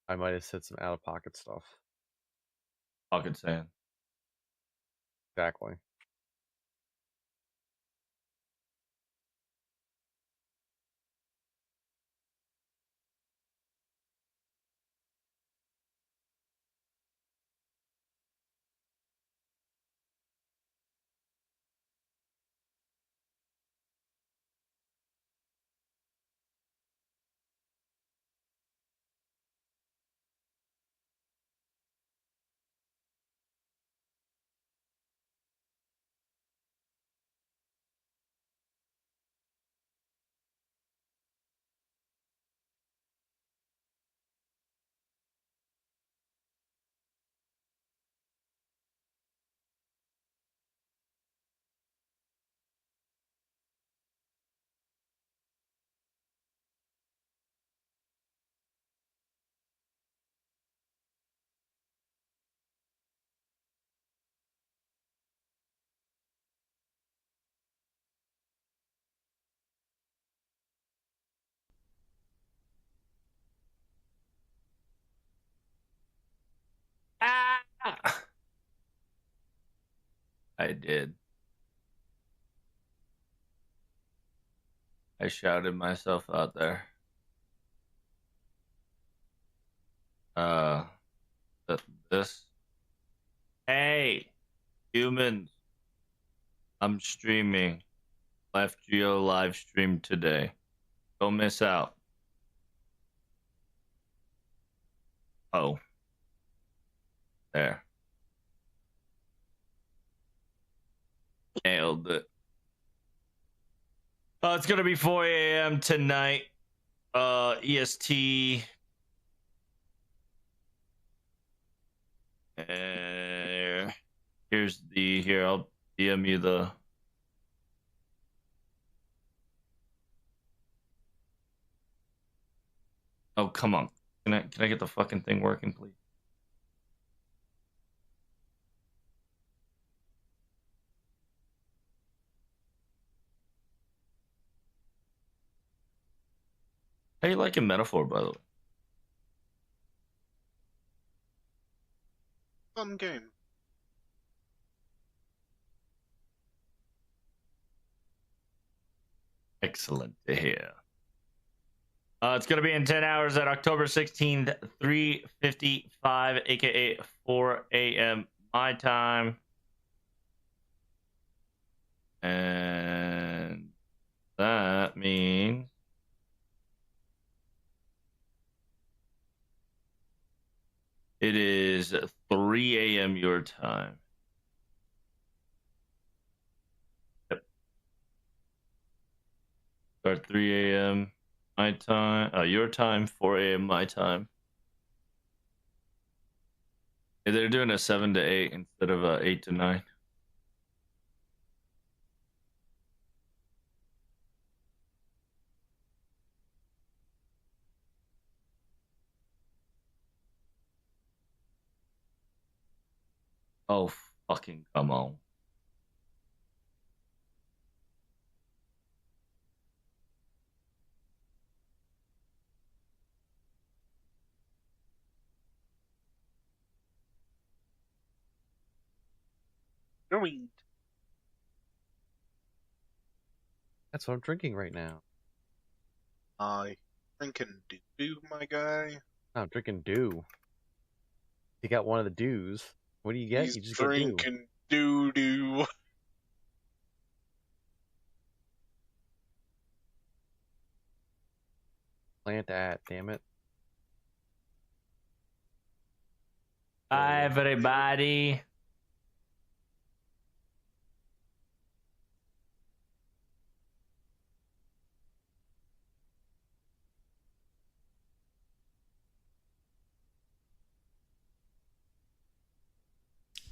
I might have said some out-of-pocket stuff. Pocket sand. Exactly. Ah! I did. I shouted myself out there. Uh, this. Hey, humans! I'm streaming. Left Geo live stream today. Don't miss out. Oh, there. Nailed it. It's gonna be 4 a.m. tonight. EST. Here. I'll DM you the. Oh, come on. Can I get the fucking thing working, please? How you liking Metaphor, by the way? Fun game. Excellent to hear. It's going to be in 10 hours at October 16th, 3:55, aka 4 a.m. my time. And that means it is 3 a.m. your time. Yep. Start 3 a.m. my time, your time, 4 a.m. my time. They're doing a 7 to 8 instead of 8 to 9. Oh, fucking come on. Joined. That's what I'm drinking right now. I drinking do my guy. Oh, I'm drinking dew. You got one of the dews. What do you get? He's You just get dew. drinking doo-doo. Plant that, damn it. Hi, everybody.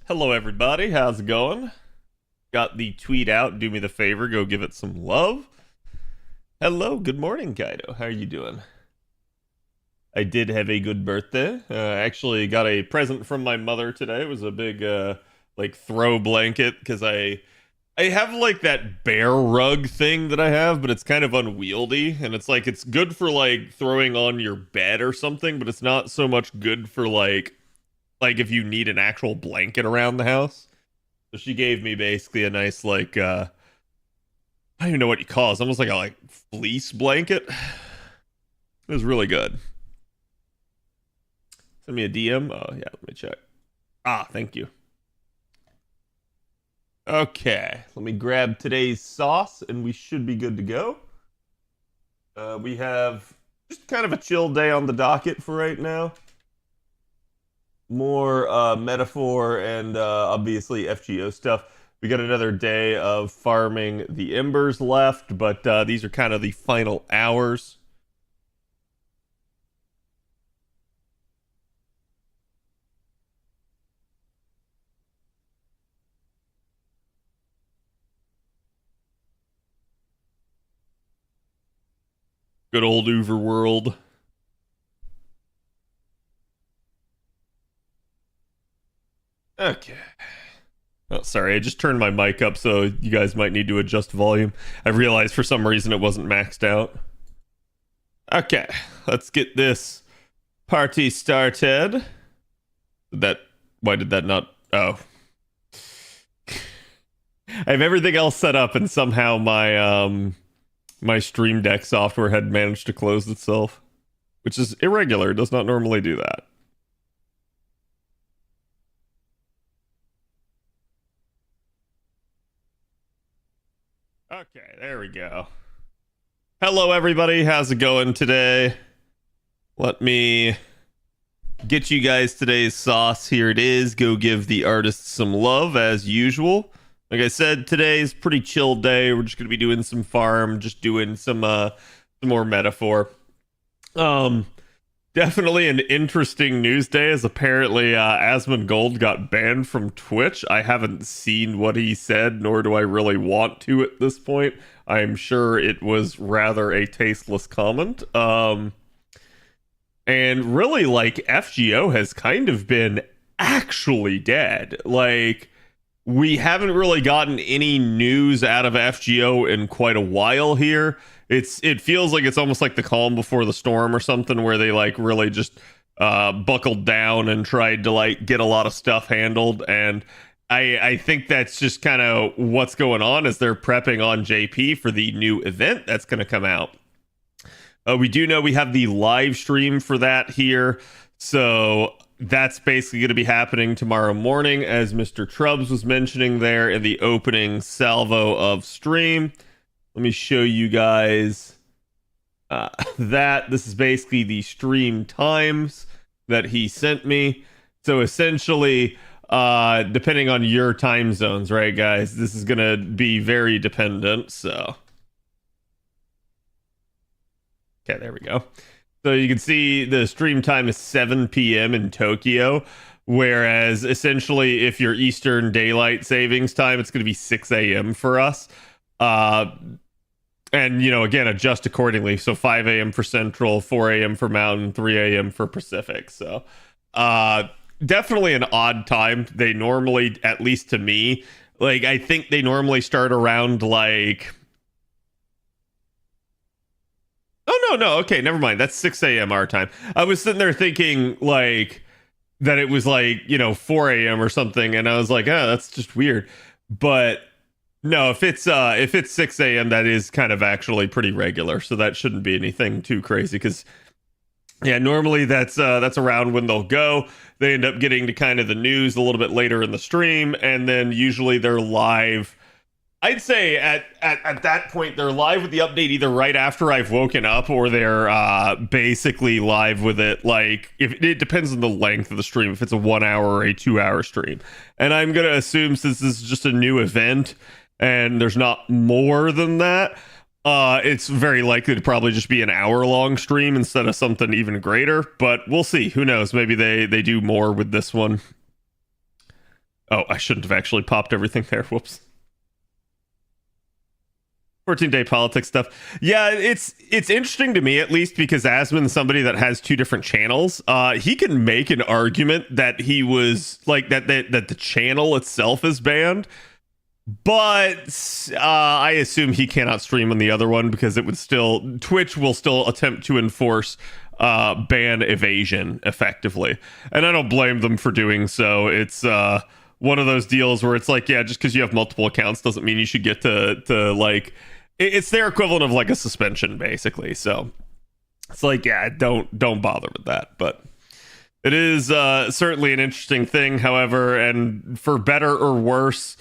Hello, everybody. How's it going? Got the tweet out. Do me the favor. Go give it some love. Hello. Good morning, Kaido. How are you doing? I did have a good birthday. Actually got a present from my mother today. It was a big, like, throw blanket because I I have like that bear rug thing that I have, but it's kind of unwieldy, and it's like it's good for like throwing on your bed or something, but it's not so much good for like if you need an actual blanket around the house. So she gave me basically a nice like I don't even know what you call it. It's almost like a like fleece blanket. It was really good. Send me a DM. Oh yeah, let me check. Ah, thank you. Okay, let me grab today's sauce and we should be good to go. We have just kind of a chill day on the docket for right now. More metaphor and obviously FGO stuff. We got another day of farming the embers left, but these are kind of the final hours. Good old Overworld. Okay. Oh, sorry, I just turned my mic up, so you guys might need to adjust volume. I realized for some reason it wasn't maxed out. Okay, let's get this party started. Why did that not? Oh. I have everything else set up, and somehow my Stream Deck software had managed to close itself, which is irregular. It does not normally do that. Okay, there we go. Hello, everybody. How's it going today? Let me get you guys today's sauce. Here it is. Go give the artists some love, as usual. Like I said, today's pretty chill day. We're just going to be doing some farm, just doing some more metaphor. Definitely an interesting news day, as apparently Asmongold got banned from Twitch. I haven't seen what he said, nor do I really want to at this point. I'm sure it was rather a tasteless comment. And really, like, FGO has kind of been actually dead. Like, we haven't really gotten any news out of FGO in quite a while here. It feels like it's almost like the calm before the storm or something, where they like really just buckled down and tried to like get a lot of stuff handled. And I think that's just kind of what's going on, as they're prepping on JP for the new event that's going to come out. We do know we have the live stream for that here, so that's basically going to be happening tomorrow morning, as Mr. Trubbs was mentioning there in the opening salvo of stream. Let me show you guys that. This is basically the stream times that he sent me. So essentially, depending on your time zones, right, guys, this is going to be very dependent. So, okay, there we go. So you can see the stream time is 7 p.m. in Tokyo, whereas essentially if you're Eastern Daylight Savings Time, it's going to be 6 a.m. for us. And, you know, again, adjust accordingly. So 5 a.m. for Central, 4 a.m. for Mountain, 3 a.m. for Pacific. So definitely an odd time. They normally, at least to me, like, I think they normally start around like... Oh, no. Okay, never mind. That's 6 a.m. our time. I was sitting there thinking, like, that it was like, you know, 4 a.m. or something. And I was like, oh, that's just weird. But... no, if it's 6 a.m., that is kind of actually pretty regular, so that shouldn't be anything too crazy. Because, yeah, normally that's around when they'll go. They end up getting to kind of the news a little bit later in the stream, and then usually they're live. I'd say at that point they're live with the update either right after I've woken up, or they're basically live with it. Like, if it depends on the length of the stream, if it's a 1 hour or a 2 hour stream. And I'm gonna assume, since this is just a new event and there's not more than that, it's very likely to probably just be an hour-long stream instead of something even greater. But we'll see. Who knows? Maybe they do more with this one. Oh, I shouldn't have actually popped everything there. Whoops. 14-day politics stuff. Yeah, it's interesting to me, at least, because Asmon's somebody that has two different channels. He can make an argument that he was like that the channel itself is banned. But I assume he cannot stream on the other one because it would still Twitch will still attempt to enforce ban evasion effectively, and I don't blame them for doing so. It's one of those deals where it's like, yeah, just because you have multiple accounts doesn't mean you should get to like it's their equivalent of like a suspension basically. So it's like, yeah, don't bother with that. But it is certainly an interesting thing, however, and for better or worse,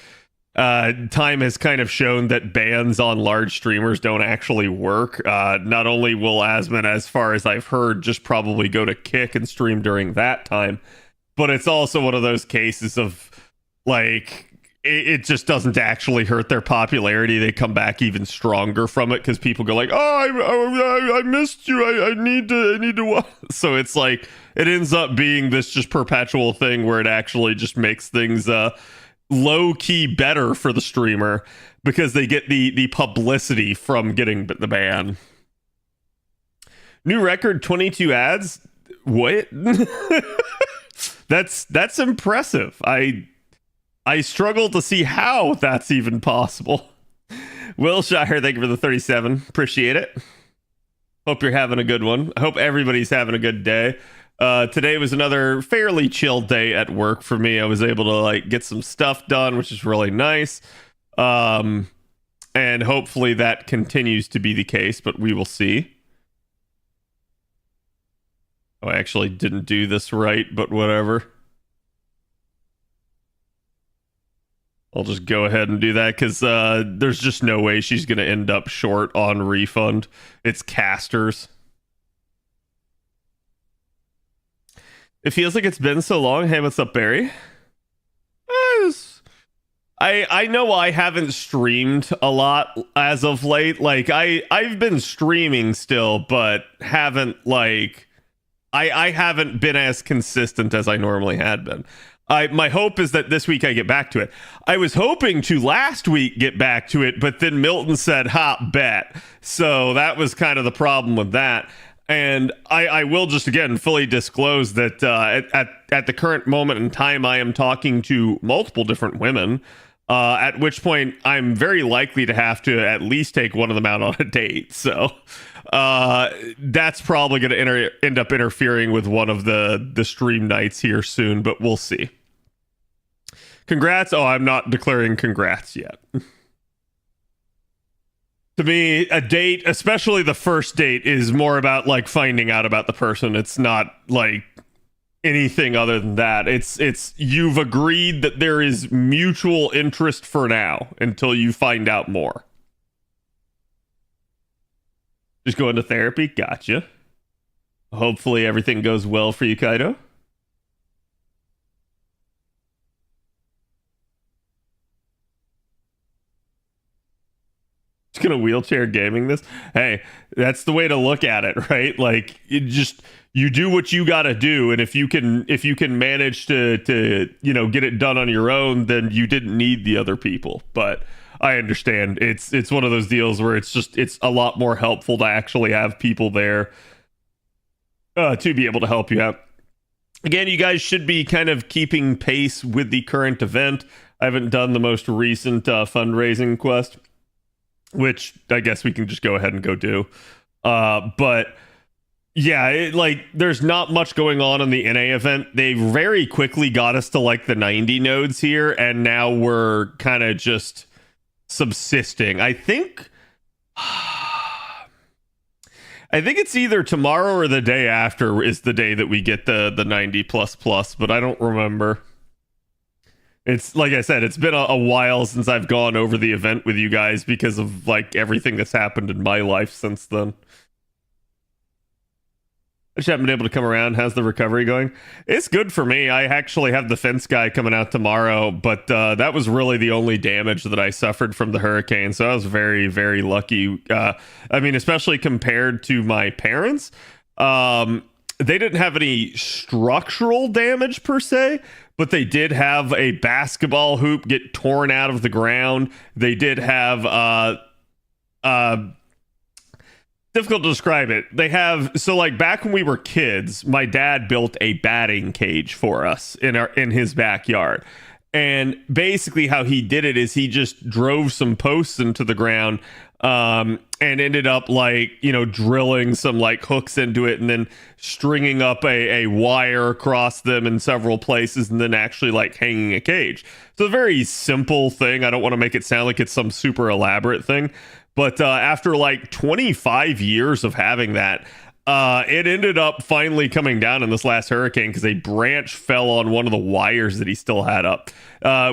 time has kind of shown that bans on large streamers don't actually work. Not only will Asmon, as far as I've heard, just probably go to Kick and stream during that time, but it's also one of those cases of like it just doesn't actually hurt their popularity. They come back even stronger from it because people go like, "Oh, I missed you. I need to watch." So it's like it ends up being this just perpetual thing where it actually just makes things low key better for the streamer because they get the publicity from getting the ban. New record, 22 ads. What? That's impressive. I struggle to see how that's even possible. Wilshire, thank you for the 37. Appreciate it. Hope you're having a good one. I hope everybody's having a good day. Today was another fairly chill day at work for me. I was able to like get some stuff done, which is really nice. And hopefully that continues to be the case, but we will see. Oh, I actually didn't do this right, but whatever. I'll just go ahead and do that because there's just no way she's going to end up short on refund. It's casters. It feels like it's been so long. Hey, what's up, Barry? I know I haven't streamed a lot as of late. Like I've been streaming still, but haven't like I haven't been as consistent as I normally had been. My hope is that this week I get back to it. I was hoping to last week get back to it, but then Milton said, "Ha, bet." So that was kind of the problem with that. And I will just again fully disclose that at the current moment in time, I am talking to multiple different women. At which point, I'm very likely to have to at least take one of them out on a date. So that's probably going to end up interfering with one of the stream nights here soon, but we'll see. Congrats. Oh, I'm not declaring congrats yet. To me, a date, especially the first date, is more about like finding out about the person. It's not like anything other than that. It's you've agreed that there is mutual interest for now until you find out more. Just going to therapy? Gotcha. Hopefully everything goes well for you, Kaido. Just gonna wheelchair gaming this. Hey, that's the way to look at it, right? Like you do what you gotta do, and if you can manage to get it done on your own, then you didn't need the other people. But I understand it's one of those deals where it's a lot more helpful to actually have people there to be able to help you out. Again, you guys should be kind of keeping pace with the current event. I haven't done the most recent fundraising quest, which I guess we can just go ahead and go do. But yeah, there's not much going on in the NA event. They very quickly got us to like the 90 nodes here, and now we're kind of just subsisting. I think it's either tomorrow or the day after is the day that we get the 90 plus, but I don't remember. It's like I said, it's been a while since I've gone over the event with you guys because of like everything that's happened in my life since then. I just haven't been able to come around. How's the recovery going? It's good for me. I actually have the fence guy coming out tomorrow, but that was really the only damage that I suffered from the hurricane. So I was very, very lucky. I mean, especially compared to my parents. They didn't have any structural damage per se, but they did have a basketball hoop get torn out of the ground. They did have difficult to describe it. They have so like back when we were kids, my dad built a batting cage for us in his backyard. And basically how he did it is he just drove some posts into the ground, and ended up like, drilling some like hooks into it and then stringing up a wire across them in several places and then actually like hanging a cage. So a very simple thing. I don't want to make it sound like it's some super elaborate thing, but after like 25 years of having that, it ended up finally coming down in this last hurricane because a branch fell on one of the wires that he still had up.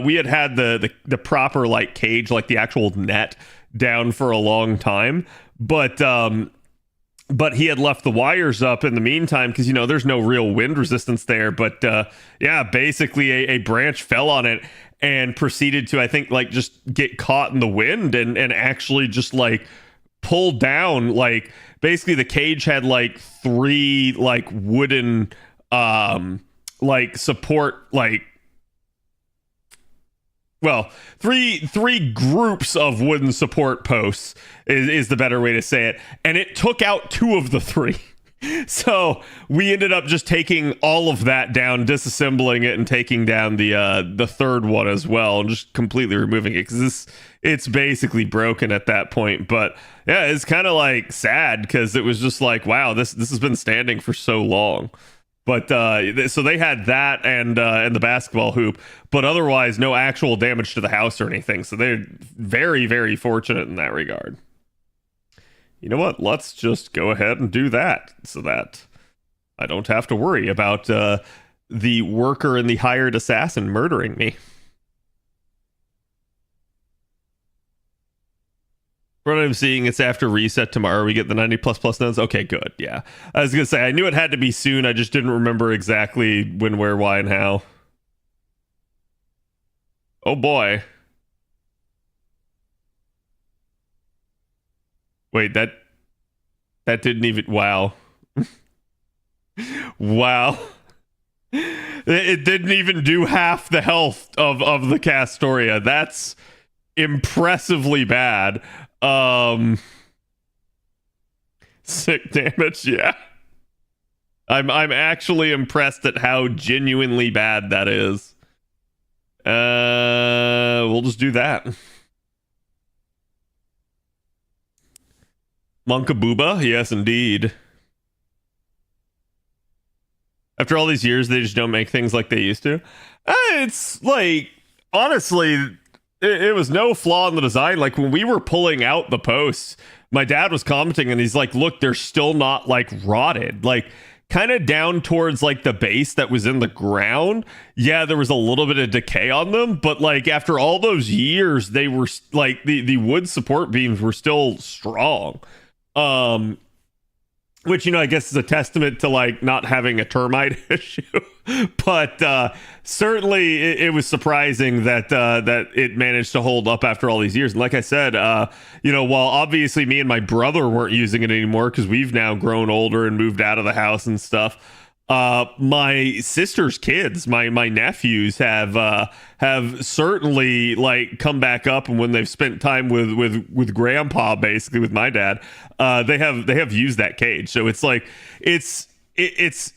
We had the proper like cage, like the actual net, down for a long time, but he had left the wires up in the meantime because there's no real wind resistance there. But basically a branch fell on it and proceeded to, I think, like just get caught in the wind and actually just like pull down. Like basically the cage had like 3 like wooden like support, like, well, three groups of wooden support posts is the better way to say it, and it took out 2 of the 3. So we ended up just taking all of that down, disassembling it, and taking down the 3rd one as well, and just completely removing it because it's basically broken at that point. But yeah, it's kind of like sad because it was just like, wow, this has been standing for so long. But so they had that and the basketball hoop, but otherwise no actual damage to the house or anything. So they're very, very fortunate in that regard. You know what? Let's just go ahead and do that so that I don't have to worry about the worker and the hired assassin murdering me. What I'm seeing, it's after reset tomorrow. We get the 90++ nodes. Okay, good. Yeah. I was going to say, I knew it had to be soon. I just didn't remember exactly when, where, why, and how. Oh, boy. Wait, that didn't even... Wow. Wow. It didn't even do half the health of the Castoria. That's impressively bad. 6 damage, yeah. I'm actually impressed at how genuinely bad that is. We'll just do that. Monkabooba? Yes, indeed. After all these years, they just don't make things like they used to. It's like, honestly, it was no flaw in the design. Like when we were pulling out the posts, my dad was commenting and he's like, look, they're still not like rotted. Like kind of down towards like the base that was in the ground. Yeah, there was a little bit of decay on them, but like after all those years, they were like the wood support beams were still strong. Which, I guess is a testament to like not having a termite issue. But certainly it was surprising that it managed to hold up after all these years. And like I said, while obviously me and my brother weren't using it anymore because we've now grown older and moved out of the house and stuff. My sister's kids, my nephews have certainly like come back up, and when they've spent time with grandpa, basically with my dad, they have used that cage. So it's like it's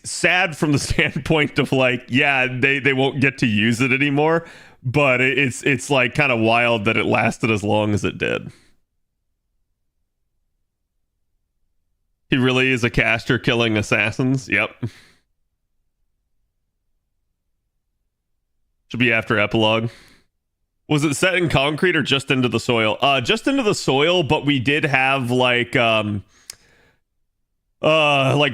sad from the standpoint of like, yeah, they won't get to use it anymore, but it's like kind of wild that it lasted as long as it did. He really is a caster killing assassins. Yep. Should be after epilogue. Was it set in concrete or just into the soil? Just into the soil, but we did have like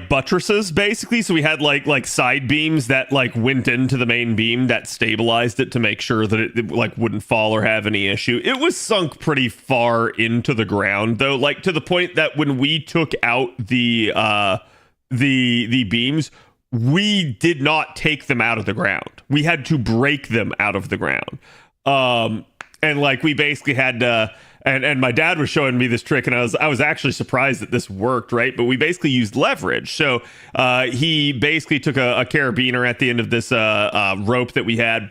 buttresses basically. So we had like side beams that like went into the main beam that stabilized it to make sure that it like wouldn't fall or have any issue. It was sunk pretty far into the ground though, like to the point that when we took out the beams, we did not take them out of the ground. We had to break them out of the ground. And like we basically had to, and my dad was showing me this trick, and I was actually surprised that this worked, right? But we basically used leverage. So he basically took a carabiner at the end of this rope that we had.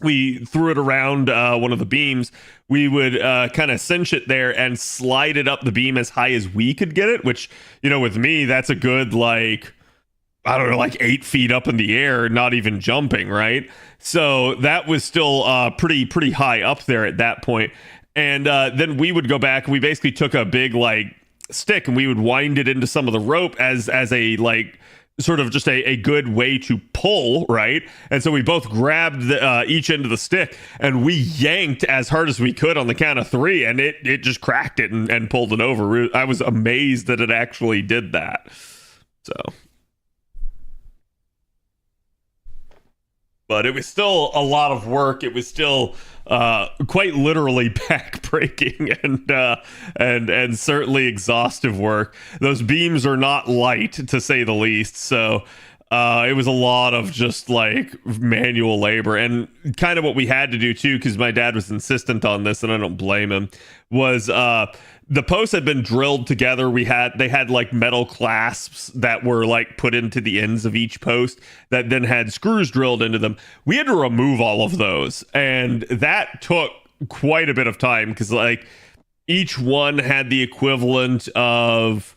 We threw it around one of the beams. We would kind of cinch it there and slide it up the beam as high as we could get it, which, with me, that's a good like I don't know, like 8 feet up in the air, not even jumping, right? So that was still pretty high up there at that point. And then we would go back. We basically took a big like stick and we would wind it into some of the rope as a like sort of just a good way to pull, right? And so we both grabbed each end of the stick and we yanked as hard as we could on the count of 3, and it just cracked it and pulled it over. I was amazed that it actually did that. So, but it was still a lot of work. It was still quite literally back-breaking and certainly exhaustive work. Those beams are not light, to say the least. So it was a lot of just like manual labor, and kind of what we had to do too, because my dad was insistent on this, and I don't blame him. Was the posts had been drilled together. They had like metal clasps that were like put into the ends of each post that then had screws drilled into them. We had to remove all of those, and that took quite a bit of time because like each one had the equivalent of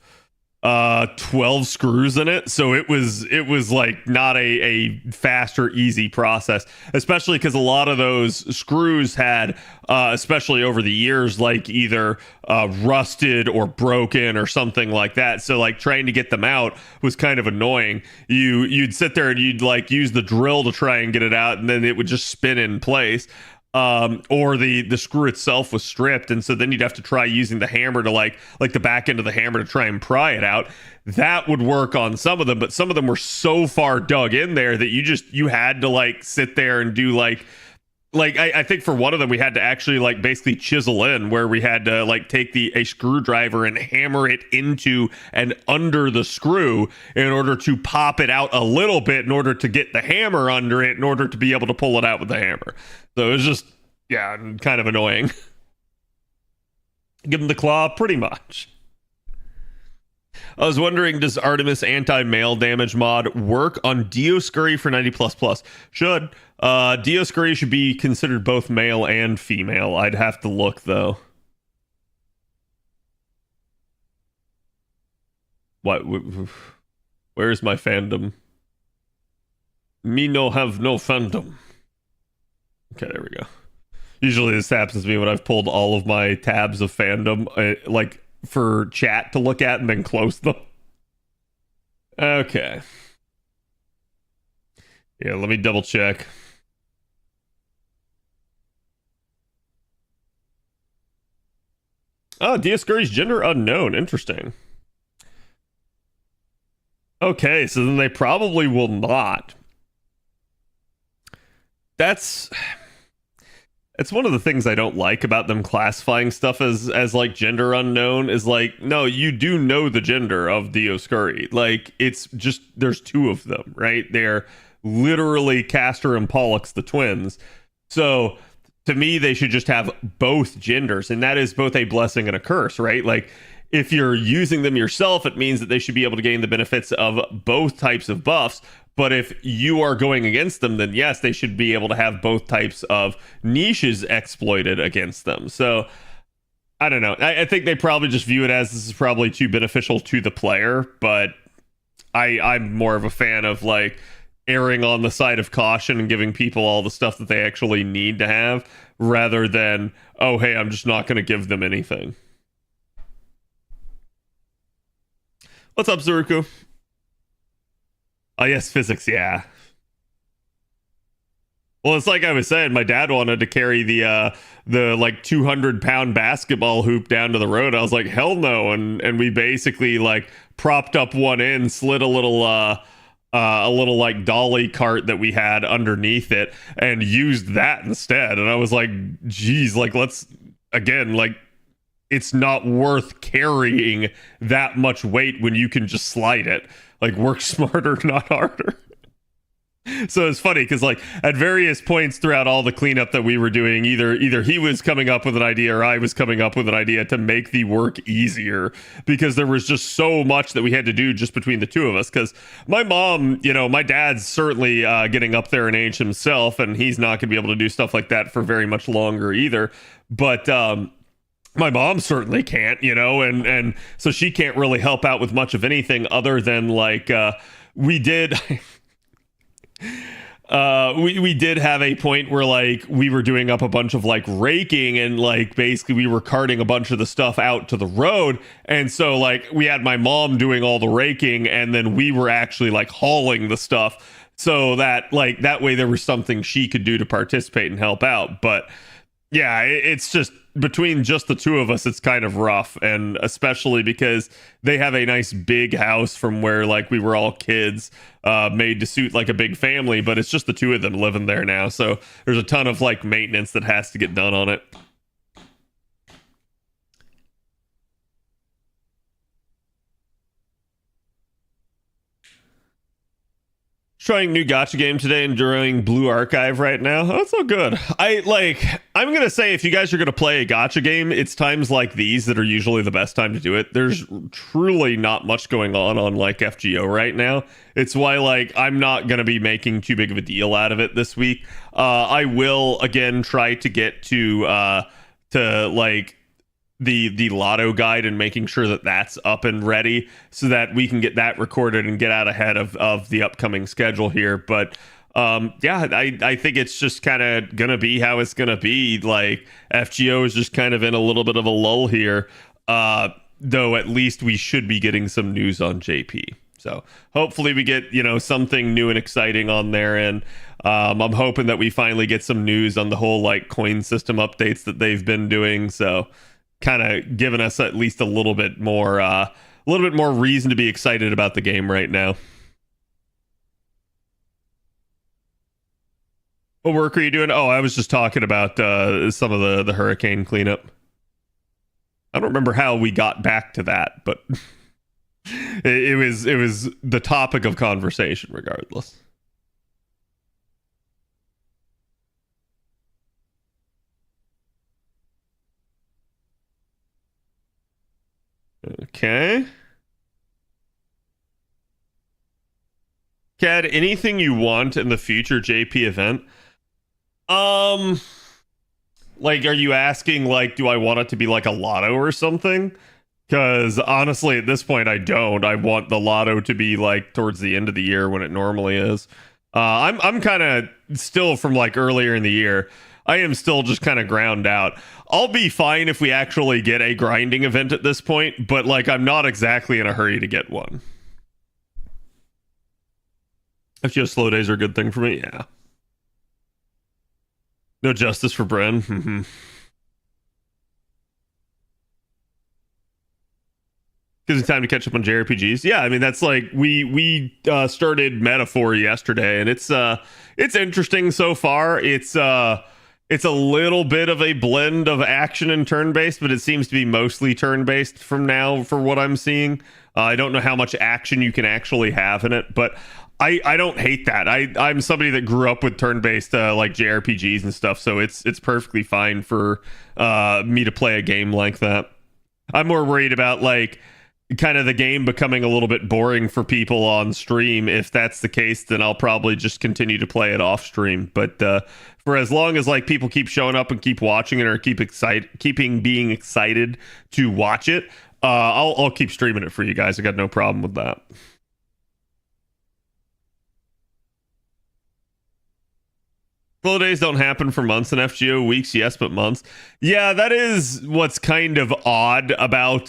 12 screws in it, so it was like not a fast or easy process, especially because a lot of those screws had especially over the years like either rusted or broken or something like that. So like trying to get them out was kind of annoying. You'd sit there and you'd like use the drill to try and get it out, and then it would just spin in place. Or the screw itself was stripped, and so then you'd have to try using the hammer to like the back end of the hammer to try and pry it out. That would work on some of them, but some of them were so far dug in there that you had to like sit there and do like I think for one of them we had to actually like basically chisel in, where we had to like take a screwdriver and hammer it into and under the screw in order to pop it out a little bit in order to get the hammer under it in order to be able to pull it out with the hammer. So it was just, yeah, kind of annoying. Give him the claw, pretty much. I was wondering, does Artemis anti-mail damage mod work on Dioscurry for 90++? Should. Dioscurry should be considered both male and female. I'd have to look, though. What? Where's my fandom? Me no have no fandom. Okay, there we go. Usually this happens to me when I've pulled all of my tabs of fandom, like for chat to look at and then close them. Okay. Yeah, let me double check. Oh, Dioscurry's gender unknown. Interesting. Okay, so then they probably will not. It's one of the things I don't like about them classifying stuff as like gender unknown is like, no, you do know the gender of Dioscurry. Like, it's just, there's 2 of them, right? They're literally Castor and Pollux, the twins. So to me, they should just have both genders, and that is both a blessing and a curse, right? Like, if you're using them yourself, it means that they should be able to gain the benefits of both types of buffs. But if you are going against them, then yes, they should be able to have both types of niches exploited against them. So I don't know. I think they probably just view it as this is probably too beneficial to the player. But I'm more of a fan of like erring on the side of caution and giving people all the stuff that they actually need to have, rather than, oh, hey, I'm just not going to give them anything. What's up, Zuruku? Oh, yes, physics, yeah. Well, it's like I was saying, my dad wanted to carry the like 200-pound basketball hoop down to the road. I was like, hell no. And we basically like propped up one end, slid a little like dolly cart that we had underneath it, and used that instead. And I was like, geez, like let's, again, like, it's not worth carrying that much weight when you can just slide it. Like, work smarter, not harder. So it's funny because like at various points throughout all the cleanup that we were doing, either he was coming up with an idea or I was coming up with an idea to make the work easier, because there was just so much that we had to do just between the two of us. Because my mom, you know, my dad's certainly getting up there in age himself, and he's not going to be able to do stuff like that for very much longer either. But my mom certainly can't, you know, and so she can't really help out with much of anything other than like we did we did have a point where like we were doing up a bunch of like raking, and like basically we were carting a bunch of the stuff out to the road, and so like we had my mom doing all the raking, and then we were actually like hauling the stuff, so that like that way there was something she could do to participate and help out. But yeah, it's just between just the two of us, it's kind of rough, and especially because they have a nice big house from where like we were all kids, made to suit like a big family, but it's just the two of them living there now, so there's a ton of like maintenance that has to get done on it. Trying new gacha game today, enjoying Blue Archive right now. Oh, that's so good. I'm gonna say, if you guys are gonna play a gacha game, it's times like these that are usually the best time to do it. There's truly not much going on like FGO right now. It's why like I'm not gonna be making too big of a deal out of it this week. I will again try to get to like the lotto guide and making sure that that's up and ready so that we can get that recorded and get out ahead of the upcoming schedule here. But yeah, I think it's just kind of gonna be how it's gonna be. Like FGO is just kind of in a little bit of a lull here, though at least we should be getting some news on JP. So hopefully we get, something new and exciting on there. And I'm hoping that we finally get some news on the whole like coin system updates that they've been doing. So kind of giving us at least a little bit more reason to be excited about the game right now. What work are you doing? Oh, I was just talking about some of the hurricane cleanup. I don't remember how we got back to that, but it was the topic of conversation regardless. Okay. Cad, anything you want in the future JP event? Like, are you asking, like, do I want it to be like a lotto or something? Because honestly, at this point, I don't. I want the lotto to be like towards the end of the year when it normally is. I'm kind of still from like earlier in the year. I am still just kind of ground out. I'll be fine if we actually get a grinding event at this point, but like I'm not exactly in a hurry to get one. If just slow days are a good thing for me, yeah. No justice for Bren. Mm-hmm. Gives me time to catch up on JRPGs. Yeah, I mean that's like we started Metaphor yesterday, and it's interesting so far. It's a little bit of a blend of action and turn-based, but it seems to be mostly turn-based from now for what I'm seeing. I don't know how much action you can actually have in it, but I don't hate that. I'm somebody that grew up with turn-based like JRPGs and stuff, so it's perfectly fine for me to play a game like that. I'm more worried about like kind of the game becoming a little bit boring for people on stream. If that's the case, then I'll probably just continue to play it off stream. But for as long as like people keep showing up and keep watching it or keeping being excited to watch it, I'll keep streaming it for you guys. I got no problem with that. Slow days don't happen for months in FGO. Weeks, yes, but months. Yeah, that is what's kind of odd about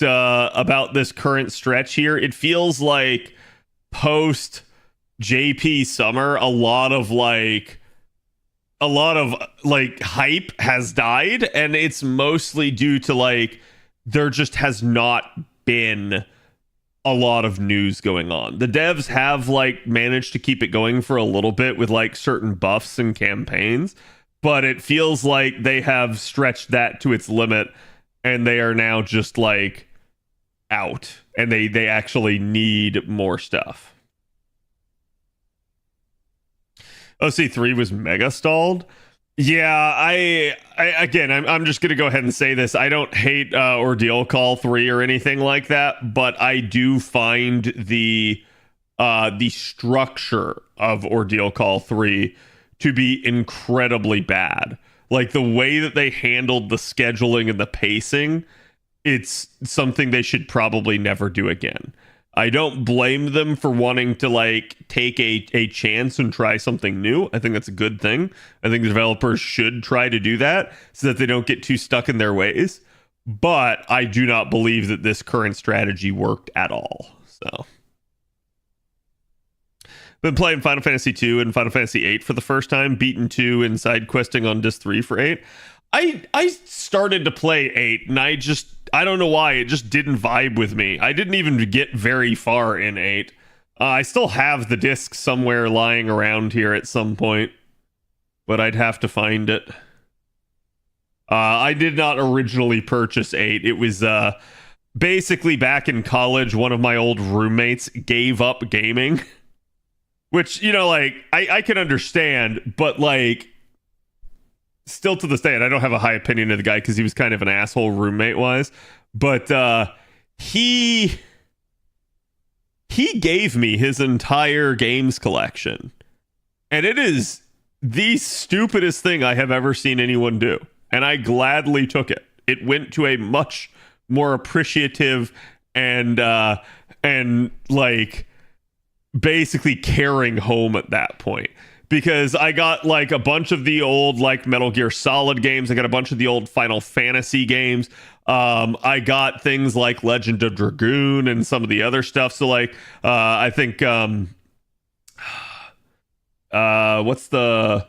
this current stretch here. It feels like post JP summer, a lot of hype has died, and it's mostly due to like there just has not been a lot of news going on. The devs have like managed to keep it going for a little bit with like certain buffs and campaigns, but it feels like they have stretched that to its limit, and they are now just like out, and they actually need more stuff. OC3 was mega stalled. Yeah, I'm just gonna go ahead and say this. I don't hate Ordeal Call 3 or anything like that, but I do find the structure of Ordeal Call 3 to be incredibly bad. Like the way that they handled the scheduling and the pacing, it's something they should probably never do again. I don't blame them for wanting to like take a chance and try something new. I think that's a good thing. I think the developers should try to do that so that they don't get too stuck in their ways. But I do not believe that this current strategy worked at all. So, been playing Final Fantasy 2 and Final Fantasy 8 for the first time, beaten 2 and side questing on Disc 3 for 8. I started to play 8 and I don't know why, it just didn't vibe with me. I didn't even get very far in 8. I still have the disc somewhere lying around here at some point, but I'd have to find it. I did not originally purchase 8. It was basically back in college, one of my old roommates gave up gaming, which, you know, like, I can understand, but like, still to this day, and I don't have a high opinion of the guy because he was kind of an asshole roommate wise, but he gave me his entire games collection, and it is the stupidest thing I have ever seen anyone do, and I gladly took it. It went to a much more appreciative and like basically caring home at that point. Because I got like a bunch of the old like Metal Gear Solid games. I got a bunch of the old Final Fantasy games. I got things like Legend of Dragoon and some of the other stuff. So like I think what's the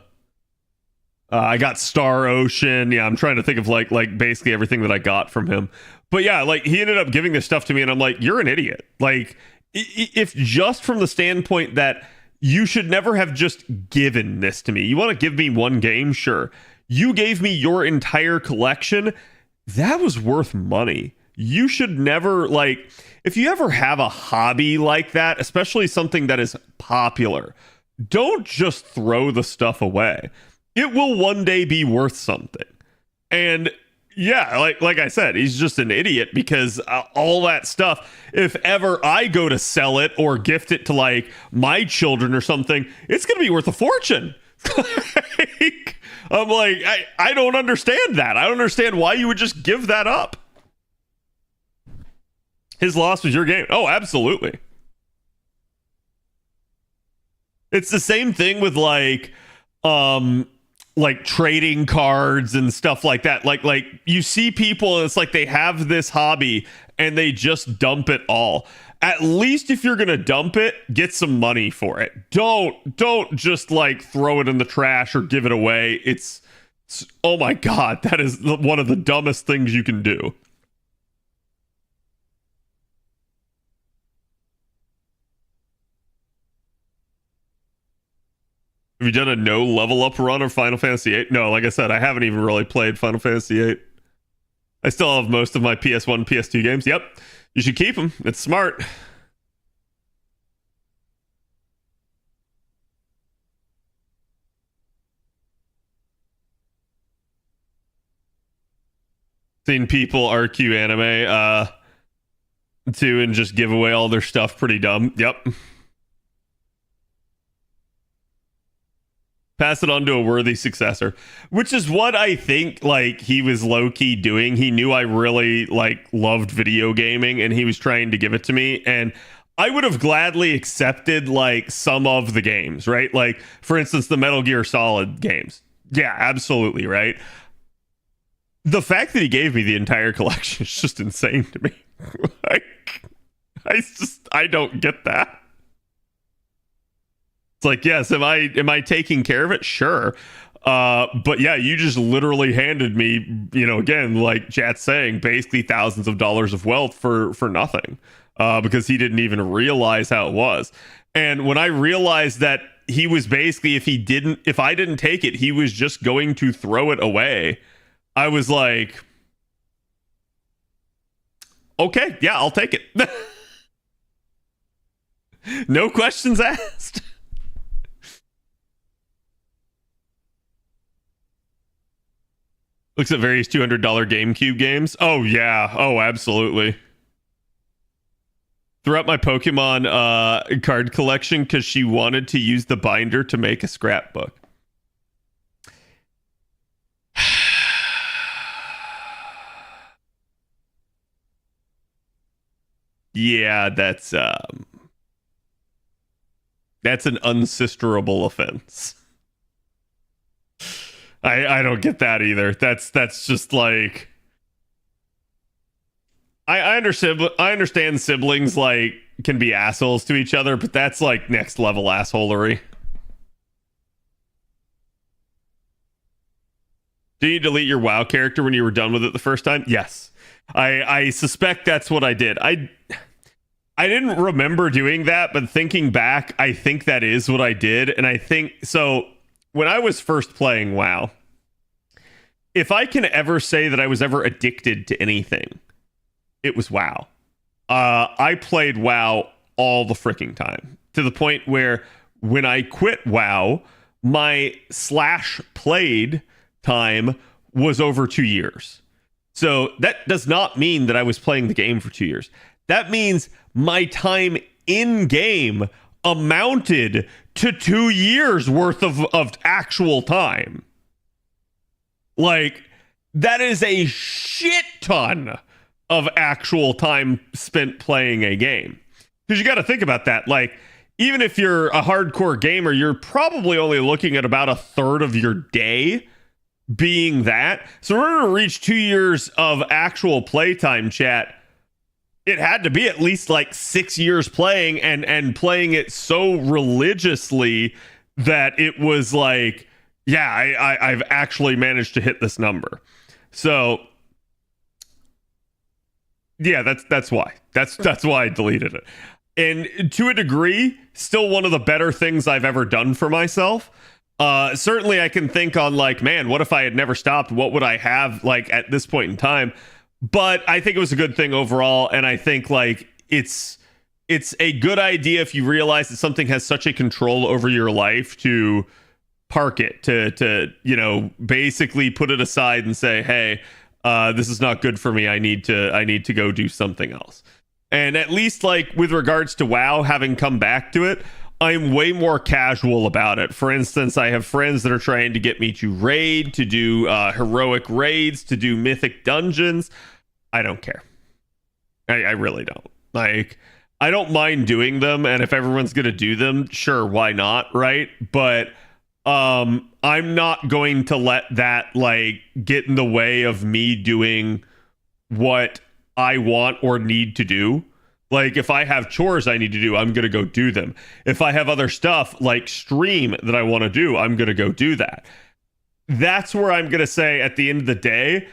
I got Star Ocean. Yeah, I'm trying to think of like basically everything that I got from him. But yeah, like he ended up giving this stuff to me and I'm like, you're an idiot. Like if just from the standpoint that you should never have just given this to me. You want to give me one game? Sure. You gave me your entire collection. That was worth money. You should never, like, if you ever have a hobby like that, especially something that is popular, don't just throw the stuff away. It will one day be worth something. And yeah, like I said, he's just an idiot because all that stuff, if ever I go to sell it or gift it to like my children or something, it's going to be worth a fortune. I'm like, I don't understand that. I don't understand why you would just give that up. His loss was your game. Oh, absolutely. It's the same thing with like trading cards and stuff like that. Like you see people and it's like they have this hobby and they just dump it all. At least if you're going to dump it, get some money for it. Don't just like throw it in the trash or give it away. It's oh my God, that is one of the dumbest things you can do. Have you done a no level up run of Final Fantasy 8? No, like I said, I haven't even really played Final Fantasy 8. I still have most of my PS1, PS2 games. Yep. You should keep them. It's smart. Seen people RQ anime too and just give away all their stuff. Pretty dumb. Yep. Pass it on to a worthy successor, which is what I think like he was low-key doing. He knew I really like loved video gaming and he was trying to give it to me, and I would have gladly accepted like some of the games, right? Like for instance, the Metal Gear Solid games. Yeah, absolutely, right? The fact that he gave me the entire collection is just insane to me. Like, I don't get that. It's like, yes, am I taking care of it? Sure. But yeah, you just literally handed me, you know, again, like chat's saying, basically thousands of dollars of wealth for nothing. Because he didn't even realize how it was. And when I realized that he was basically, if I didn't take it, he was just going to throw it away, I was like, okay, yeah, I'll take it. No questions asked. Looks at various $200 GameCube games. Oh, yeah. Oh, absolutely. Threw out my Pokemon card collection because she wanted to use the binder to make a scrapbook. Yeah, that's an unsisterable offense. I don't get that either. That's just like I understand siblings like can be assholes to each other, but that's like next level assholery. Do you delete your WoW character when you were done with it the first time? Yes. I suspect that's what I did. I didn't remember doing that, but thinking back, I think that is what I did. And I think so when I was first playing WoW, if I can ever say that I was ever addicted to anything, it was WoW. I played WoW all the freaking time to the point where when I quit WoW, my /played time was over 2 years. So that does not mean that I was playing the game for 2 years. That means my time in game amounted to 2 years worth of actual time. Like, that is a shit ton of actual time spent playing a game. Because you got to think about that. Like, even if you're a hardcore gamer, you're probably only looking at about a third of your day being that. So in order to reach 2 years of actual playtime, chat, it had to be at least like 6 years playing and playing it so religiously that it was like, yeah, I've actually managed to hit this number. So yeah, that's why. That's why I deleted it. And to a degree, still one of the better things I've ever done for myself. Certainly I can think on like, man, what if I had never stopped? What would I have like at this point in time? But I think it was a good thing overall. And I think like it's a good idea if you realize that something has such a control over your life to park it, to you know, basically put it aside and say, hey, this is not good for me. I need to go do something else. And at least like with regards to WoW, having come back to it, I'm way more casual about it. For instance, I have friends that are trying to get me to raid, to do heroic raids, to do mythic dungeons. I don't care. I really don't. Like, I don't mind doing them, and if everyone's gonna do them, sure, why not, right? But I'm not going to let that like get in the way of me doing what I want or need to do. Like, if I have chores I need to do, I'm going to go do them. If I have other stuff like stream that I want to do, I'm going to go do that. That's where I'm going to say at the end of the day,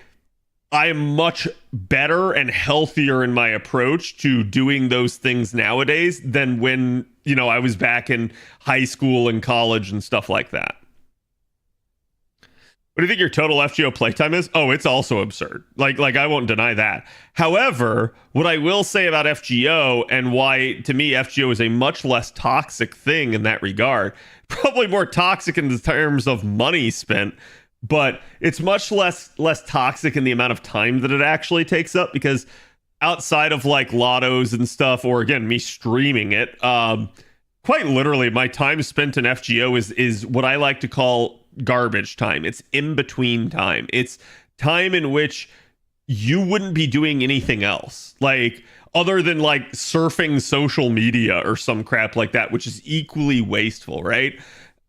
I am much better and healthier in my approach to doing those things nowadays than when, you know, I was back in high school and college and stuff like that. What do you think your total FGO playtime is? Oh, it's also absurd. Like I won't deny that. However, what I will say about FGO and why to me FGO is a much less toxic thing in that regard, probably more toxic in the terms of money spent, but it's much less toxic in the amount of time that it actually takes up, because outside of like lottos and stuff, or again, me streaming it, quite literally my time spent in FGO is what I like to call garbage time. It's in between time. It's time in which you wouldn't be doing anything else, like other than like surfing social media or some crap like that, which is equally wasteful, right?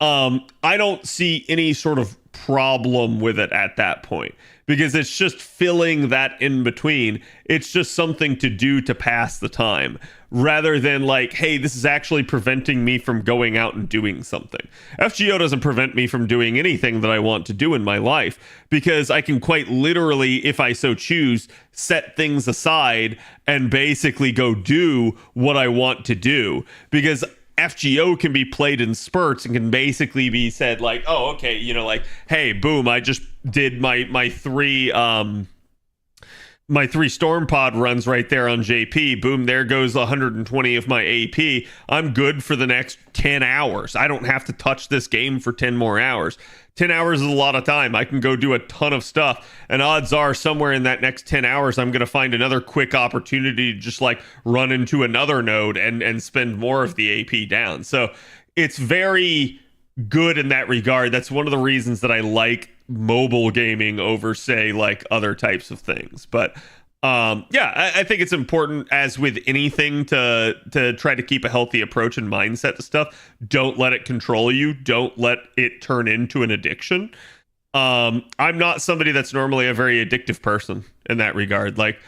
I don't see any sort of problem with it at that point, because it's just filling that in between. It's just something to do to pass the time, rather than like, hey, this is actually preventing me from going out and doing something. FGO doesn't prevent me from doing anything that I want to do in my life, because I can quite literally, if I so choose, set things aside and basically go do what I want to do. Because FGO can be played in spurts and can basically be said like, oh, okay, you know, like, hey, boom, I just did my three storm pod runs right there on JP. Boom, there goes 120 of my AP. I'm good for the next 10 hours. I don't have to touch this game for 10 more hours. 10 hours is a lot of time. I can go do a ton of stuff, and odds are somewhere in that next 10 hours I'm going to find another quick opportunity to just like run into another node and spend more of the AP down. So it's very good in that regard. That's one of the reasons that I like mobile gaming over, say, like other types of things. But Yeah, I think it's important, as with anything, to try to keep a healthy approach and mindset to stuff. Don't let it control you. Don't let it turn into an addiction. I'm not somebody that's normally a very addictive person in that regard. Like,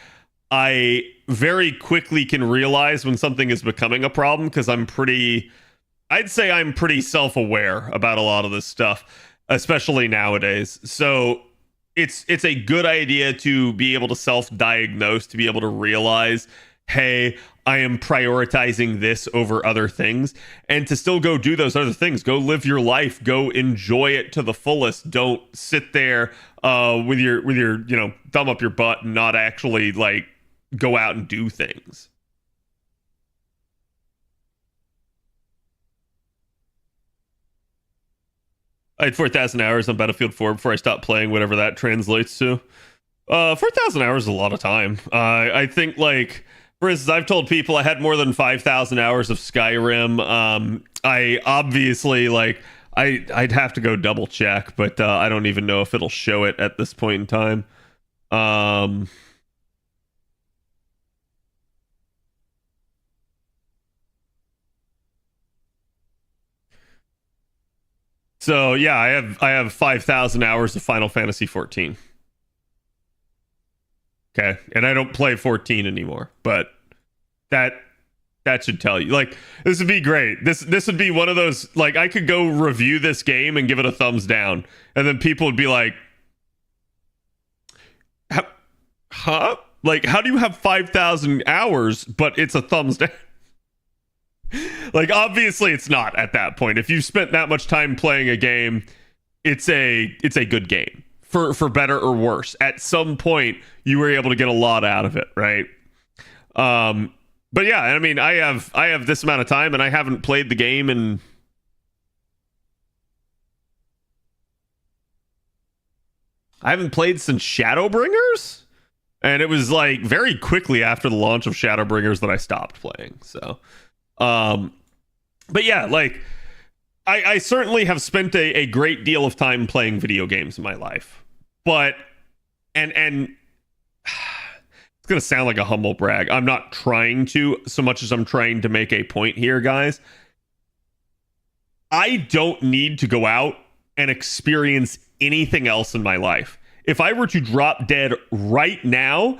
I very quickly can realize when something is becoming a problem, because I'd say I'm pretty self-aware about a lot of this stuff, especially nowadays. So it's a good idea to be able to self-diagnose, to be able to realize, hey, I am prioritizing this over other things, and to still go do those other things. Go live your life. Go enjoy it to the fullest. Don't sit there with your thumb up your butt and not actually like go out and do things. I had 4,000 hours on Battlefield 4 before I stopped playing, whatever that translates to. 4,000 hours is a lot of time. I think, like, for instance, I've told people I had more than 5,000 hours of Skyrim. I obviously, like, I'd have to go double check, but I don't even know if it'll show it at this point in time. So yeah, I have 5,000 hours of Final Fantasy 14. Okay, and I don't play 14 anymore, but that should tell you. Like, this would be great. This would be one of those, like, I could go review this game and give it a thumbs down, and then people would be like, huh? Like, how do you have 5,000 hours but it's a thumbs down? Like, obviously it's not at that point. If you've spent that much time playing a game, it's a good game, for better or worse. At some point you were able to get a lot out of it, right? But yeah, I mean, I have this amount of time, and I haven't played the game in I haven't played since Shadowbringers, and it was like very quickly after the launch of Shadowbringers that I stopped playing. So but yeah, like, I certainly have spent a great deal of time playing video games in my life, but and it's gonna sound like a humble brag. I'm not trying to, so much as I'm trying to make a point here, guys. I don't need to go out and experience anything else in my life. If I were to drop dead right now,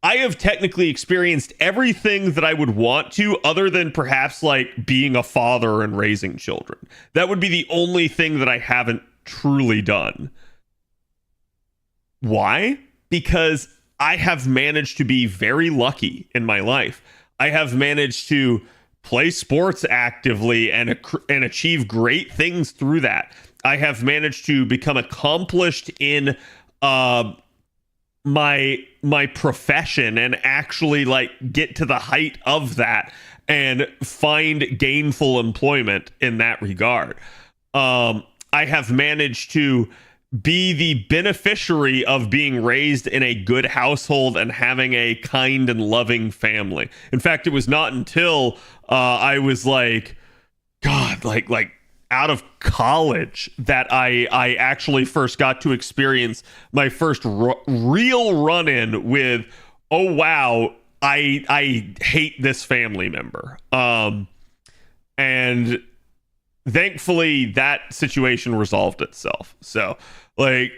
I have technically experienced everything that I would want to, other than perhaps like being a father and raising children. That would be the only thing that I haven't truly done. Why? Because I have managed to be very lucky in my life. I have managed to play sports actively and achieve great things through that. I have managed to become accomplished in my profession and actually like get to the height of that and find gainful employment in that regard. I have managed to be the beneficiary of being raised in a good household and having a kind and loving family. In fact, it was not until I was like, God, like out of college that I actually first got to experience my first real run-in with, oh wow, I hate this family member. And thankfully that situation resolved itself. So, like,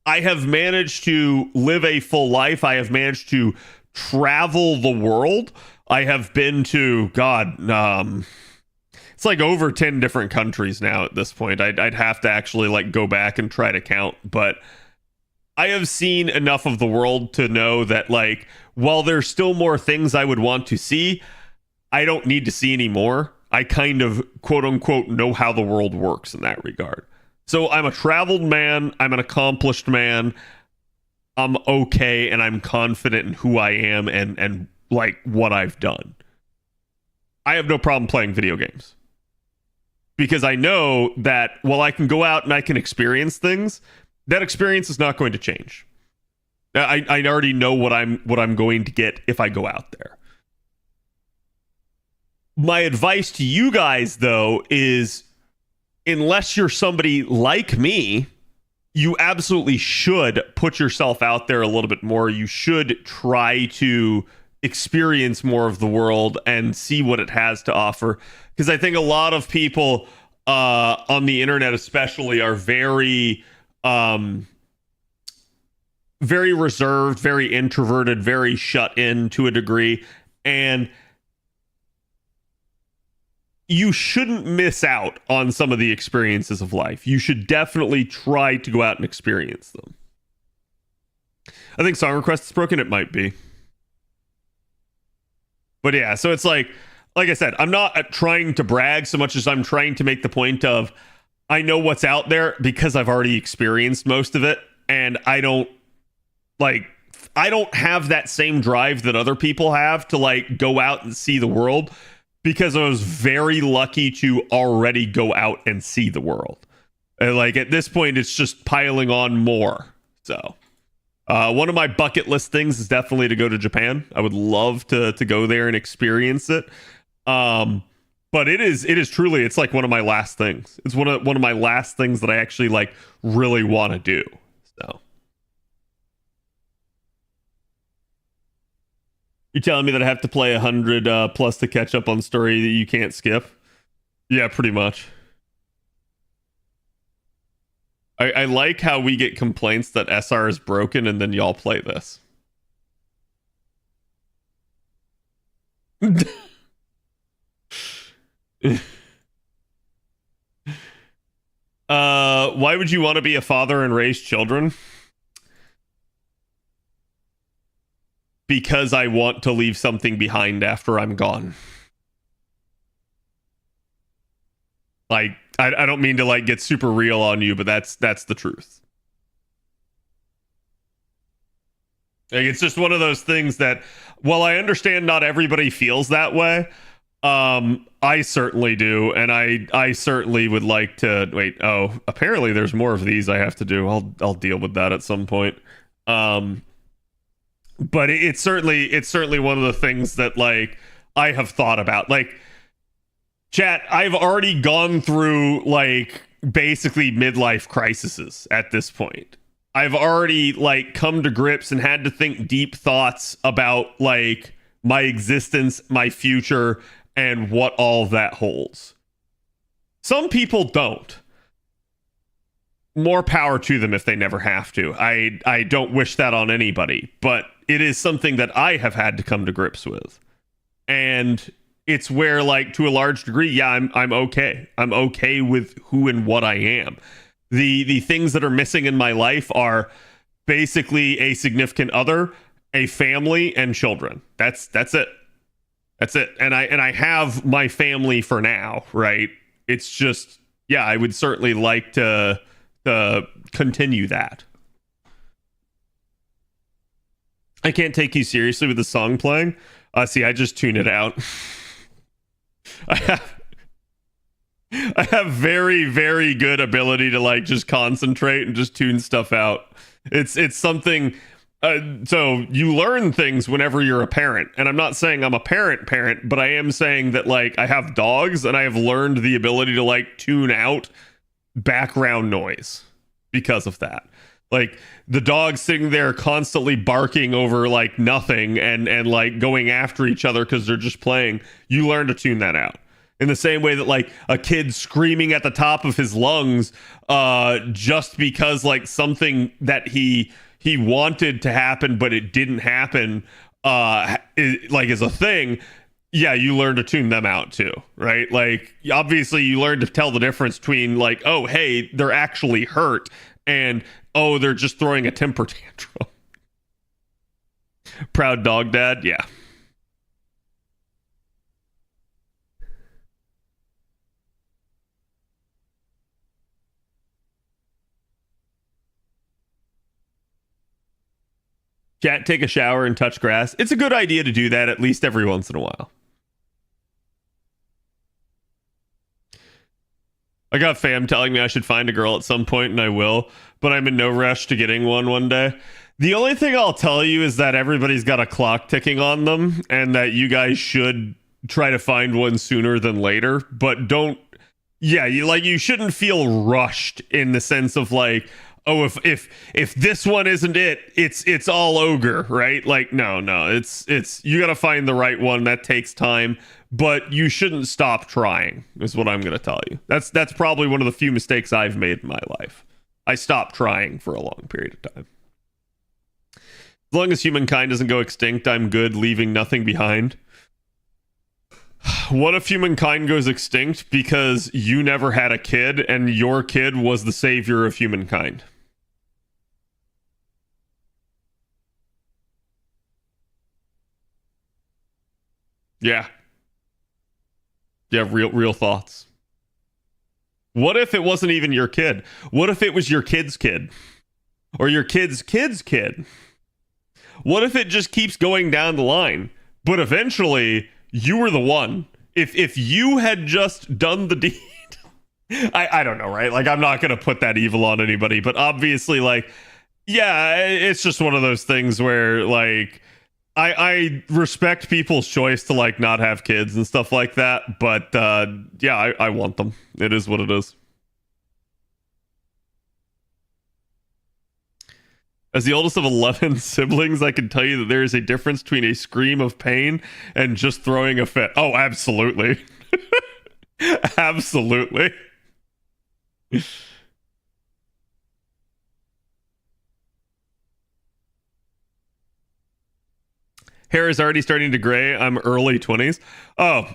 I have managed to live a full life. I have managed to travel the world. I have been to, God, it's like over 10 different countries now at this point. I'd have to actually like go back and try to count, but I have seen enough of the world to know that, like, while there's still more things I would want to see, I don't need to see any more. I kind of, quote unquote, know how the world works in that regard. So I'm a traveled man. I'm an accomplished man. I'm okay, and I'm confident in who I am and like what I've done. I have no problem playing video games, because I know that while I can go out and I can experience things, that experience is not going to change. I already know what I'm going to get if I go out there. My advice to you guys, though, is unless you're somebody like me you absolutely should put yourself out there a little bit more. You should try to experience more of the world and see what it has to offer. Because I think a lot of people on the internet especially are very very reserved, very introverted, very shut in to a degree. And you shouldn't miss out on some of the experiences of life. You should definitely try to go out and experience them. I think Song Request is broken. It might be. But yeah, so it's like I said, I'm not trying to brag so much as I'm trying to make the point of I know what's out there because I've already experienced most of it. And I don't have that same drive that other people have to like go out and see the world, because I was very lucky to already go out and see the world. And like at this point, it's just piling on more. So one of my bucket list things is definitely to go to Japan. I would love to go there and experience it. But it is truly, it's like one of my last things. It's one of my last things that I actually like really want to do. So you're telling me that I have to play 100 plus to catch up on story that you can't skip? Yeah, pretty much. I like how we get complaints that SR is broken and then y'all play this. Why would you want to be a father and raise children? Because I want to leave something behind after I'm gone. Like, I don't mean to like get super real on you, but that's the truth. Like, it's just one of those things that, while I understand not everybody feels that way, I certainly do, and I certainly would like to wait. Oh, apparently there's more of these I have to do. I'll deal with that at some point. But it's certainly one of the things that like I have thought about. Like, chat, I've already gone through like basically midlife crises at this point. I've already like come to grips and had to think deep thoughts about like my existence, my future, and what all of that holds. Some people don't. More power to them if they never have to. I don't wish that on anybody, but it is something that I have had to come to grips with. And it's where, like, to a large degree, yeah, I'm okay. I'm okay with who and what I am. The things that are missing in my life are basically a significant other, a family, and children. That's it. That's it. And I have my family for now, right? It's just, yeah, I would certainly like to continue that. I can't take you seriously with the song playing. See, I just tune it out. I have very, very good ability to like just concentrate and just tune stuff out. It's something. So you learn things whenever you're a parent, and I'm not saying I'm a parent, but I am saying that like I have dogs and I have learned the ability to like tune out background noise because of that. Like the dogs sitting there constantly barking over like nothing and like going after each other because they're just playing. You learn to tune that out. In the same way that like a kid screaming at the top of his lungs just because like something that he wanted to happen but it didn't happen is a thing. Yeah, you learn to tune them out too, right? Like obviously you learn to tell the difference between like, oh hey, they're actually hurt, and oh, they're just throwing a temper tantrum. Proud dog dad, yeah. Chat, take a shower and touch grass. It's a good idea to do that at least every once in a while. I got fam telling me I should find a girl at some point, and I will, but I'm in no rush to getting one day. The only thing I'll tell you is that everybody's got a clock ticking on them, and that you guys should try to find one sooner than later, but don't, yeah, you shouldn't feel rushed in the sense of like, oh, if this one isn't it, it's all ogre, right? Like, no, it's you got to find the right one. That takes time, but you shouldn't stop trying, is what I'm going to tell you. That's probably one of the few mistakes I've made in my life. I stopped trying for a long period of time. As long as humankind doesn't go extinct, I'm good, leaving nothing behind. What if humankind goes extinct because you never had a kid and your kid was the savior of humankind? Yeah. Yeah, real thoughts. What if it wasn't even your kid? What if it was your kid's kid? Or your kid's kid's kid? What if it just keeps going down the line? But eventually, you were the one. If you had just done the deed, I don't know, right? Like, I'm not going to put that evil on anybody, but obviously, like, yeah, it's just one of those things where, like, I respect people's choice to, like, not have kids and stuff like that, but yeah, I want them. It is what it is. As the oldest of 11 siblings, I can tell you that there is a difference between a scream of pain and just throwing a fit. Oh, absolutely. Absolutely. Hair is already starting to gray. I'm early 20s. Oh,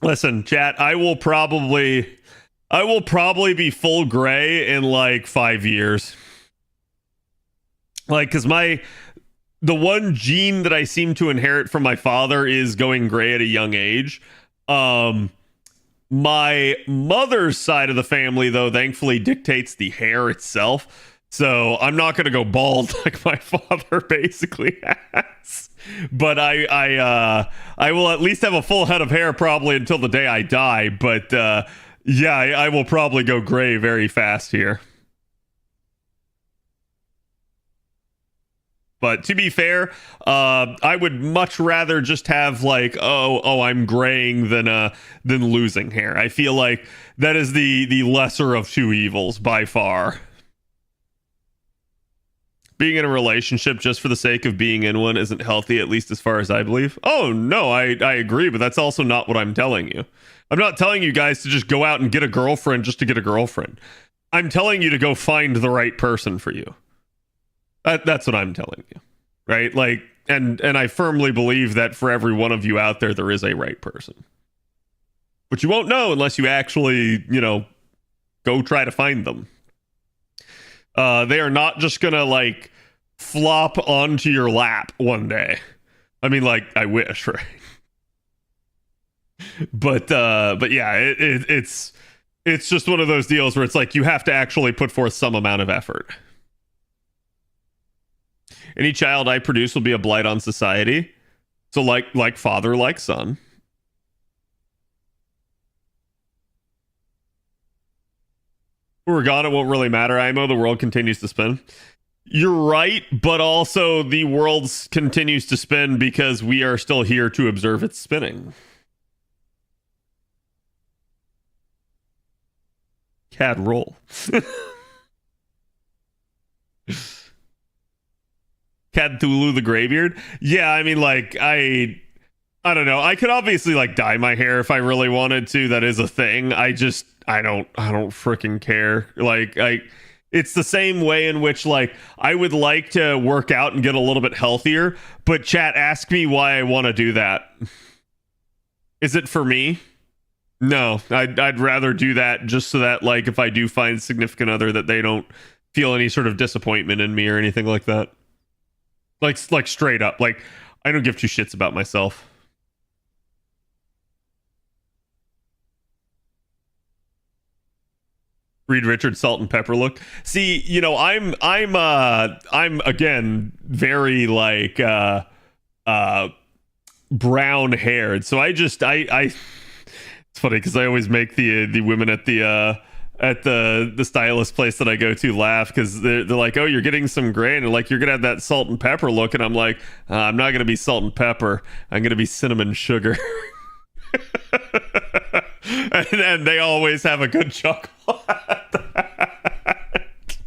listen, chat, I will probably be full gray in like 5 years. Like, because the one gene that I seem to inherit from my father is going gray at a young age. My mother's side of the family, though, thankfully dictates the hair itself. So I'm not going to go bald like my father basically has. But I will at least have a full head of hair probably until the day I die. But yeah, I will probably go gray very fast here. But to be fair, I would much rather just have like, oh, I'm graying than losing hair. I feel like that is the lesser of two evils by far. Being in a relationship just for the sake of being in one isn't healthy, at least as far as I believe. Oh, no, I agree, but that's also not what I'm telling you. I'm not telling you guys to just go out and get a girlfriend just to get a girlfriend. I'm telling you to go find the right person for you. That's what I'm telling you, right? Like, and I firmly believe that for every one of you out there, there is a right person. But you won't know unless you actually, go try to find them. They are not just gonna like flop onto your lap one day. I mean, like, I wish, right? But yeah, it's just one of those deals where it's like you have to actually put forth some amount of effort. Any child I produce will be a blight on society. So like father, like son. We're gone, it won't really matter. IMO, the world continues to spin. You're right, but also the world continues to spin because we are still here to observe its spinning. Cad roll. Cthulhu the Graybeard. Yeah, I mean, like, I don't know. I could obviously like dye my hair if I really wanted to. That is a thing. I don't freaking care. Like, it's the same way in which like I would like to work out and get a little bit healthier, but chat, ask me why I want to do that. Is it for me? No, I'd rather do that just so that like if I do find a significant other that they don't feel any sort of disappointment in me or anything like that. Like straight up, like I don't give two shits about myself. Reed Richards salt and pepper look. See, I'm again very like brown haired. So I it's funny because I always make the women at the stylist place that I go to laugh because they're like, oh, you're getting some gray, and like you're gonna have that salt and pepper look, and I'm like, I'm not gonna be salt and pepper, I'm gonna be cinnamon sugar. and they always have a good chuckle at that.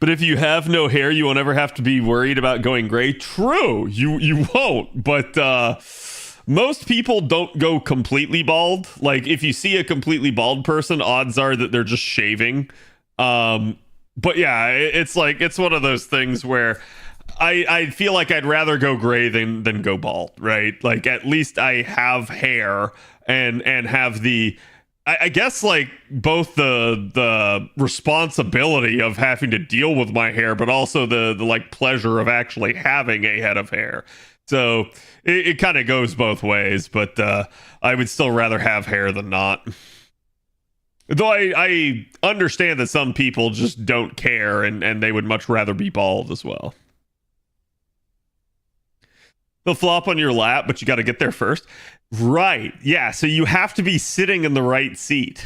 But if you have no hair, you won't ever have to be worried about going gray. True, you won't. But most people don't go completely bald. Like if you see a completely bald person, odds are that they're just shaving. But yeah, it's like it's one of those things where I feel like I'd rather go gray than go bald, right? Like at least I have hair and have the I guess like both the responsibility of having to deal with my hair, but also the like pleasure of actually having a head of hair. So it kind of goes both ways, but I would still rather have hair than not. Though I understand that some people just don't care and they would much rather be bald as well. They'll flop on your lap, but you got to get there first. Right. Yeah. So you have to be sitting in the right seat.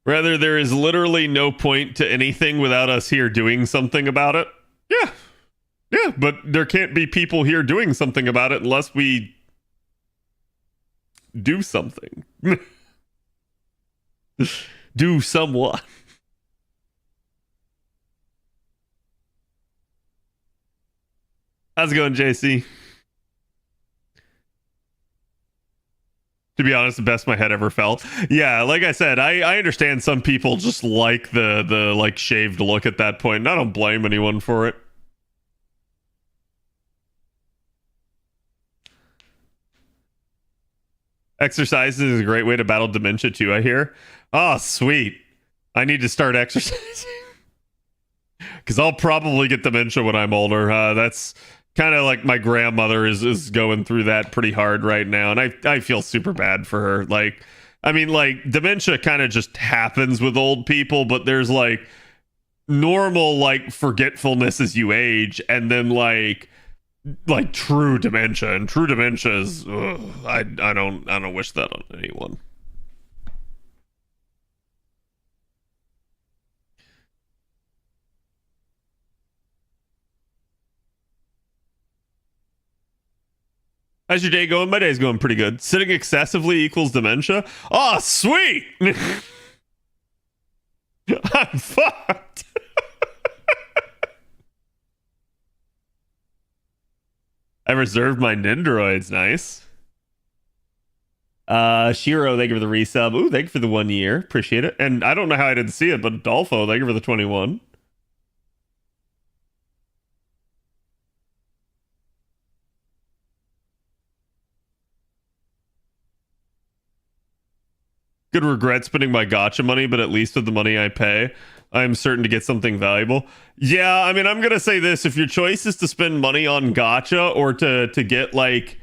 Rather, there is literally no point to anything without us here doing something about it. Yeah. Yeah, but there can't be people here doing something about it unless we do something. Do somewhat. How's it going, JC? To be honest, the best my head ever felt. Yeah, like I said, I understand some people just like the like shaved look at that point, and I don't blame anyone for it. Exercise is a great way to battle dementia too, I hear. Oh, sweet. I need to start exercising. Because I'll probably get dementia when I'm older. That's kind of like my grandmother is going through that pretty hard right now. And I feel super bad for her. Like, I mean, like, dementia kind of just happens with old people, but there's like normal, like, forgetfulness as you age. And then like true dementia, and true dementia is I don't wish that on anyone. How's your day going? My day's going pretty good. Sitting excessively equals dementia. Oh, sweet. I'm fucked. I reserved my Nindroids. Nice. Shiro, thank you for the resub. Ooh, thank you for the 1 year. Appreciate it. And I don't know how I didn't see it, but Adolfo, thank you for the 21. Could regret spending my gacha money, but at least with the money I pay, I'm certain to get something valuable. Yeah, I mean, I'm gonna say this: if your choice is to spend money on gacha or to get like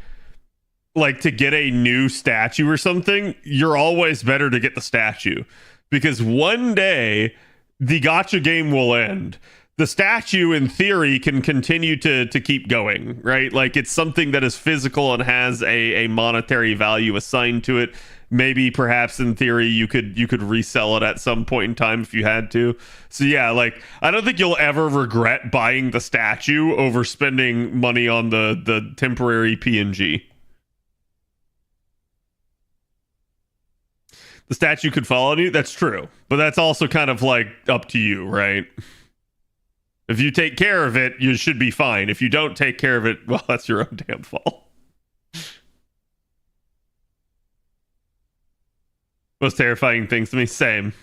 to get a new statue or something, you're always better to get the statue, because one day the gacha game will end. The statue, in theory, can continue to keep going, right? Like, it's something that is physical and has a monetary value assigned to it. Maybe, perhaps, in theory, you could resell it at some point in time if you had to. So yeah, like, I don't think you'll ever regret buying the statue over spending money on the temporary PNG. The statue could fall on you. That's true, but that's also kind of like up to you, right? If you take care of it, you should be fine. If you don't take care of it, well, that's your own damn fault. Most terrifying things to me, same.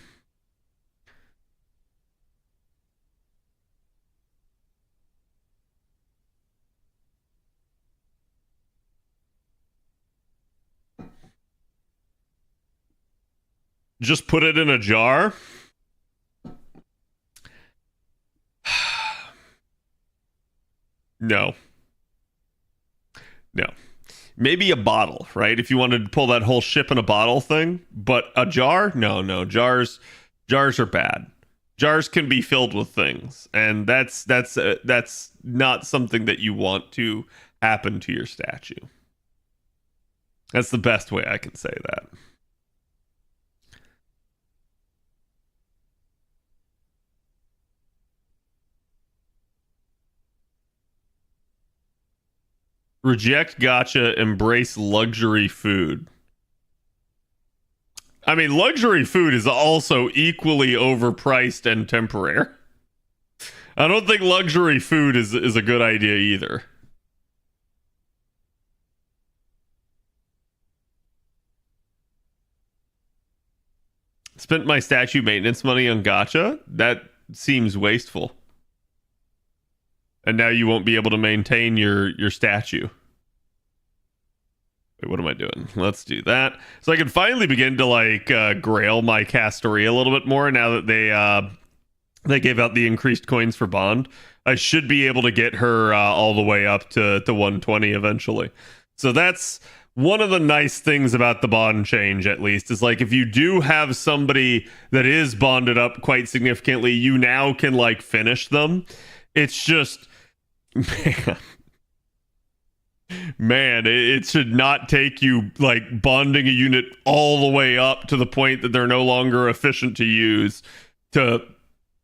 Just put it in a jar. No. No. Maybe a bottle, right? If you wanted to pull that whole ship in a bottle thing, but a jar? No. Jars are bad. Jars can be filled with things, and that's not something that you want to happen to your statue. That's the best way I can say that. Reject gacha, embrace luxury food. I mean, luxury food is also equally overpriced and temporary. I don't think luxury food is a good idea either. Spent my statue maintenance money on gacha? That seems wasteful. And now you won't be able to maintain your statue. Wait, what am I doing? Let's do that. So I can finally begin to like grail my Castoria a little bit more now that they gave out the increased coins for Bond. I should be able to get her all the way up to 120 eventually. So that's one of the nice things about the Bond change, at least, is like if you do have somebody that is bonded up quite significantly, you now can like finish them. It's just, man, it should not take you like bonding a unit all the way up to the point that they're no longer efficient to use to,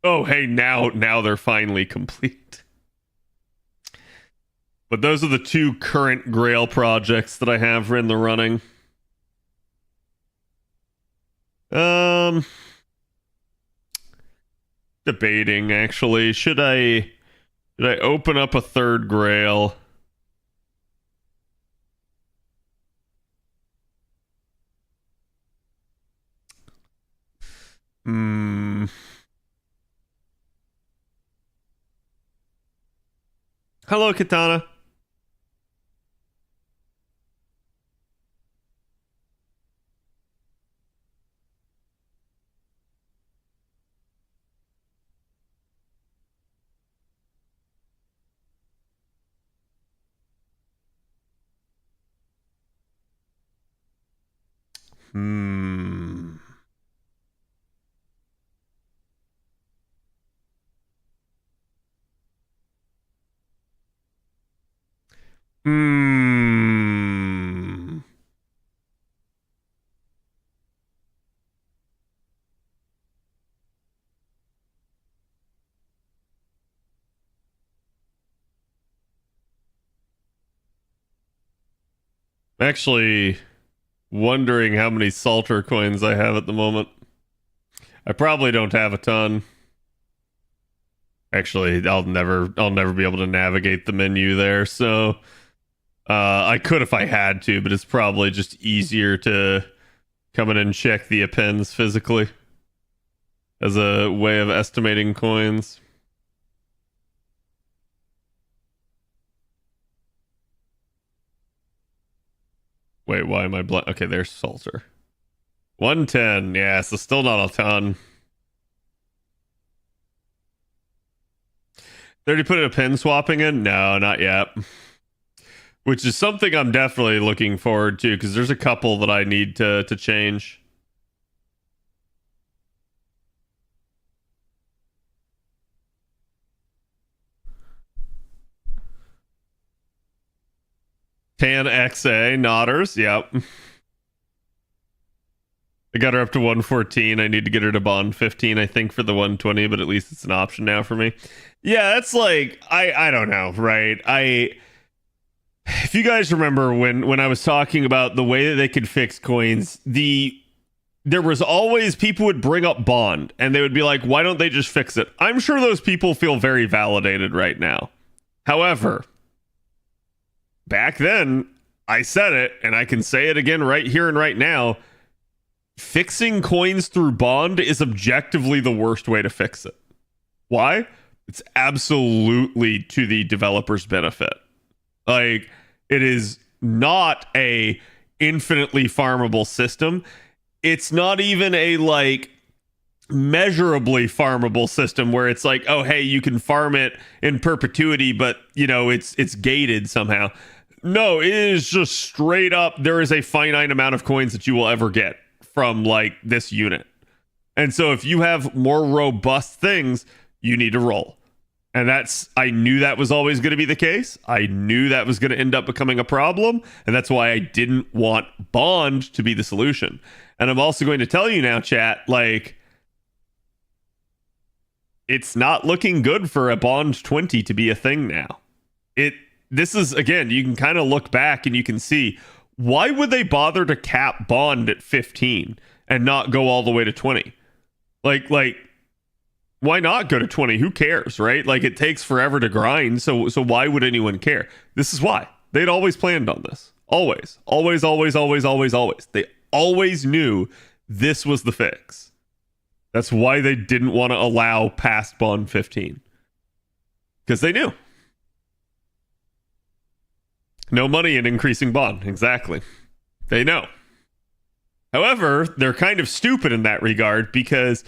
oh, hey, now they're finally complete. But those are the two current Grail projects that I have in the running. Debating, actually. Should I open up a third Grail? Hello, Katana. Actually wondering how many Salter coins I have at the moment. I probably don't have a ton. Actually, I'll never be able to navigate the menu there, so I could if I had to, but it's probably just easier to come in and check the appends physically as a way of estimating coins. Wait, why am I blind? Okay, there's Salter. 110, yeah, so still not a ton. They already put a pin swapping in? No, not yet. Which is something I'm definitely looking forward to, because there's a couple that I need to change. Tan XA, Nodders, yep. I got her up to 114. I need to get her to bond 15, I think, for the 120, but at least it's an option now for me. Yeah, that's like, I don't know, right? If you guys remember when I was talking about the way that they could fix coins, there was always people would bring up Bond and they would be like, why don't they just fix it? I'm sure those people feel very validated right now. However, back then, I said it, and I can say it again right here and right now. Fixing coins through Bond is objectively the worst way to fix it. Why? It's absolutely to the developer's benefit. Like, it is not a infinitely farmable system. It's not even a like measurably farmable system where it's like, oh hey, you can farm it in perpetuity, but you know it's gated somehow. No, it is just straight up, there is a finite amount of coins that you will ever get from like this unit. And so if you have more robust things, you need to roll. And I knew that was always going to be the case. I knew that was going to end up becoming a problem. And that's why I didn't want Bond to be the solution. And I'm also going to tell you now, chat, like, it's not looking good for a Bond 20 to be a thing now. this is, again, you can kind of look back and you can see, why would they bother to cap Bond at 15 and not go all the way to 20? Like why not go to 20? Who cares, right? Like, it takes forever to grind, so why would anyone care? This is why. They'd always planned on this. Always. Always, always, always, always, always. They always knew this was the fix. That's why they didn't want to allow past Bond 15. Because they knew. No money in increasing Bond. Exactly. They know. However, they're kind of stupid in that regard because,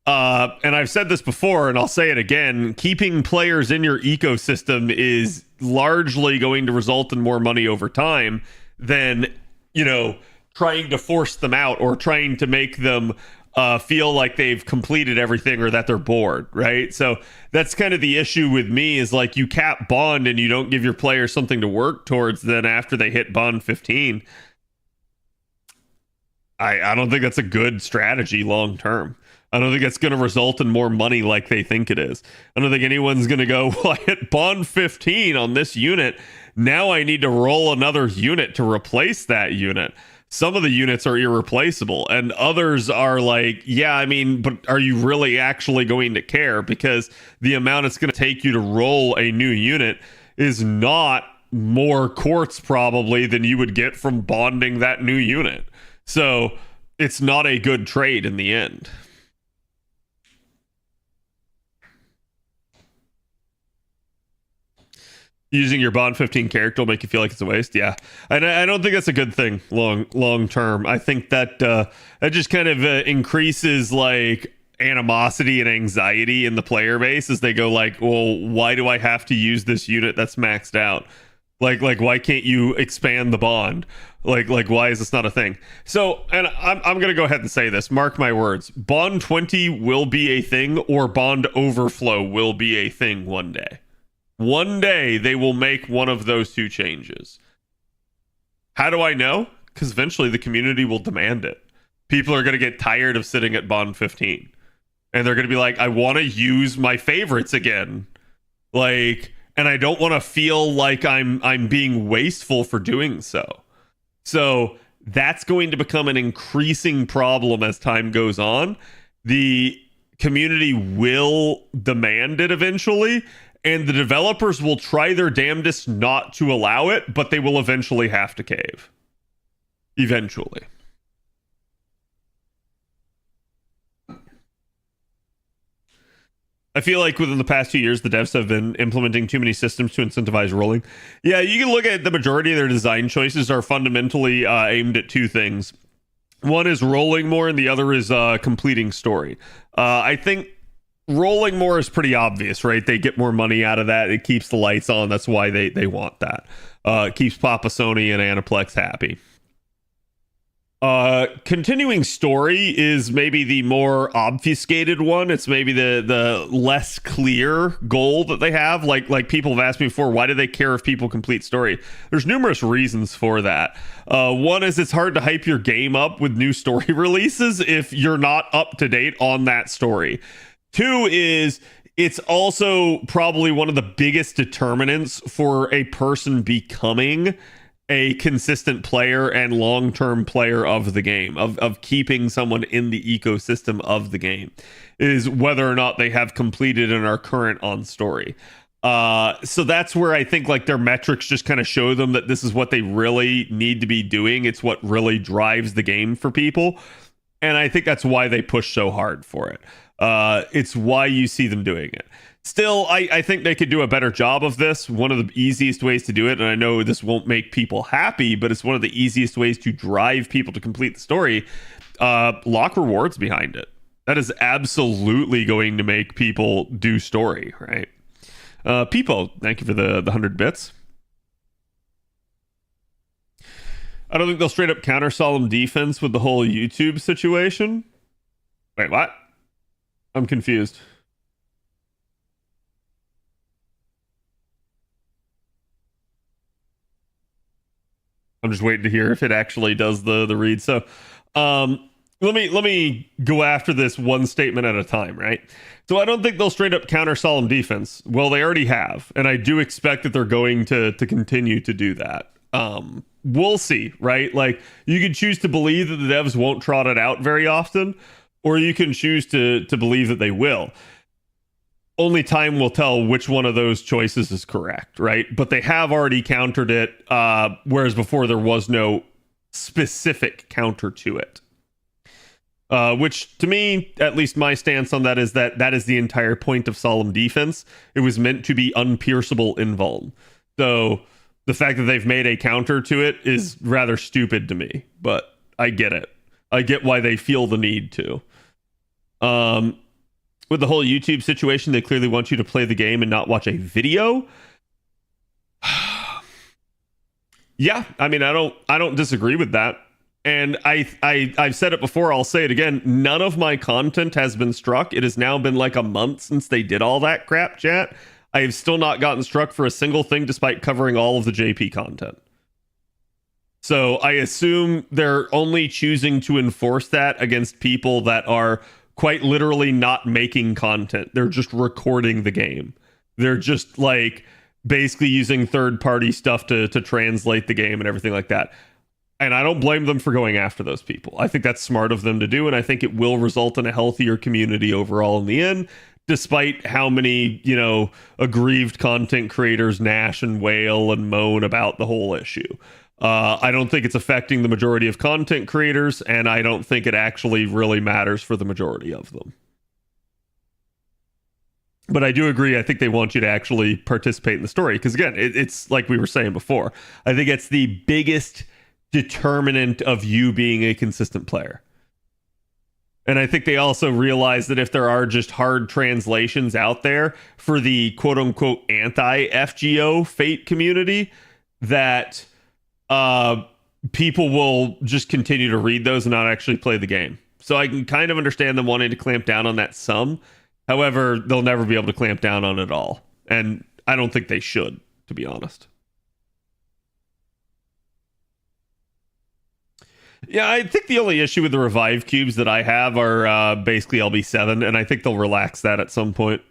and I've said this before and I'll say it again, keeping players in your ecosystem is largely going to result in more money over time than, trying to force them out or trying to make them feel like they've completed everything or that they're bored, right? So that's kind of the issue with me, is like, you cap Bond and you don't give your players something to work towards. Then after they hit Bond 15, I don't think that's a good strategy long term. I don't think that's going to result in more money like they think it is. I don't think anyone's going to go, well, I hit Bond 15 on this unit. Now I need to roll another unit to replace that unit. Some of the units are irreplaceable and others are like, yeah, I mean, but are you really actually going to care? Because the amount it's going to take you to roll a new unit is not more quartz probably than you would get from bonding that new unit. So it's not a good trade in the end. Using your Bond 15 character will make you feel like it's a waste. Yeah, and I don't think that's a good thing long term. I think that that just kind of increases like animosity and anxiety in the player base as they go like, well, why do I have to use this unit that's maxed out? Like why can't you expand the Bond? Like why is this not a thing? So, and I'm gonna go ahead and say this. Mark my words. Bond 20 will be a thing, or Bond Overflow will be a thing one day. One day they will make one of those two changes. How do I know? Because eventually the community will demand it. People are going to get tired of sitting at Bond 15. And they're going to be like, I want to use my favorites again. Like, and I don't want to feel like I'm being wasteful for doing so. So that's going to become an increasing problem as time goes on. The community will demand it eventually. And the developers will try their damnedest not to allow it, but they will eventually have to cave. Eventually. I feel like within the past 2 years, the devs have been implementing too many systems to incentivize rolling. Yeah, you can look at the majority of their design choices are fundamentally aimed at two things. One is rolling more, and the other is completing story. I think rolling more is pretty obvious, right? They get more money out of that. It keeps the lights on. That's why they want that. It keeps Papa Sony and Aniplex happy. Continuing story is maybe the more obfuscated one. It's maybe the less clear goal that they have. Like people have asked me before, why do they care if people complete story? There's numerous reasons for that. One is it's hard to hype your game up with new story releases if you're not up to date on that story. Two is it's also probably one of the biggest determinants for a person becoming a consistent player and long-term player of the game, of keeping someone in the ecosystem of the game, is whether or not they have completed and are current on story. So that's where I think like their metrics just kind of show them that this is what they really need to be doing. It's what really drives the game for people. And I think that's why they push so hard for it. It's why you see them doing it. Still, I think they could do a better job of this. One of the easiest ways to do it, and I know this won't make people happy, but it's one of the easiest ways to drive people to complete the story. Lock rewards behind it. That is absolutely going to make people do story, right? Peepo, thank you for the 100 bits. I don't think they'll straight up counter solemn defense with the whole YouTube situation. Wait, what? I'm confused. I'm just waiting to hear if it actually does the read. So let me go after this one statement at a time, right? So I don't think they'll straight up counter solemn defense. Well, they already have, and I do expect that they're going to continue to do that. We'll see, right? Like, you can choose to believe that the devs won't trot it out very often, or you can choose to believe that they will. Only time will tell which one of those choices is correct, right? But they have already countered it, whereas before there was no specific counter to it. Which, to me, at least my stance on that is that is the entire point of solemn defense. It was meant to be unpierceable invuln. So the fact that they've made a counter to it is rather stupid to me, but I get it. I get why they feel the need to. With the whole YouTube situation, they clearly want you to play the game and not watch a video. Yeah, I mean, I don't disagree with that. And I've said it before, I'll say it again. None of my content has been struck. It has now been like a month since they did all that crap, chat. I have still not gotten struck for a single thing despite covering all of the JP content. So I assume they're only choosing to enforce that against people that are quite literally not making content. They're just recording the game. They're just like basically using third-party stuff to translate the game and everything like that. And I don't blame them for going after those people. I think that's smart of them to do, and I think it will result in a healthier community overall in the end, despite how many, aggrieved content creators gnash and wail and moan about the whole issue. I don't think it's affecting the majority of content creators, and I don't think it actually really matters for the majority of them. But I do agree, I think they want you to actually participate in the story, because again, it's like we were saying before. I think it's the biggest determinant of you being a consistent player. And I think they also realize that if there are just hard translations out there for the quote-unquote anti-FGO Fate community, that people will just continue to read those and not actually play the game. So I can kind of understand them wanting to clamp down on that some. However, they'll never be able to clamp down on it all. And I don't think they should, to be honest. Yeah, I think the only issue with the revive cubes that I have are basically LB7, and I think they'll relax that at some point.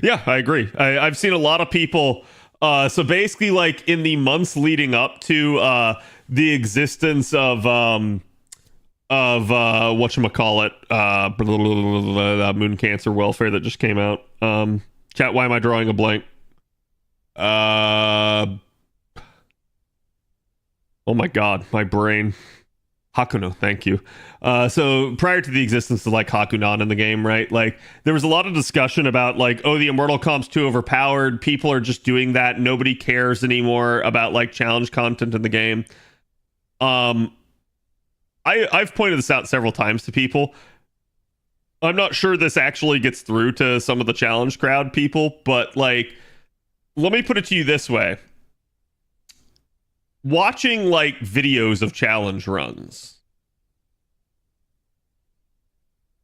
Yeah, I agree. I've seen a lot of people. So basically, like in the months leading up to the existence of whatchamacallit, moon cancer welfare that just came out. Chat, why am I drawing a blank? Oh my god, my brain. Hakuno, thank you. So prior to the existence of like Hakunon in the game, right? Like there was a lot of discussion about like, oh, the Immortal comp's too overpowered. People are just doing that. Nobody cares anymore about like challenge content in the game. I've pointed this out several times to people. I'm not sure this actually gets through to some of the challenge crowd people, but like, let me put it to you this way. Watching like videos of challenge runs,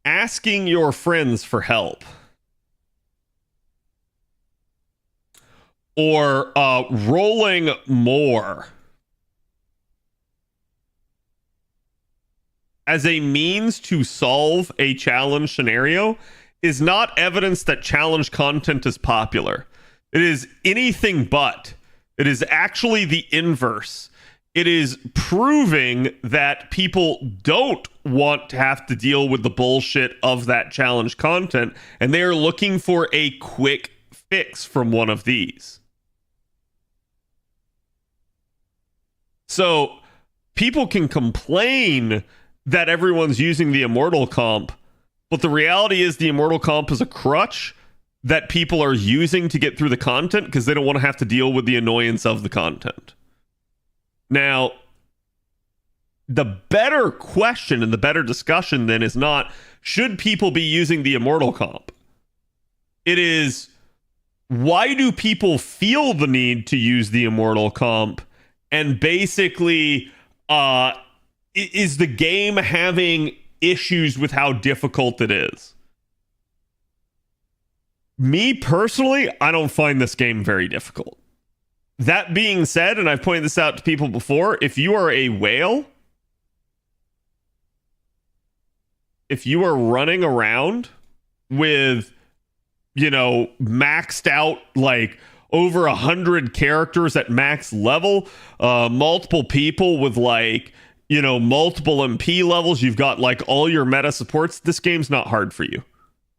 asking your friends for help, or rolling more as a means to solve a challenge scenario is not evidence that challenge content is popular. It is anything but. It is actually the inverse. It is proving that people don't want to have to deal with the bullshit of that challenge content, and they are looking for a quick fix from one of these. So people can complain that everyone's using the Immortal comp, but the reality is the Immortal comp is a crutch that people are using to get through the content because they don't want to have to deal with the annoyance of the content. Now, the better question and the better discussion then is not, should people be using the Immortal comp? It is, why do people feel the need to use the Immortal comp? And basically, is the game having issues with how difficult it is? Me personally, I don't find this game very difficult. That being said, and I've pointed this out to people before, if you are a whale, if you are running around with, maxed out, like, over 100 characters at max level, multiple people with, like, multiple MP levels, you've got, like, all your meta supports, this game's not hard for you.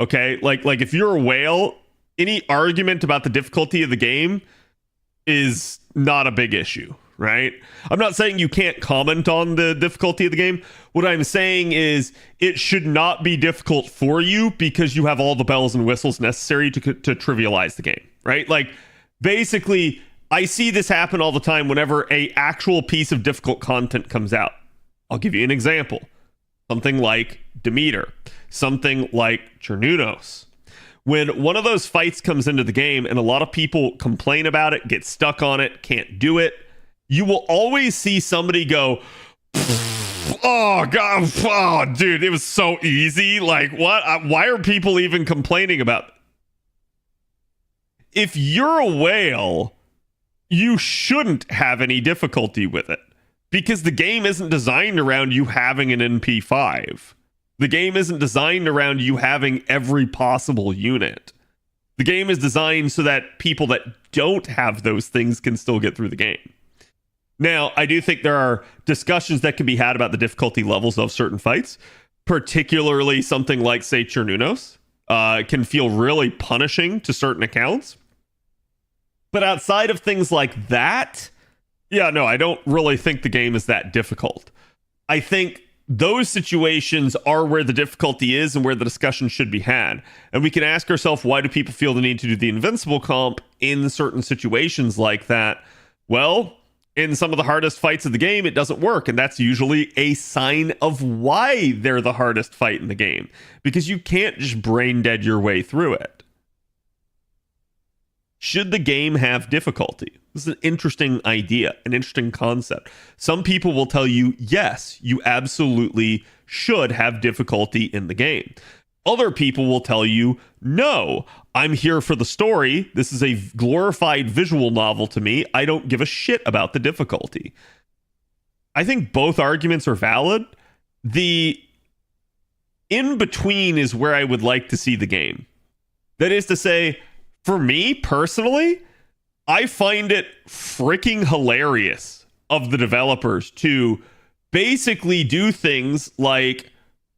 Okay? Like if you're a whale, any argument about the difficulty of the game is not a big issue, right? I'm not saying you can't comment on the difficulty of the game. What I'm saying is it should not be difficult for you because you have all the bells and whistles necessary to trivialize the game, right? Like, basically, I see this happen all the time whenever a actual piece of difficult content comes out. I'll give you an example. Something like Demeter, something like Chernunos. When one of those fights comes into the game and a lot of people complain about it, get stuck on it, can't do it, you will always see somebody go, oh, God, oh, dude, it was so easy. Like, what? Why are people even complaining about it? If you're a whale, you shouldn't have any difficulty with it because the game isn't designed around you having an NP5. The game isn't designed around you having every possible unit. The game is designed so that people that don't have those things can still get through the game. Now, I do think there are discussions that can be had about the difficulty levels of certain fights, particularly something like, say, Chernunos. Can feel really punishing to certain accounts. But outside of things like that, yeah, no, I don't really think the game is that difficult. I think those situations are where the difficulty is and where the discussion should be had. And we can ask ourselves, why do people feel the need to do the invincible comp in certain situations like that? Well, in some of the hardest fights of the game, it doesn't work. And that's usually a sign of why they're the hardest fight in the game. Because you can't just brain dead your way through it. Should the game have difficulty? This is an interesting idea, an interesting concept. Some people will tell you, yes, you absolutely should have difficulty in the game. Other people will tell you, no, I'm here for the story. This is a glorified visual novel to me. I don't give a shit about the difficulty. I think both arguments are valid. The in-between is where I would like to see the game. That is to say, for me personally, I find it freaking hilarious of the developers to basically do things like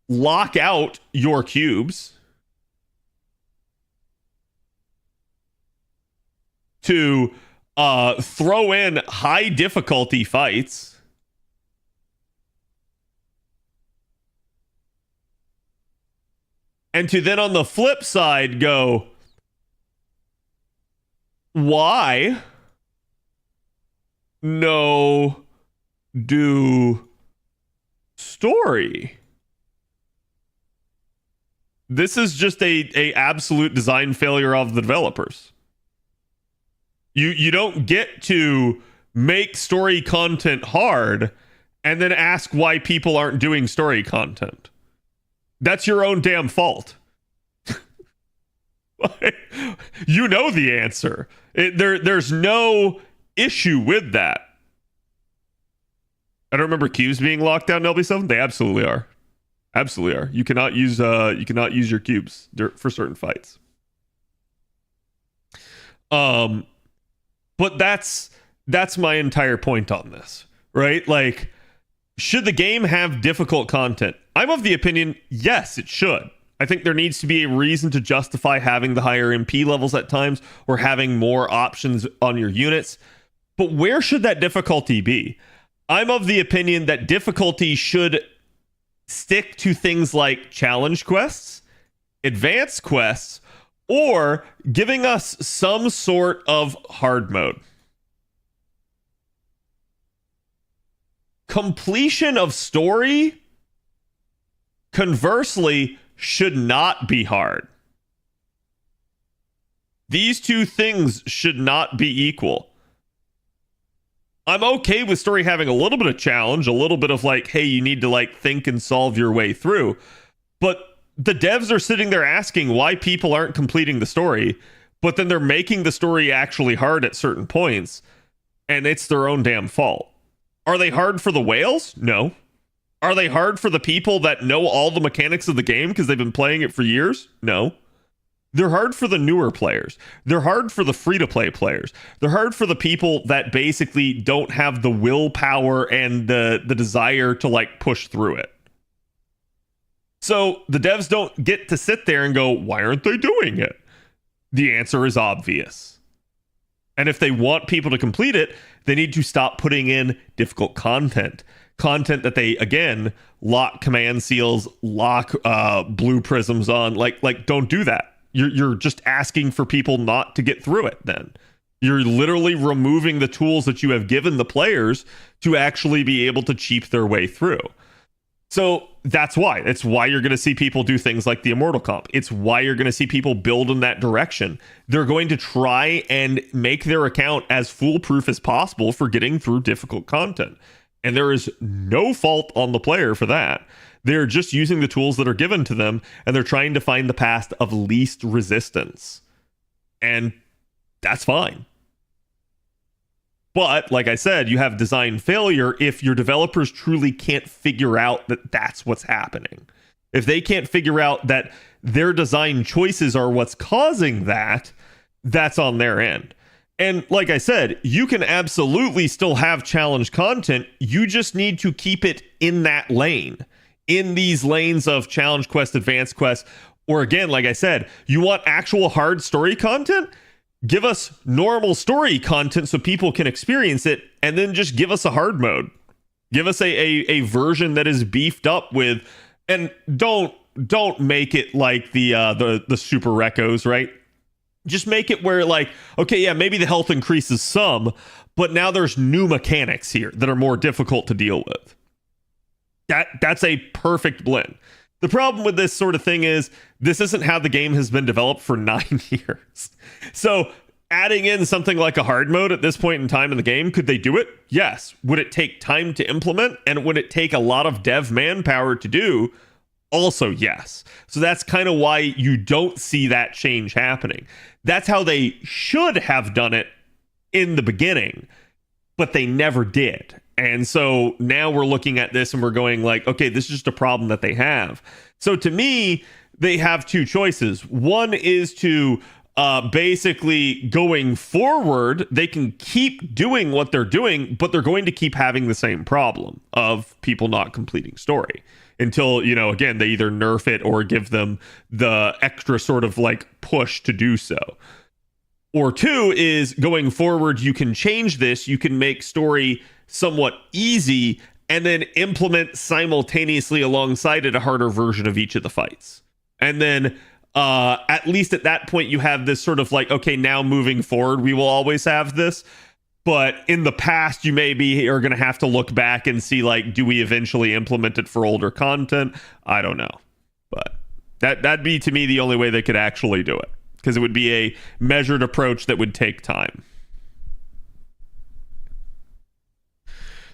lock out your cubes, to throw in high difficulty fights, and to then on the flip side go, why no do story? This is just a absolute design failure of the developers. You don't get to make story content hard and then ask why people aren't doing story content. That's your own damn fault. You know the answer. There's no issue with that. I don't remember cubes being locked down in LB7. They absolutely are. Absolutely are. You cannot use your cubes for certain fights. But that's my entire point on this, right? Like, should the game have difficult content? I'm of the opinion, yes, it should. I think there needs to be a reason to justify having the higher MP levels at times or having more options on your units. But where should that difficulty be? I'm of the opinion that difficulty should stick to things like challenge quests, advanced quests, or giving us some sort of hard mode. Completion of story, conversely, should not be hard. These two things should not be equal. I'm okay with story having a little bit of challenge, a little bit of like, hey, you need to like think and solve your way through. But the devs are sitting there asking why people aren't completing the story, but then they're making the story actually hard at certain points. and it's their own damn fault. Are they hard for the whales? No. Are they hard for the people that know all the mechanics of the game because they've been playing it for years? No. They're hard for the newer players. They're hard for the free-to-play players. They're hard for the people that basically don't have the willpower and the desire to like push through it. So the devs don't get to sit there and go, why aren't they doing it? The answer is obvious. And if they want people to complete it, they need to stop putting in difficult content. Content that they, again, lock command seals, lock blue prisms on. Like don't do that. You're just asking for people not to get through it then. You're literally removing the tools that you have given the players to actually be able to cheat their way through. So that's why. It's why you're going to see people do things like the Immortal Comp. It's why you're going to see people build in that direction. They're going to try and make their account as foolproof as possible for getting through difficult content. And there is no fault on the player for that. They're just using the tools that are given to them, and they're trying to find the path of least resistance. And that's fine. But, like I said, you have design failure if your developers truly can't figure out that that's what's happening. If they can't figure out that their design choices are what's causing that, that's on their end. And like I said, you can absolutely still have challenge content. You just need to keep it in that lane. In these lanes of challenge quest, advanced quest, or again, like I said, you want actual hard story content? Give us normal story content so people can experience it, and then just give us a hard mode. Give us a version that is beefed up with, and don't make it like the super recos, right? Just make it where like, okay, yeah, maybe the health increases some, but now there's new mechanics here that are more difficult to deal with. That's a perfect blend. The problem with this sort of thing is this isn't how the game has been developed for 9 years. So adding in something like a hard mode at this point in time in the game, could they do it? Yes. Would it take time to implement? And would it take a lot of dev manpower to do? Also, yes. So that's kind of why you don't see that change happening. That's how they should have done it in the beginning, but they never did. And so now we're looking at this and we're going like, okay, this is just a problem that they have. So to me, they have two choices. One is to basically going forward, they can keep doing what they're doing, but they're going to keep having the same problem of people not completing story until, you know, again, they either nerf it or give them the extra sort of like push to do so. Or two is going forward, you can change this, you can make story somewhat easy and then implement simultaneously alongside it a harder version of each of the fights. And then at least at that point you have this sort of like, okay, now moving forward we will always have this, but in the past you maybe are going to have to look back and see like, do we eventually implement it for older content? I don't know, but that'd be to me the only way they could actually do it, because it would be a measured approach that would take time.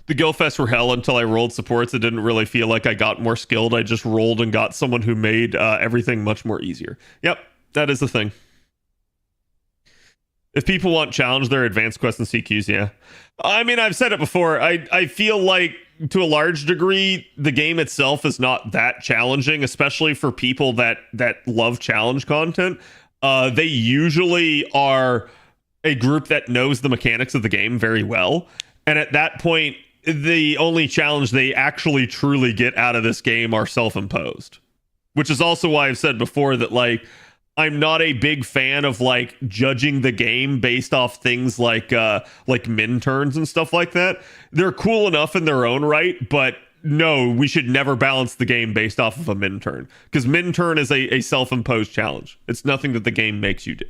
The Guildfests were hell until I rolled supports. It didn't really feel like I got more skilled. I just rolled and got someone who made everything much more easier. Yep, that is the thing. If people want challenge their advanced quests and CQs, yeah. I mean, I've said it before. I feel like to a large degree, the game itself is not that challenging, especially for people that love challenge content. They usually are a group that knows the mechanics of the game very well. And at that point, the only challenge they actually truly get out of this game are self-imposed, which is also why I've said before that, like, I'm not a big fan of like judging the game based off things like min turns and stuff like that. They're cool enough in their own right, but no, we should never balance the game based off of a min turn, because min turn is a self-imposed challenge. It's nothing that the game makes you do.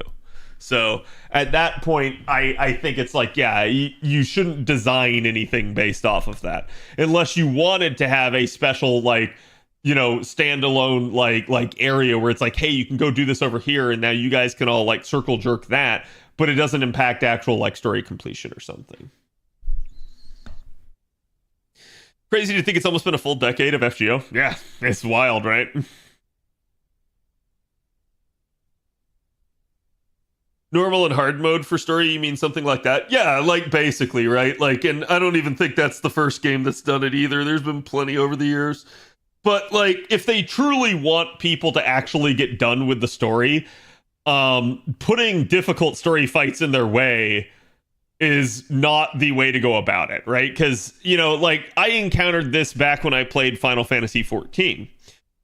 So at that point, I think it's like, yeah, you shouldn't design anything based off of that unless you wanted to have a special, like, you know, standalone like area where it's like, hey, you can go do this over here and now you guys can all like circle jerk that, but it doesn't impact actual like story completion or something. Crazy to think it's almost been a full decade of FGO. Yeah, it's wild, right? Normal and hard mode for story, you mean something like that? Yeah, like basically, right? Like, and I don't even think that's the first game that's done it either. There's been plenty over the years. But like, if they truly want people to actually get done with the story, putting difficult story fights in their way is not the way to go about it, right? Because, you know, like I encountered this back when I played Final Fantasy 14.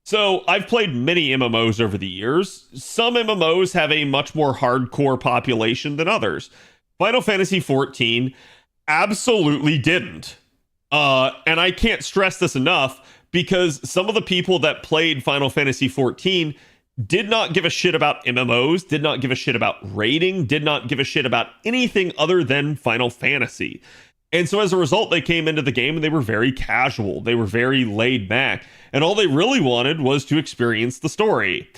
So I've played many MMOs over the years. Some MMOs have a much more hardcore population than others. Final Fantasy 14 absolutely didn't. And I can't stress this enough because some of the people that played Final Fantasy 14 did not give a shit about MMOs, did not give a shit about raiding, did not give a shit about anything other than Final Fantasy. And so as a result, they came into the game and they were very casual. They were very laid back. And all they really wanted was to experience the story.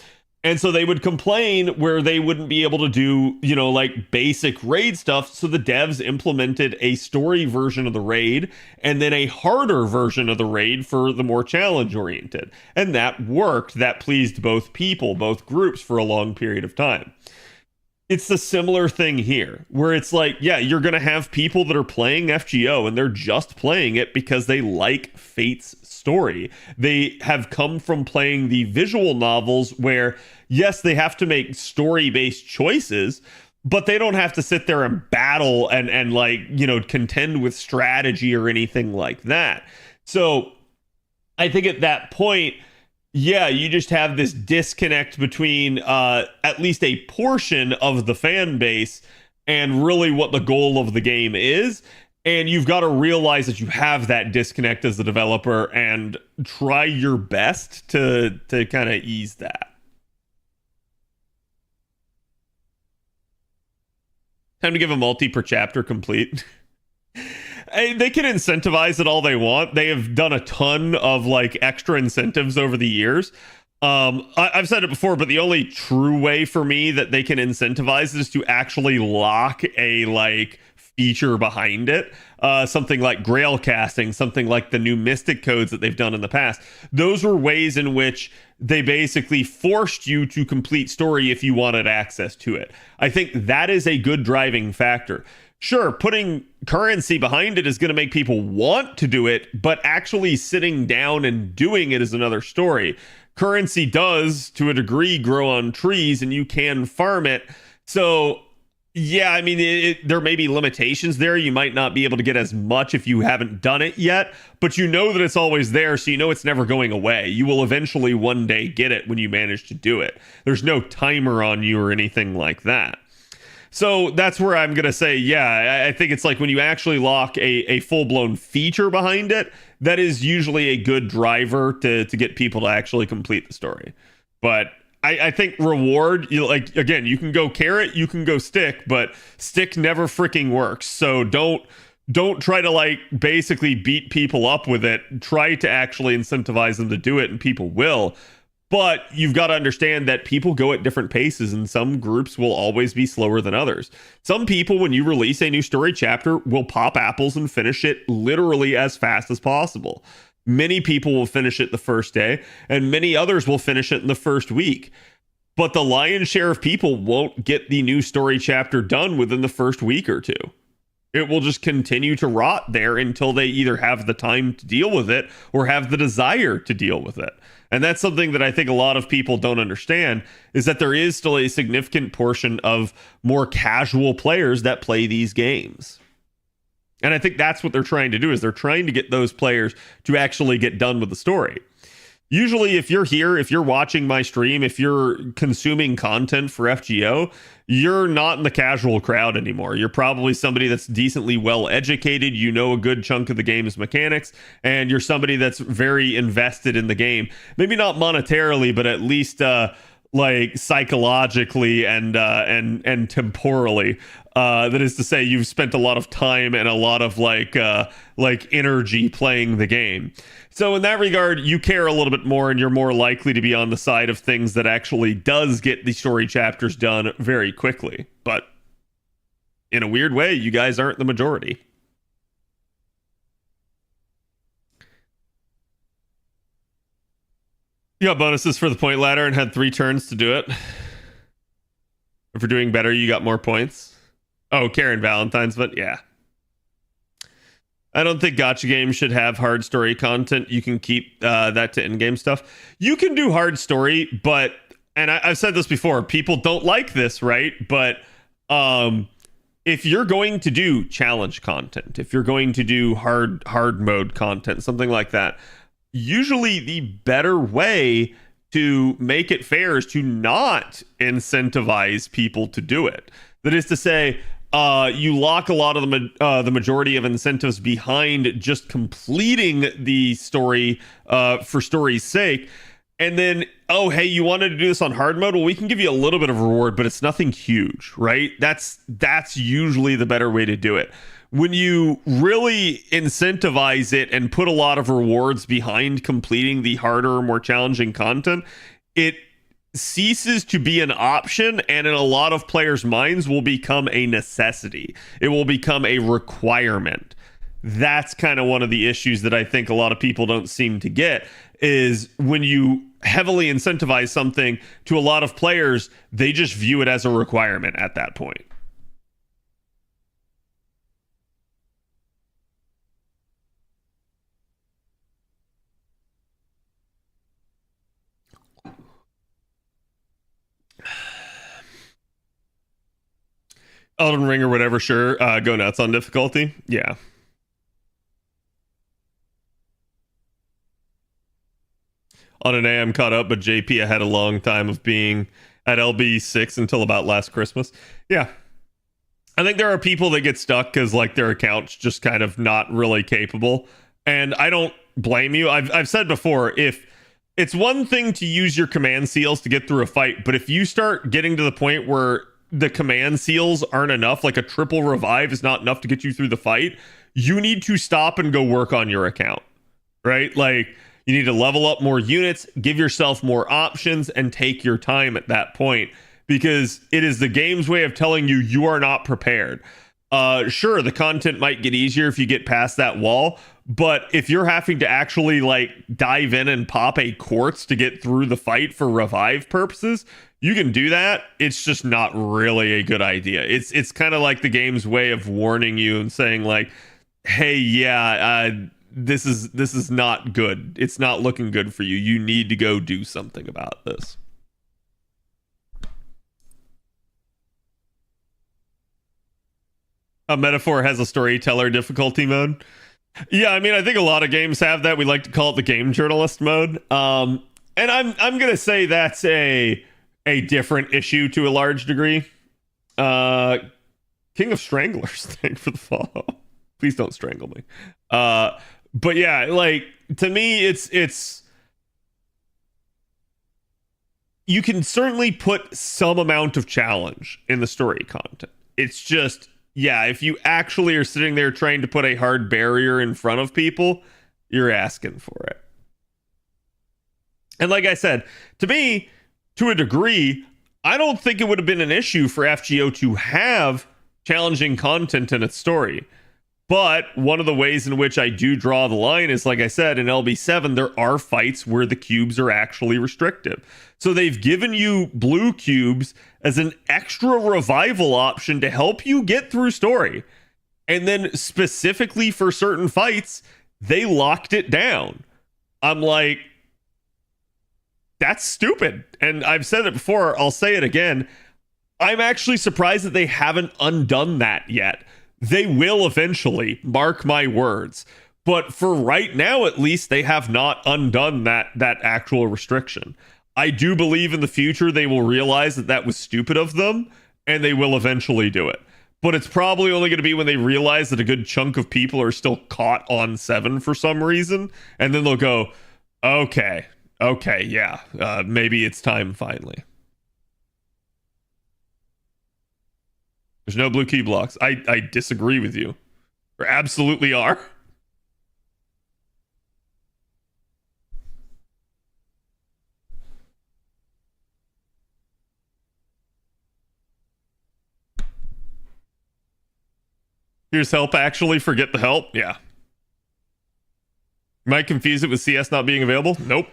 And so they would complain where they wouldn't be able to do, you know, like basic raid stuff. So the devs implemented a story version of the raid and then a harder version of the raid for the more challenge oriented. And that worked. That pleased both people, both groups for a long period of time. It's the similar thing here where it's like, yeah, you're going to have people that are playing FGO and they're just playing it because they like Fate's story. They have come from playing the visual novels where, yes, they have to make story-based choices, but they don't have to sit there and battle and like, you know, contend with strategy or anything like that. So I think at that point, yeah, you just have this disconnect between at least a portion of the fan base and really what the goal of the game is. And you've got to realize that you have that disconnect as a developer and try your best to kind of ease that. Time to give a multi per chapter complete. They can incentivize it all they want. They have done a ton of like extra incentives over the years. I've said it before, but the only true way for me that they can incentivize is to actually lock a like feature behind it. Something like Grail casting, something like the new Mystic codes that they've done in the past. Those were ways in which they basically forced you to complete story if you wanted access to it. I think that is a good driving factor. Sure, putting currency behind it is going to make people want to do it, but actually sitting down and doing it is another story. Currency does, to a degree, grow on trees, and you can farm it. So, yeah, I mean, there may be limitations there. You might not be able to get as much if you haven't done it yet, but you know that it's always there, so you know it's never going away. You will eventually one day get it when you manage to do it. There's no timer on you or anything like that. So that's where I'm going to say, yeah, I think it's like when you actually lock a full-blown feature behind it, that is usually a good driver to get people to actually complete the story. But I think reward, you like, again, you can go carrot, you can go stick, but stick never freaking works. So don't try to like basically beat people up with it. Try to actually incentivize them to do it, and people will. But you've got to understand that people go at different paces, and some groups will always be slower than others. Some people, when you release a new story chapter, will pop apples and finish it literally as fast as possible. Many people will finish it the first day, and many others will finish it in the first week. But the lion's share of people won't get the new story chapter done within the first week or two. It will just continue to rot there until they either have the time to deal with it or have the desire to deal with it. And that's something that I think a lot of people don't understand, is that there is still a significant portion of more casual players that play these games. And I think that's what they're trying to do, is they're trying to get those players to actually get done with the story. Usually, if you're here, if you're watching my stream, if you're consuming content for FGO, you're not in the casual crowd anymore. You're probably somebody that's decently well educated. You know a good chunk of the game's mechanics, and you're somebody that's very invested in the game. Maybe not monetarily, but at least like psychologically and temporally. That is to say, you've spent a lot of time and a lot of like energy playing the game. So in that regard, you care a little bit more, and you're more likely to be on the side of things that actually does get the story chapters done very quickly. But in a weird way, you guys aren't the majority. You got bonuses for the point ladder and had 3 turns to do it. For doing better, you got more points. Oh, Karen Valentine's, but yeah. I don't think gacha games should have hard story content. You can keep that to in-game stuff. You can do hard story, but, and I've said this before, people don't like this, right? But if you're going to do challenge content, if you're going to do hard mode content, something like that, usually the better way to make it fair is to not incentivize people to do it. That is to say, you lock a lot of the majority of incentives behind just completing the story for story's sake. And then, oh, hey, you wanted to do this on hard mode? Well, we can give you a little bit of reward, but it's nothing huge, right? That's usually the better way to do it. When you really incentivize it and put a lot of rewards behind completing the harder, more challenging content, it ceases to be an option, and in a lot of players' minds will become a necessity. It will become a requirement. That's kind of one of the issues that I think a lot of people don't seem to get, is when you heavily incentivize something, to a lot of players, they just view it as a requirement at that point. Elden Ring or whatever, sure. Go nuts on difficulty. Yeah. On an A, I'm caught up, but JP, I had a long time of being at LB6 until about last Christmas. Yeah. I think there are people that get stuck because like their account's just kind of not really capable. And I don't blame you. I've said before, if it's one thing to use your command seals to get through a fight, but if you start getting to the point where the command seals aren't enough, like a triple revive is not enough to get you through the fight, you need to stop and go work on your account, right? Like, you need to level up more units, give yourself more options, and take your time at that point, because it is the game's way of telling you you are not prepared. Sure, the content might get easier if you get past that wall, but if you're having to actually like dive in and pop a quartz to get through the fight for revive purposes, you can do that. It's just not really a good idea. It's kind of like the game's way of warning you and saying like, hey, yeah, this is not good. It's not looking good for you. You need to go do something about this. A metaphor has a storyteller difficulty mode. Yeah, I mean, I think a lot of games have that. We like to call it the game journalist mode. And I'm gonna say that's a different issue to a large degree. King of Stranglers, thank for the follow. Please don't strangle me. But yeah, like to me, it's you can certainly put some amount of challenge in the story content. It's just, yeah, if you actually are sitting there trying to put a hard barrier in front of people, you're asking for it. And like I said, to me, to a degree, I don't think it would have been an issue for FGO to have challenging content in its story. But one of the ways in which I do draw the line is, like I said, in LB7, there are fights where the cubes are actually restrictive. So they've given you blue cubes as an extra revival option to help you get through story. And then specifically for certain fights, they locked it down. I'm like, that's stupid. And I've said it before, I'll say it again. I'm actually surprised that they haven't undone that yet. They will eventually, mark my words. But for right now, at least, they have not undone that actual restriction. I do believe in the future they will realize that that was stupid of them, and they will eventually do it. But it's probably only going to be when they realize that a good chunk of people are still caught on 7 for some reason, and then they'll go, okay, yeah, maybe it's time finally. There's no blue key blocks. I disagree with you. There absolutely are. Here's help, actually. Forget the help. Yeah. Might confuse it with CS not being available. Nope.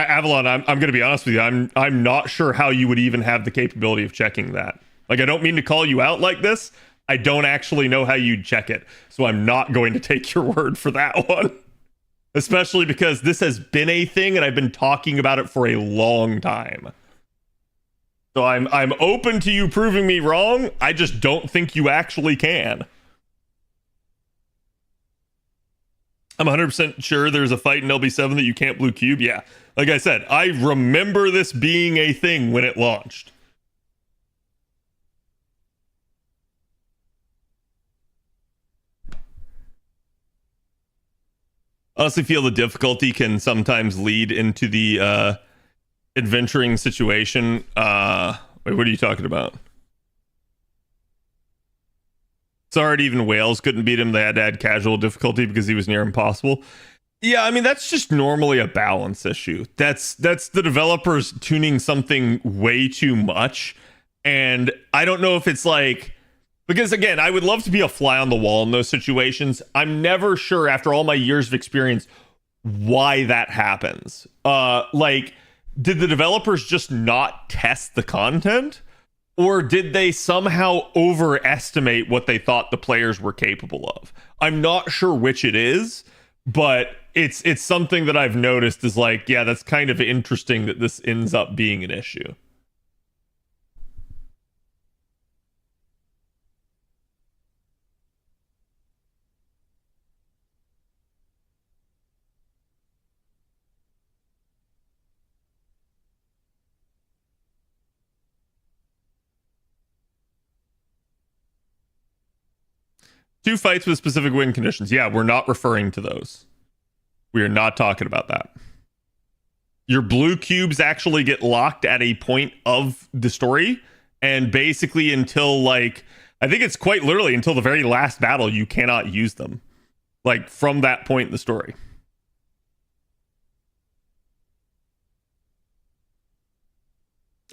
Avalon, I'm going to be honest with you. I'm not sure how you would even have the capability of checking that. Like, I don't mean to call you out like this. I don't actually know how you'd check it, so I'm not going to take your word for that one. Especially because this has been a thing, and I've been talking about it for a long time. So I'm open to you proving me wrong. I just don't think you actually can. I'm 100% sure there's a fight in LB7 that you can't blue cube. Yeah, like I said, I remember this being a thing when it launched. Honestly feel the difficulty can sometimes lead into the adventuring situation. Wait, what are you talking about? Sorry, even whales couldn't beat him. They had to add casual difficulty because he was near impossible. Yeah, I mean, that's just normally a balance issue. That's the developers tuning something way too much. And I don't know if it's like, because again, I would love to be a fly on the wall in those situations. I'm never sure after all my years of experience why that happens. Like, did the developers just not test the content? Or did they somehow overestimate what they thought the players were capable of? I'm not sure which it is, but it's something that I've noticed is like, yeah, that's kind of interesting that this ends up being an issue. Two fights with specific win conditions. Yeah, we're not referring to those. We are not talking about that. Your blue cubes actually get locked at a point of the story, and basically until, like, I think it's quite literally until the very last battle, you cannot use them. Like, from that point in the story.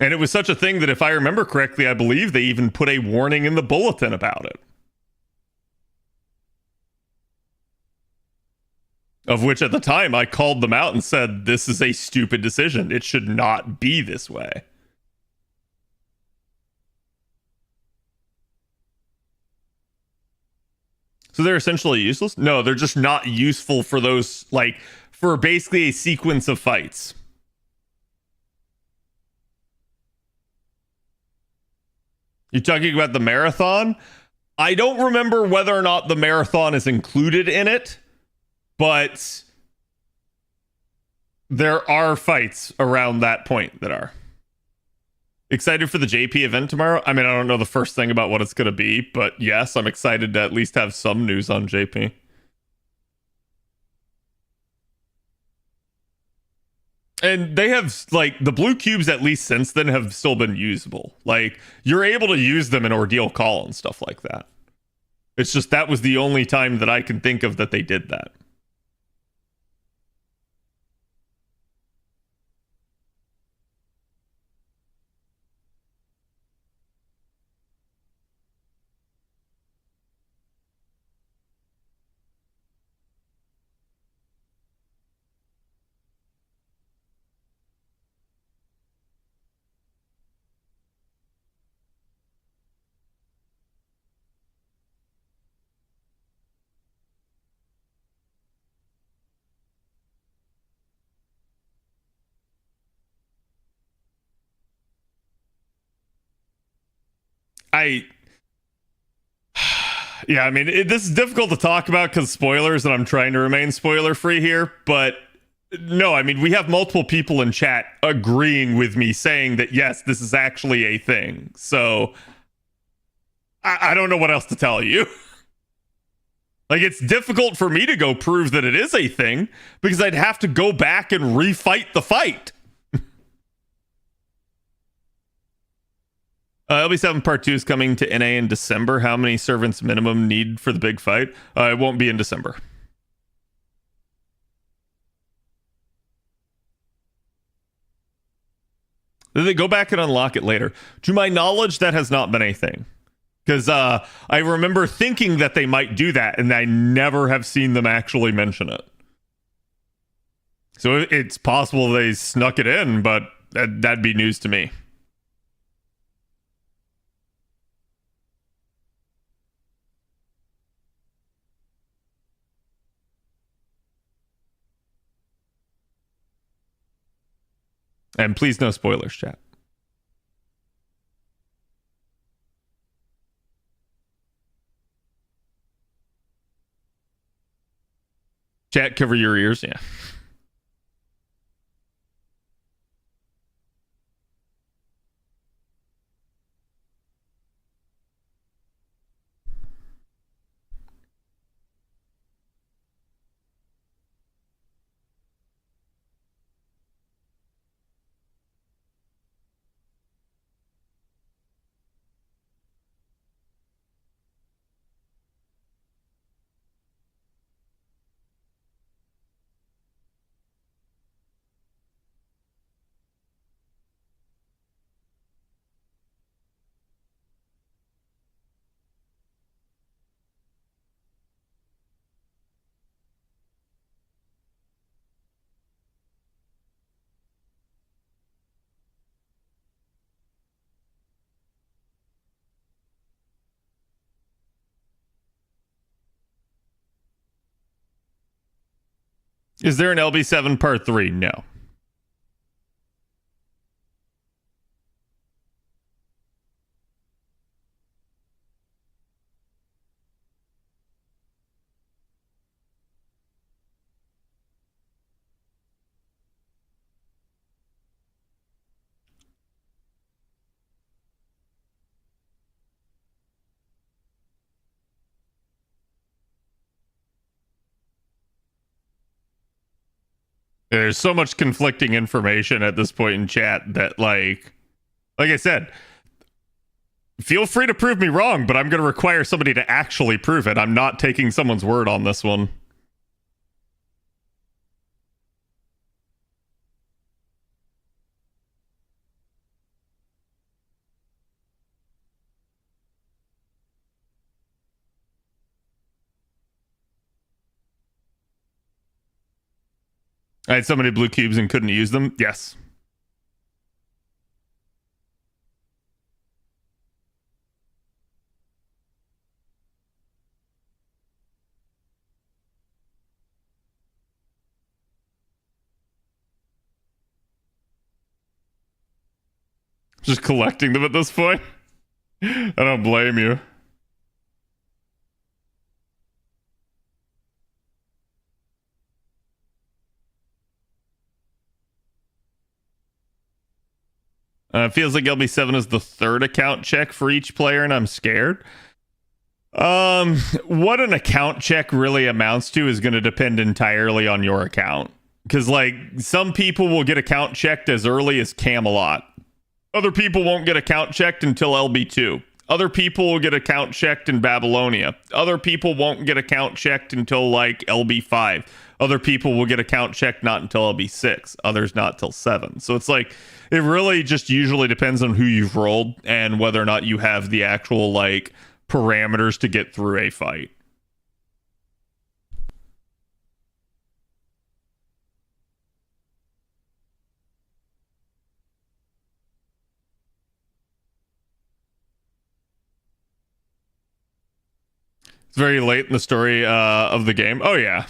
And it was such a thing that, if I remember correctly, I believe they even put a warning in the bulletin about it. Of which at the time I called them out and said, this is a stupid decision. It should not be this way. So they're essentially useless? No, they're just not useful for those, like, for basically a sequence of fights. You're talking about the marathon? I don't remember whether or not the marathon is included in it. But there are fights around that point that are. Excited for the JP event tomorrow? I mean, I don't know the first thing about what it's going to be, but yes, I'm excited to at least have some news on JP. And they have, like, the blue cubes at least since then have still been usable. Like, you're able to use them in Ordeal Call and stuff like that. It's just that was the only time that I can think of that they did that. Yeah, I mean, this is difficult to talk about because spoilers, and I'm trying to remain spoiler free here. But no, I mean, we have multiple people in chat agreeing with me saying that, yes, this is actually a thing. So I don't know what else to tell you. Like, it's difficult for me to go prove that it is a thing because I'd have to go back and refight the fight. LB7 Part 2 is coming to NA in December. How many servants minimum need for the big fight? It won't be in December. Then they go back and unlock it later. To my knowledge, that has not been a thing. Because I remember thinking that they might do that, and I never have seen them actually mention it. So it's possible they snuck it in, but that'd be news to me. And please no spoilers, chat. Chat, cover your ears. Yeah. Is there an LB7 part 3? No. There's so much conflicting information at this point in chat that, like I said, feel free to prove me wrong, but I'm going to require somebody to actually prove it. I'm not taking someone's word on this one. I had so many blue cubes and couldn't use them. Yes. Just collecting them at this point. I don't blame you. It feels like LB7 is the third account check for each player, and I'm scared. What an account check really amounts to is going to depend entirely on your account. Because, like, some people will get account checked as early as Camelot. Other people won't get account checked until LB2. Other people will get account checked in Babylonia. Other people won't get account checked until, like, LB5. Other people will get account checked not until LB6. Others not till 7. So it's like, it really just usually depends on who you've rolled and whether or not you have the actual, like, parameters to get through a fight. It's very late in the story of the game. Oh, yeah.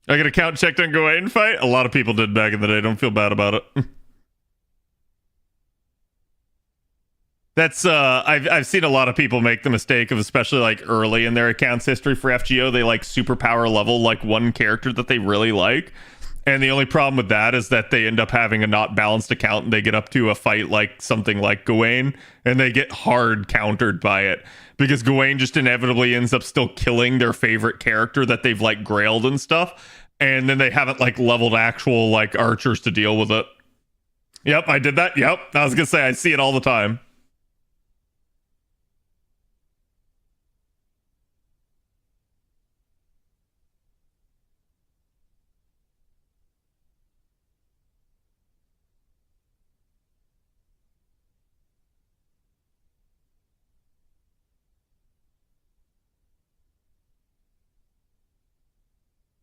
I get account checked on Gawain fight? A lot of people did back in the day. Don't feel bad about it. That's I've seen a lot of people make the mistake of, especially like early in their accounts history for FGO, they like superpower level like one character that they really like. And the only problem with that is that they end up having a not balanced account, and they get up to a fight like something like Gawain and they get hard countered by it, because Gawain just inevitably ends up still killing their favorite character that they've like grailed and stuff. And then they haven't like leveled actual like archers to deal with it. Yep, I did that. Yep. I was gonna say, I see it all the time.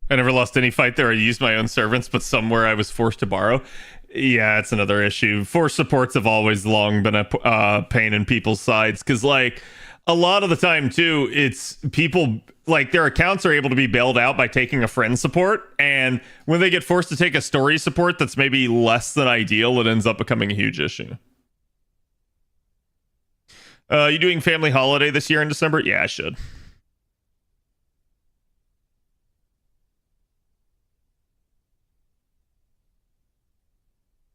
I never lost any fight there. I used my own servants, but somewhere I was forced to borrow. Yeah, it's another issue. Force supports have always long been a pain in people's sides, because like a lot of the time too, it's people like their accounts are able to be bailed out by taking a friend support, and when they get forced to take a story support that's maybe less than ideal, it ends up becoming a huge issue. You doing family holiday this year in December? Yeah, I should.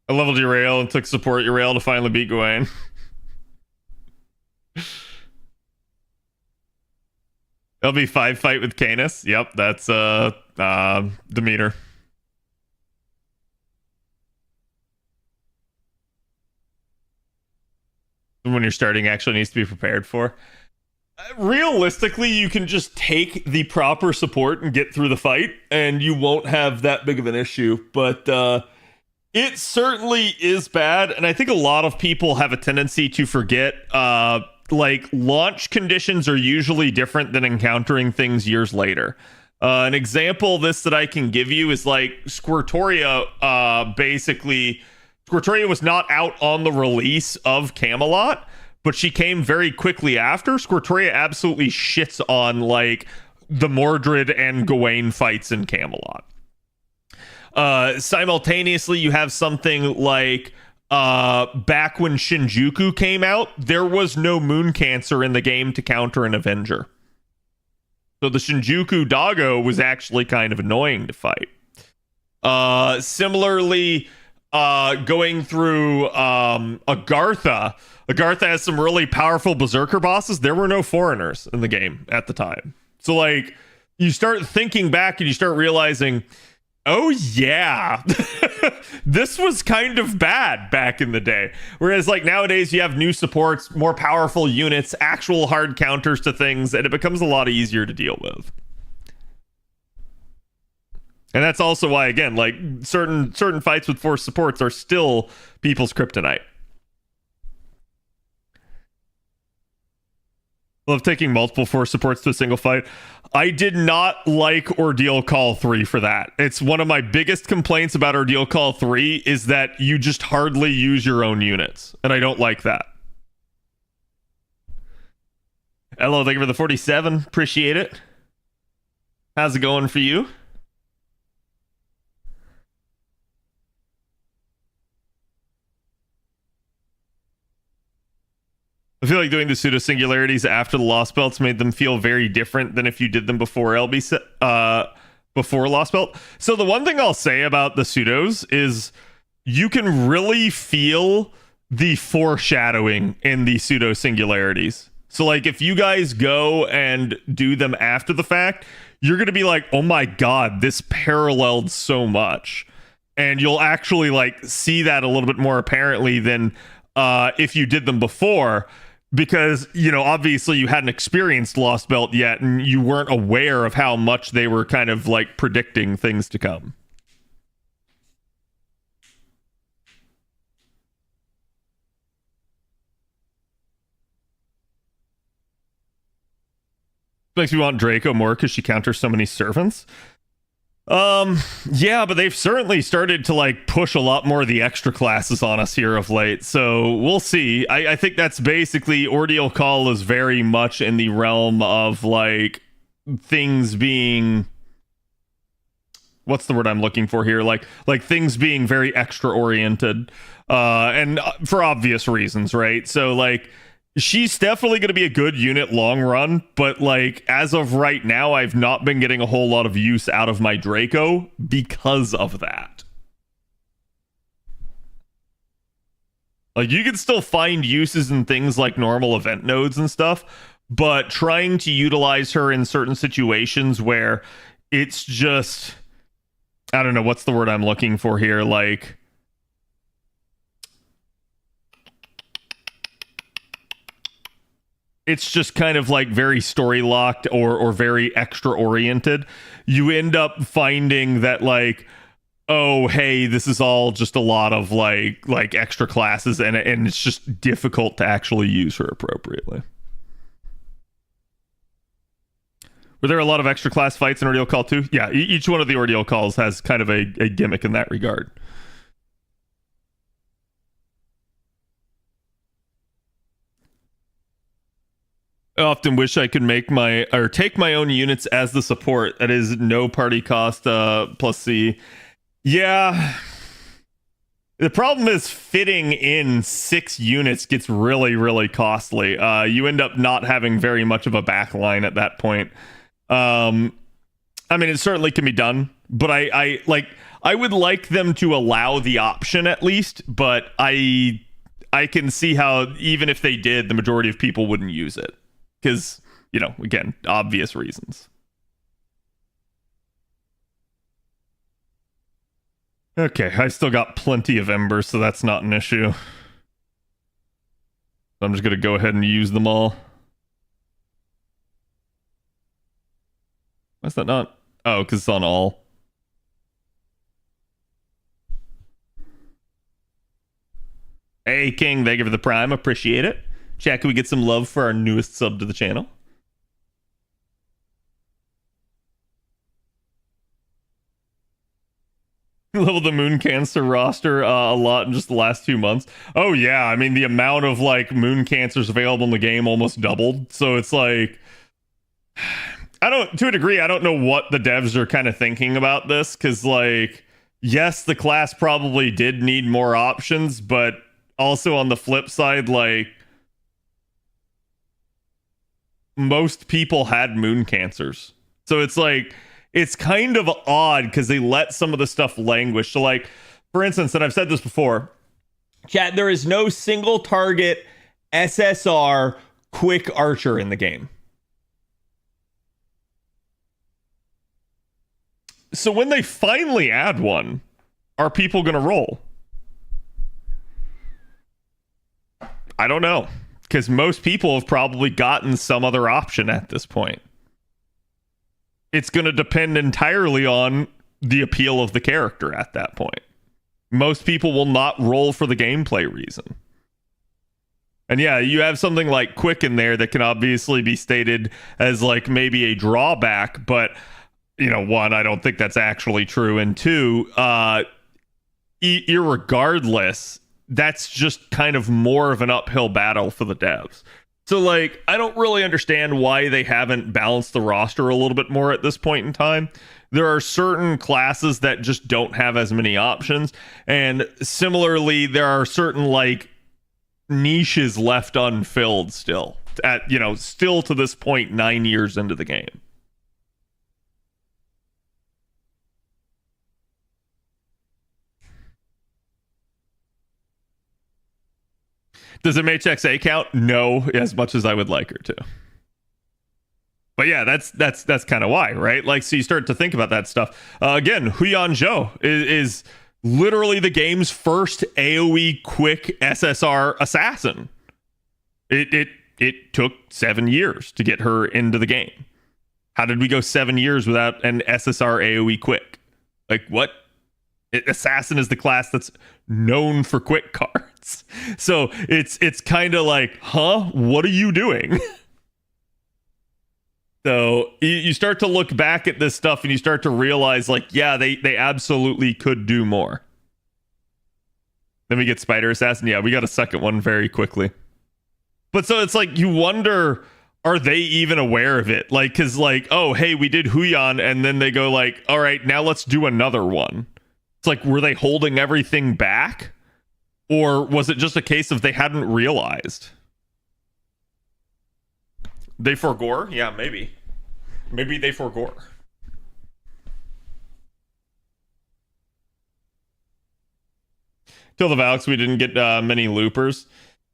I leveled Urael and took support Urael to finally beat Gawain. There'll be 5 fight with Canis. Yep, that's Demeter. When you're starting actually needs to be prepared for. Realistically, you can just take the proper support and get through the fight, and you won't have that big of an issue. But it certainly is bad, and I think a lot of people have a tendency to forget like launch conditions are usually different than encountering things years later. An example of this that I can give you is like Squirtoria. Basically, Squirtoria was not out on the release of Camelot, but she came very quickly after. Squirtoria absolutely shits on like the Mordred and Gawain fights in Camelot. Simultaneously, you have something like back when Shinjuku came out, there was no Moon Cancer in the game to counter an Avenger. So the Shinjuku doggo was actually kind of annoying to fight. Similarly, going through Agartha. Agartha has some really powerful berserker bosses. There were no foreigners in the game at the time. So like you start thinking back and you start realizing, oh yeah, this was kind of bad back in the day. Whereas like nowadays you have new supports, more powerful units, actual hard counters to things, and it becomes a lot easier to deal with. And that's also why, again, like certain fights with force supports are still people's kryptonite. Love taking multiple force supports to a single fight. I did not like Ordeal Call 3 for that. It's one of my biggest complaints about Ordeal Call 3 is that you just hardly use your own units. And I don't like that. Hello, thank you for the 47. Appreciate it. How's it going for you? I feel like doing the pseudo singularities after the Lost Belts made them feel very different than if you did them before before Lost Belt. So the one thing I'll say about the pseudos is you can really feel the foreshadowing in the pseudo singularities. So like if you guys go and do them after the fact, you're going to be like, oh my God, this paralleled so much. And you'll actually like see that a little bit more apparently than if you did them before. Because, you know, obviously you hadn't experienced Lost Belt yet, and you weren't aware of how much they were kind of like predicting things to come. Makes me want Draco more because she counters so many servants. Yeah, but they've certainly started to like push a lot more of the extra classes on us here of late, so we'll see. I think that's basically Ordeal Call is very much in the realm of like things being, what's the word I'm looking for here, like things being very extra oriented, and for obvious reasons, right? So like she's definitely going to be a good unit long run, but like as of right now, I've not been getting a whole lot of use out of my Draco because of that. Like you can still find uses in things like normal event nodes and stuff, but trying to utilize her in certain situations where it's just, I don't know, what's the word I'm looking for here? Like, it's just kind of like very story locked or very extra oriented. You end up finding that like, oh, hey, this is all just a lot of like extra classes, and it's just difficult to actually use her appropriately. Were there a lot of extra class fights in Ordeal Call 2? Yeah, each one of the Ordeal Calls has kind of a gimmick in that regard. I often wish I could take my own units as the support. That is no party cost plus C. Yeah. The problem is fitting in 6 units gets really, really costly. You end up not having very much of a backline at that point. I mean, it certainly can be done, but I would like them to allow the option at least, but I can see how even if they did, the majority of people wouldn't use it. Because, you know, again, obvious reasons. Okay, I still got plenty of Ember, so that's not an issue. I'm just going to go ahead and use them all. Why's that not? Oh, because it's on all. Hey, King, thank you for the prime. Appreciate it. Chat, can we get some love for our newest sub to the channel? Leveled the Moon Cancer roster a lot in just the last 2 months. Oh yeah, I mean the amount of like Moon Cancers available in the game almost doubled. So it's like, to a degree, I don't know what the devs are kind of thinking about this, because like, yes, the class probably did need more options, but also on the flip side, like, most people had Moon Cancers. So it's like, it's kind of odd because they let some of the stuff languish. So like, for instance, and I've said this before, chat, there is no single target SSR quick archer in the game. So when they finally add one, are people going to roll? I don't know. Because most people have probably gotten some other option at this point. It's going to depend entirely on the appeal of the character at that point. Most people will not roll for the gameplay reason. And yeah, you have something like Quick in there that can obviously be stated as like maybe a drawback, but, you know, one, I don't think that's actually true. And two, irregardless, that's just kind of more of an uphill battle for the devs. So like, I don't really understand why they haven't balanced the roster a little bit more at this point in time. There are certain classes that just don't have as many options, and similarly, there are certain like niches left unfilled still still to this point 9 years into the game. Does MHXA count? No, as much as I would like her to. But yeah, that's kind of why, right? Like, so you start to think about that stuff. Again, Huyan Zhou is literally the game's first AoE quick SSR assassin. It took 7 years to get her into the game. How did we go 7 years without an SSR AoE quick? Like, what? Assassin is the class that's known for quick cards. So it's kind of like, huh? What are you doing? So you start to look back at this stuff and you start to realize, like, yeah, they absolutely could do more. Then we get Spider Assassin. Yeah, we got a second one very quickly. But so it's like, you wonder, are they even aware of it? Like, because like, oh, hey, we did Huyan, and then they go like, all right, now let's do another one. It's like, were they holding everything back? Or was it just a case of they hadn't realized? They forgore? Yeah, maybe. Maybe they forgore. Till the Valks, we didn't get many loopers.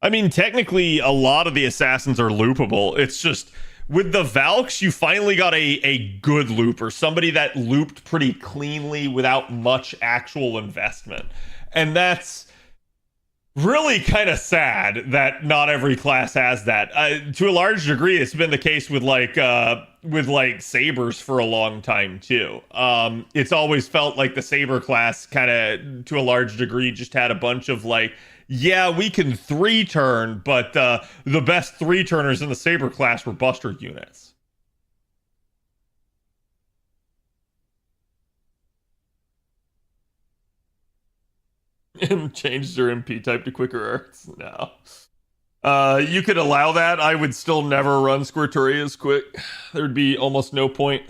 I mean, technically, a lot of the assassins are loopable. It's just, with the Valks, you finally got a good looper. Somebody that looped pretty cleanly without much actual investment. And that's really kind of sad that not every class has that. To a large degree, it's been the case with like sabers for a long time too. It's always felt like the saber class kind of, to a large degree, just had a bunch of like, yeah, we can 3-turn, but the best 3-turners in the saber class were buster units. And changed her MP type to quicker arts. No. You could allow that. I would still never run Squirtoria as quick. There'd be almost no point.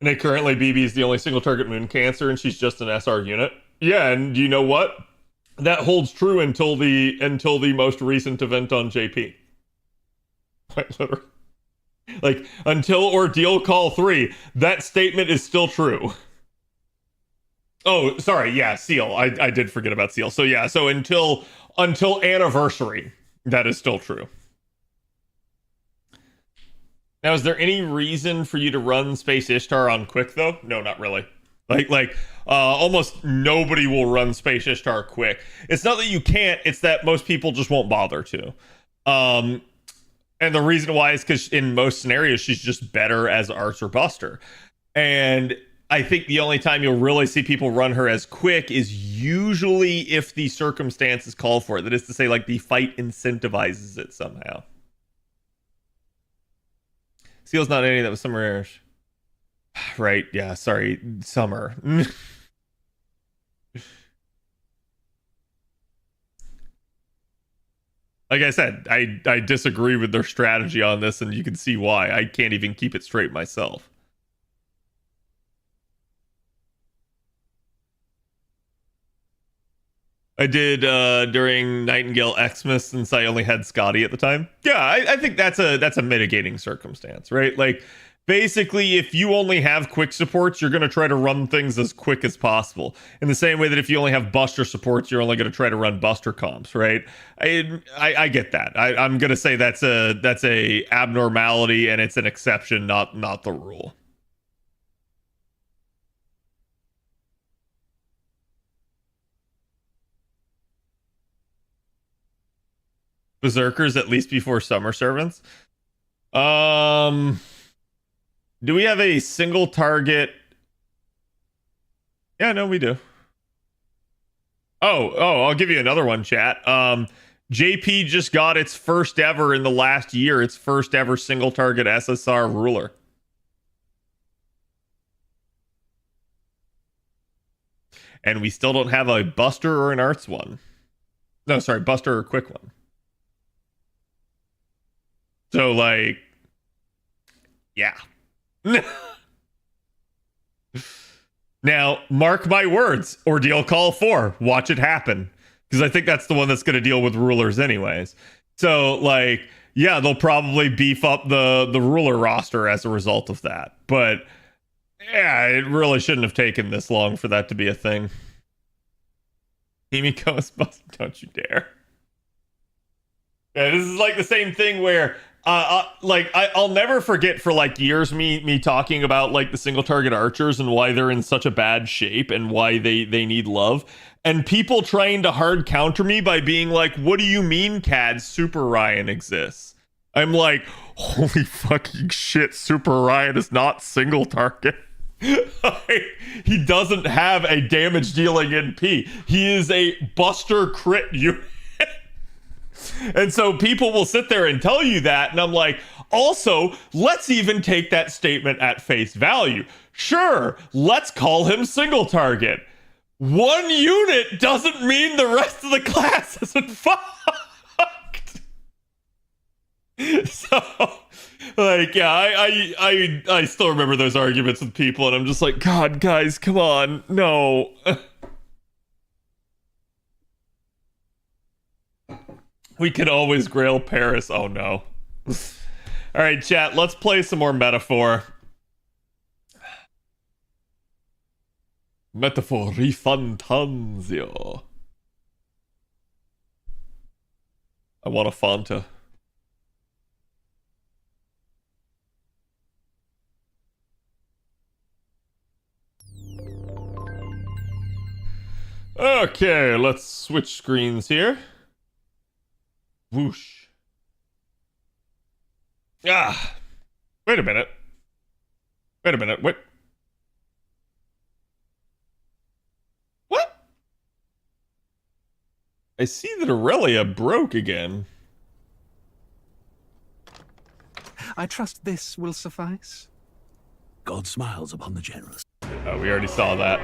And currently BB is the only single target moon cancer, and she's just an SR unit. Yeah, and you know what? That holds true until the most recent event on JP. Quite literally. Like, until Ordeal Call 3, that statement is still true. Oh, sorry, yeah, Seal. I did forget about Seal. So yeah, so until Anniversary, that is still true. Now, is there any reason for you to run Space Ishtar on quick, though? No, not really. Like, almost nobody will run Space Ishtar quick. It's not that you can't, it's that most people just won't bother to. And the reason why is because in most scenarios, she's just better as Archer Buster. And I think the only time you'll really see people run her as quick is usually if the circumstances call for it. That is to say, like, the fight incentivizes it somehow. Seal's not any that was Summer Airish. Right, yeah, sorry, Summer. Like I said, I disagree with their strategy on this, and you can see why. I can't even keep it straight myself. I did during Nightingale Xmas, since I only had Scotty at the time. Yeah, I think that's a mitigating circumstance, right? Like, basically, if you only have quick supports, you're going to try to run things as quick as possible. In the same way that if you only have Buster supports, you're only going to try to run Buster comps, right? I get that. I'm going to say that's a abnormality, and it's an exception, not the rule. Berserkers at least before Summer Servants. Do we have a single target? Yeah, no, we do. Oh, I'll give you another one, chat. JP just got its first ever in the last year, its first ever single target SSR ruler. And we still don't have a Buster or an Arts one. No, sorry, Buster or Quick one. So, like, yeah. Now, mark my words, Ordeal Call 4. Watch it happen. Because I think that's the one that's going to deal with rulers anyways. So, like, yeah, they'll probably beef up the ruler roster as a result of that. But, yeah, it really shouldn't have taken this long for that to be a thing. Himiko is busted, don't you dare. Yeah, this is like the same thing where... I'll never forget for like years me talking about like the single target archers and why they're in such a bad shape and why they need love, and people trying to hard counter me by being like, what do you mean, Cad, Super Ryan exists? I'm like, holy fucking shit, Super Ryan is not single target. He doesn't have a damage dealing NP. He is a Buster crit unit. And so people will sit there and tell you that, and I'm like, also, let's even take that statement at face value. Sure, let's call him single target. One unit doesn't mean the rest of the class isn't fucked. So, like, yeah, I still remember those arguments with people, and I'm just like, God, guys, come on, no. We can always grail Paris. Oh, no. All right, chat, let's play some more Metaphor. Metaphor Rifantanzio. I want a Fanta. Okay, let's switch screens here. Whoosh. Ah. Wait a minute. What? What? I see that Aurelia broke again. I trust this will suffice. God smiles upon the generous. Oh, we already saw that.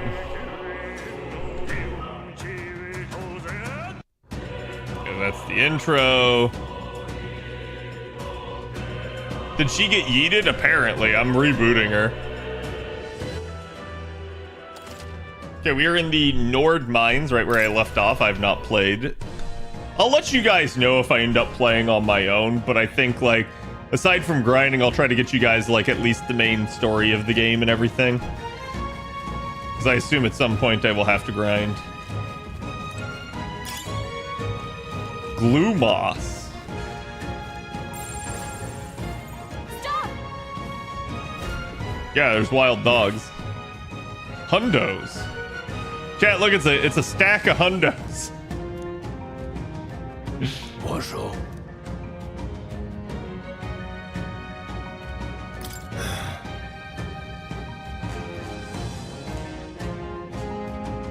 Okay, that's the intro. Did she get yeeted? Apparently. I'm rebooting her. Okay, we are in the Nord Mines, right where I left off. I've not played. I'll let you guys know if I end up playing on my own, but I think, like, aside from grinding, I'll try to get you guys, like, at least the main story of the game and everything. Because I assume at some point I will have to grind. Glue moss. Stop! Yeah, there's wild dogs. Hundos. Chat, look, it's a stack of hundos. Bonjour.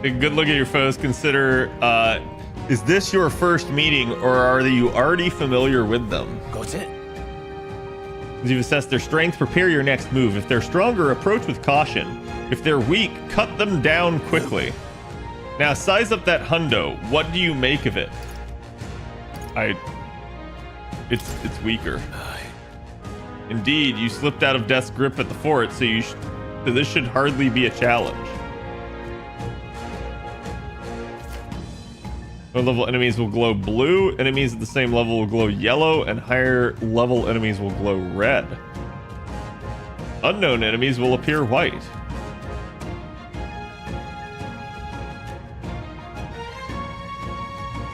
A good look at your foes. Consider, is this your first meeting, or are you already familiar with them? Got it? As you've assessed their strength, prepare your next move. If they're stronger, approach with caution. If they're weak, cut them down quickly. Now, size up that hundo. What do you make of it? It's weaker. Indeed, you slipped out of Death's grip at the fort, so this should hardly be a challenge. Low level enemies will glow blue, enemies at the same level will glow yellow, and higher level enemies will glow red. Unknown enemies will appear white.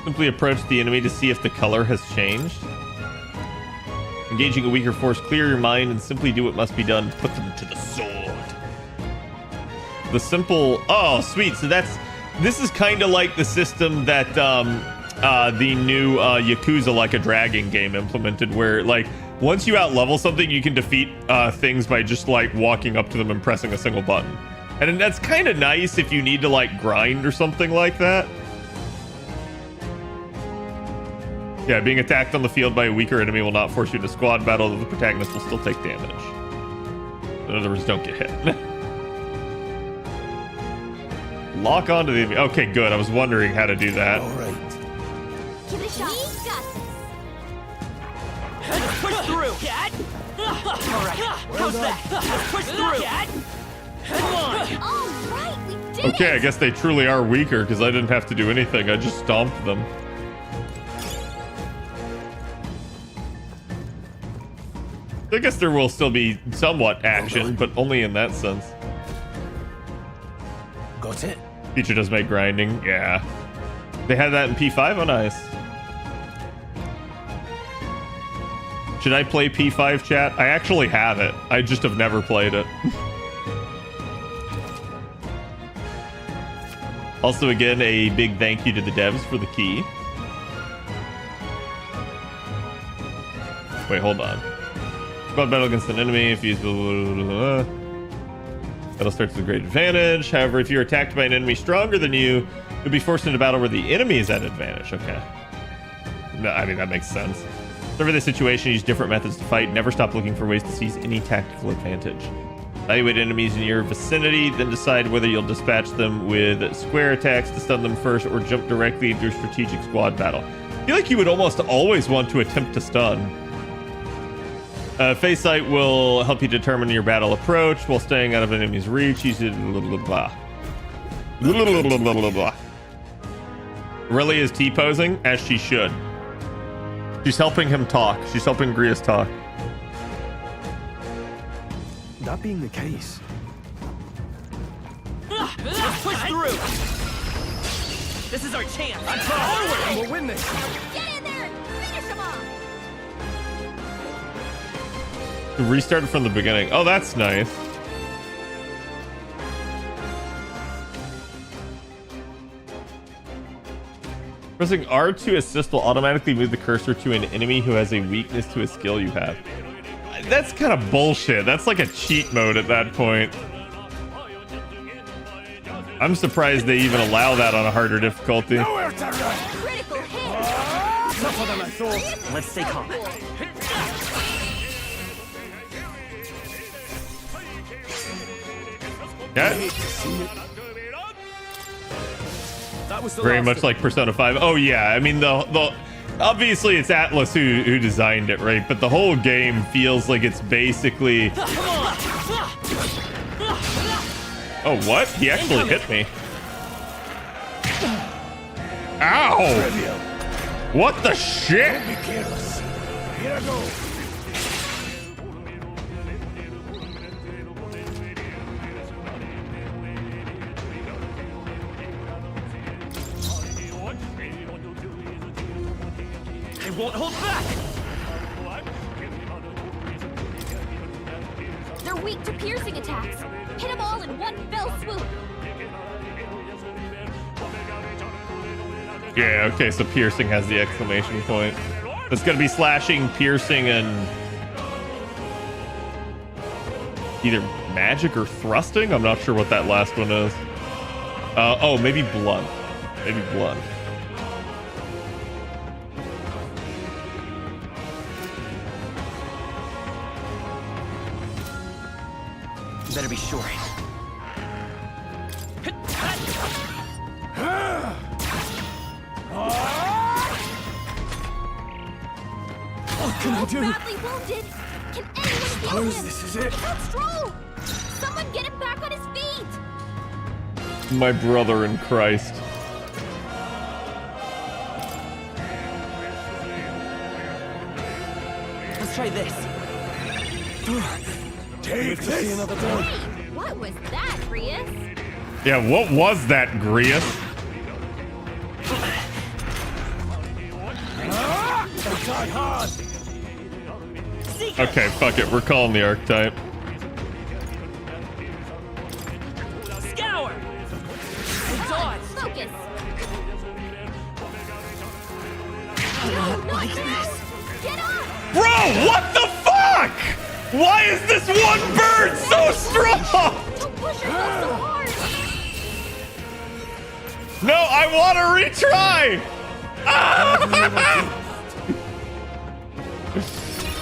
Simply approach the enemy to see if the color has changed. Engaging a weaker force, clear your mind and simply do what must be done. Put them to the sword. The simple... Oh, sweet. So this is kind of like the system that the new Yakuza Like a Dragon game implemented, where, like, once you outlevel something, you can defeat things by just, like, walking up to them and pressing a single button. And that's kind of nice if you need to, like, grind or something like that. Yeah, being attacked on the field by a weaker enemy will not force you to squad battle, though the protagonist will still take damage. In other words, don't get hit. Lock onto the enemy. Okay, good. I was wondering how to do that. All right. Give it a shot. We got this. Push through! Cat! Alright, how's that? Let's push through! Cat! Come on! All right, we did Okay, I it. guess they truly are weaker because I didn't have to do anything. I just stomped them. I guess there will still be somewhat action, but only in that sense. Got it? Feature does make grinding, yeah. They had that in P5? Oh, nice. Should I play P5, chat? I actually have it. I just have never played it. Also, again, a big thank you to the devs for the key. Wait, hold on. Squad battle against an enemy. If you use battle starts with a great advantage. However, if you're attacked by an enemy stronger than you, you'll be forced into battle where the enemy is at advantage. Okay. No, I mean, that makes sense. Whatever the situation, use different methods to fight. Never stop looking for ways to seize any tactical advantage. Evaluate enemies in your vicinity, then decide whether you'll dispatch them with square attacks to stun them first or jump directly into a strategic squad battle. I feel like you would almost always want to attempt to stun. Phase sight will help you determine your battle approach while staying out of an enemy's reach. Use it. Aurelia is T-posing, as she should. She's helping him talk. She's helping Grius talk. That being the case, Let's push through! This is our chance! Forward! and we'll win this. Get in there and finish him off. Restarted from the beginning. Oh, that's nice. Pressing R to assist will automatically move the cursor to an enemy who has a weakness to a skill you have. That's kind of bullshit. That's like a cheat mode at that point. I'm surprised they even allow that on a harder difficulty. Nowhere to run. Critical hit. Tougher than I thought. Let's stay calm. Yeah. hate to see it. That was the Very last much of like Persona 5. Oh yeah, I mean the obviously it's Atlas who designed it, right? But the whole game feels like it's basically. Oh what? He actually hit me. Ow! trivial. What the shit? Be careless. Here I go. I won't hold back. They're weak to piercing attacks. Hit them all in one fell swoop. Yeah, okay, so piercing has the exclamation point. It's gonna be slashing, piercing, and either magic or thrusting? I'm not sure what that last one is. Oh, maybe blunt. Maybe blunt. Better be sure. What can I do? Badly wounded. Can anyone heal Suppose him? this is it. It's Stroll. Someone get him back on his feet. My brother in Christ. Let's try this. Take Hey, this. Another day. what was that, Grius? Yeah, what was that, Grius? Die hard. Okay, fuck it. We're calling the archetype. Scour. Dodge. Focus. Like this. Get up. Bro, what the fuck? Why is this one bird so strong? Don't push yourself so hard. No, I want to retry.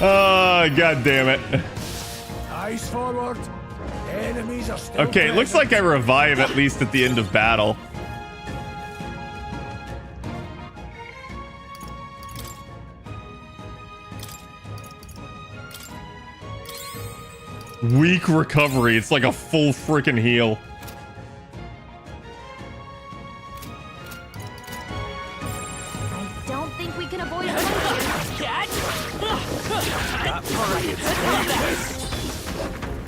Oh, god damn it. Eyes forward. Enemies are still Okay, it looks present. like I revive at least at the end of battle. Weak recovery. It's like a full freaking heal. I don't think we can avoid it. Catch.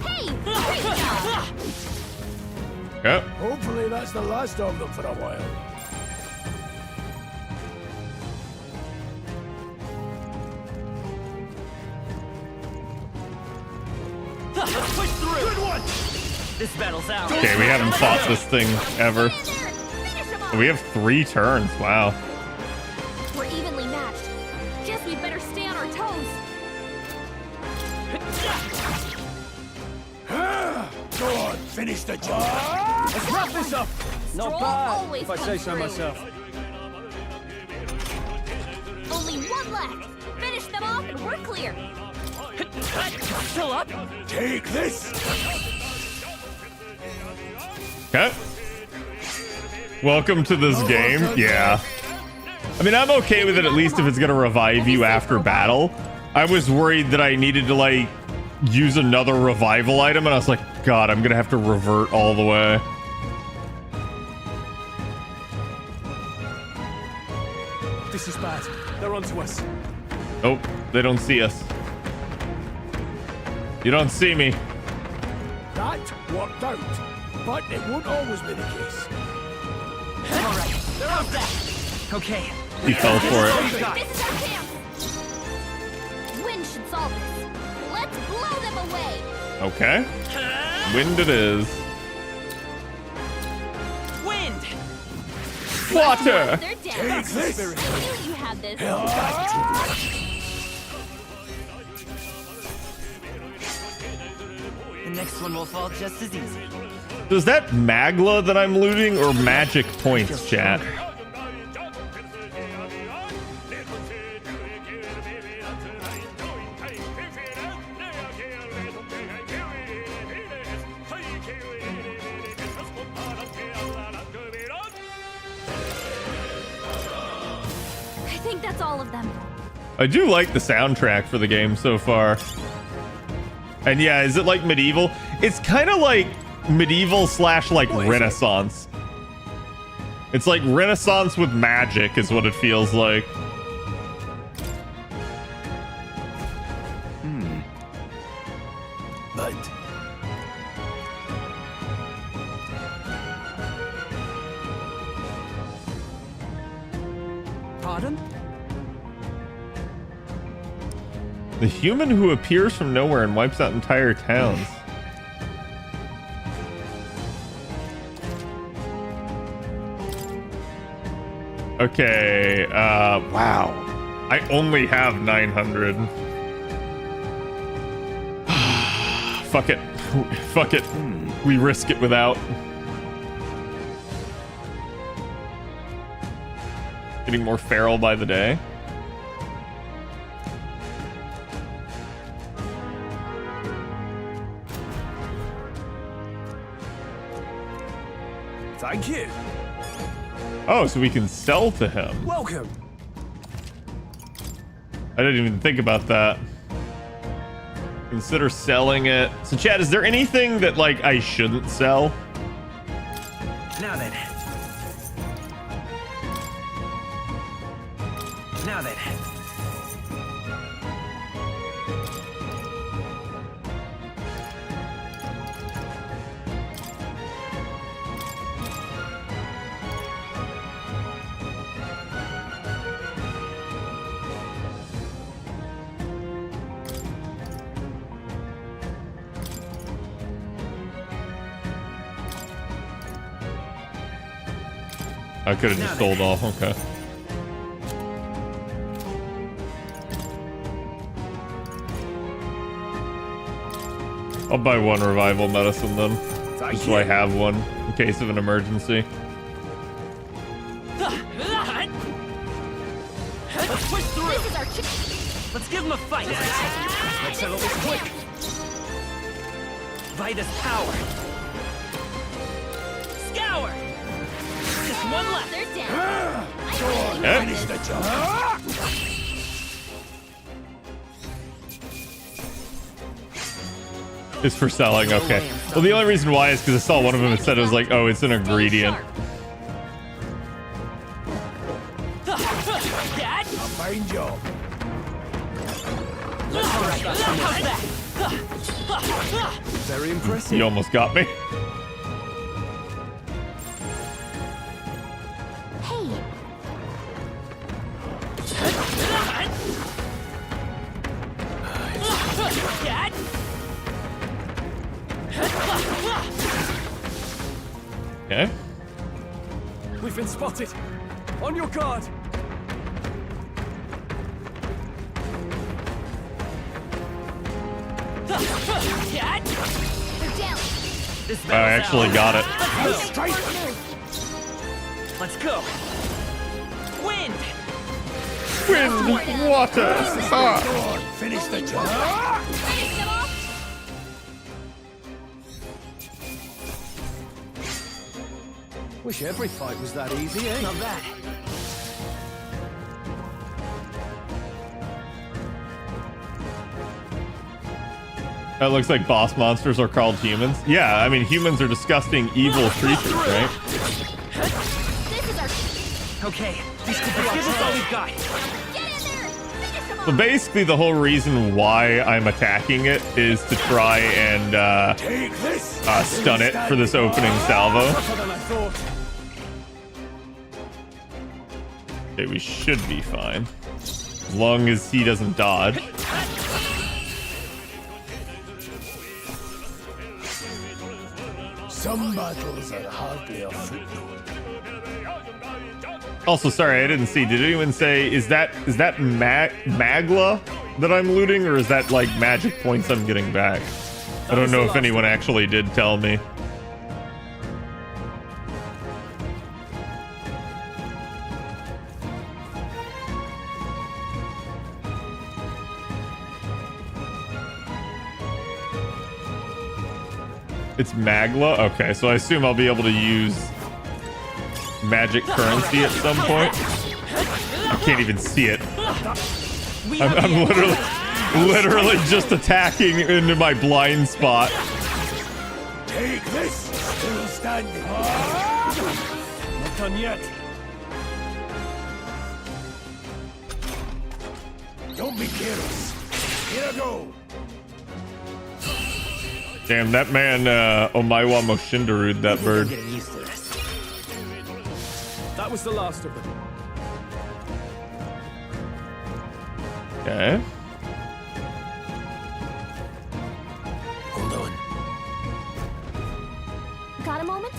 Hey, great job. Yep. Hopefully that's the last of them for a while. Let's push through. Good one. This battle's out. Okay, we haven't fought this thing ever. Get in there and finish 'em off. We have 3 turns. Wow. We're evenly matched. Guess we'd better stay on our toes. Go on, finish the job. Let's wrap this up. Stroll always if I say comes so through. myself. Only one left. Finish them off and we're clear. Still up. Take this. Okay. Welcome to this game. Yeah. I mean, I'm okay with it at least if it's gonna revive you after battle. I was worried that I needed to, like, use another revival item, and I was like, God, I'm gonna have to revert all the way. This is bad. They're onto us. Oh, they don't see us. You don't see me. That worked out. But it won't always be the case. All right. They're out there. Okay. He fell for it. This is our chance. Wind should solve this. Let's blow them away. Okay. Wind it is. Wind. Water. They're Take down. this. I knew you had this. The next one will fall just as easy. Is that Magla that I'm looting or magic points, chat? think that's all of them. I do like the soundtrack for the game so far. And yeah, is it like medieval? It's kind of like medieval slash like Renaissance. It's like Renaissance with magic is what it feels like. But pardon? The human who appears from nowhere and wipes out entire towns. Okay, wow. I only have 900. Fuck it. Fuck it. We risk it without. Getting more feral by the day. Thank you. Oh, so we can sell to him. Welcome. I didn't even think about that. Consider selling it. So, Chad, is there anything that, like, I shouldn't sell? Now then. Now then. I could have just sold off. Okay. I'll buy one revival medicine then. Just so I have one in case of an emergency. Let's push through. This is our chance. Let's give him a fight. Let's settle this quick. Vitus power. Scour. Just one left. They're down. Eh? Finish the job. It's for selling. Okay. Well, the only reason why is because I saw one of them and said it was like, oh, it's an ingredient. Dad. A fine job. How's that? Very impressive. He almost got me. Hey, Dad. Okay. We've been spotted. On your guard. Dad. they're down. This I battle's actually ours. got it. Let's go. Wind. Wind, water, fire. Go on, finish the job. Finish them off. Wish every fight was that easy, eh? Not bad. That looks like boss monsters are called humans. Yeah, I mean, humans are disgusting, evil creatures, right? This is our Okay. These could be give us all we've got. get in there. Finish them So off. basically, the whole reason why I'm attacking it is to try and Take this. stun it for this opening salvo. Tougher than I thought. Okay, we should be fine. As long as he doesn't dodge. Some battles are hardly a footnote. Also, sorry, I didn't see. Did anyone say, is that Magla that I'm looting, or is that like magic points I'm getting back? I don't know if anyone actually did tell me. It's Magla? Okay, so I assume I'll be able to use magic currency at some point. can't even see it. We I'm, have I'm the literally just attacking into my blind spot. Take this! Still standing. Not done yet. Don't be careless. Here I go. Damn, that man, Omaiwa Moshindaru'd that bird. Getting used to this. That was the last of them. Okay. Hold on. Got a moment?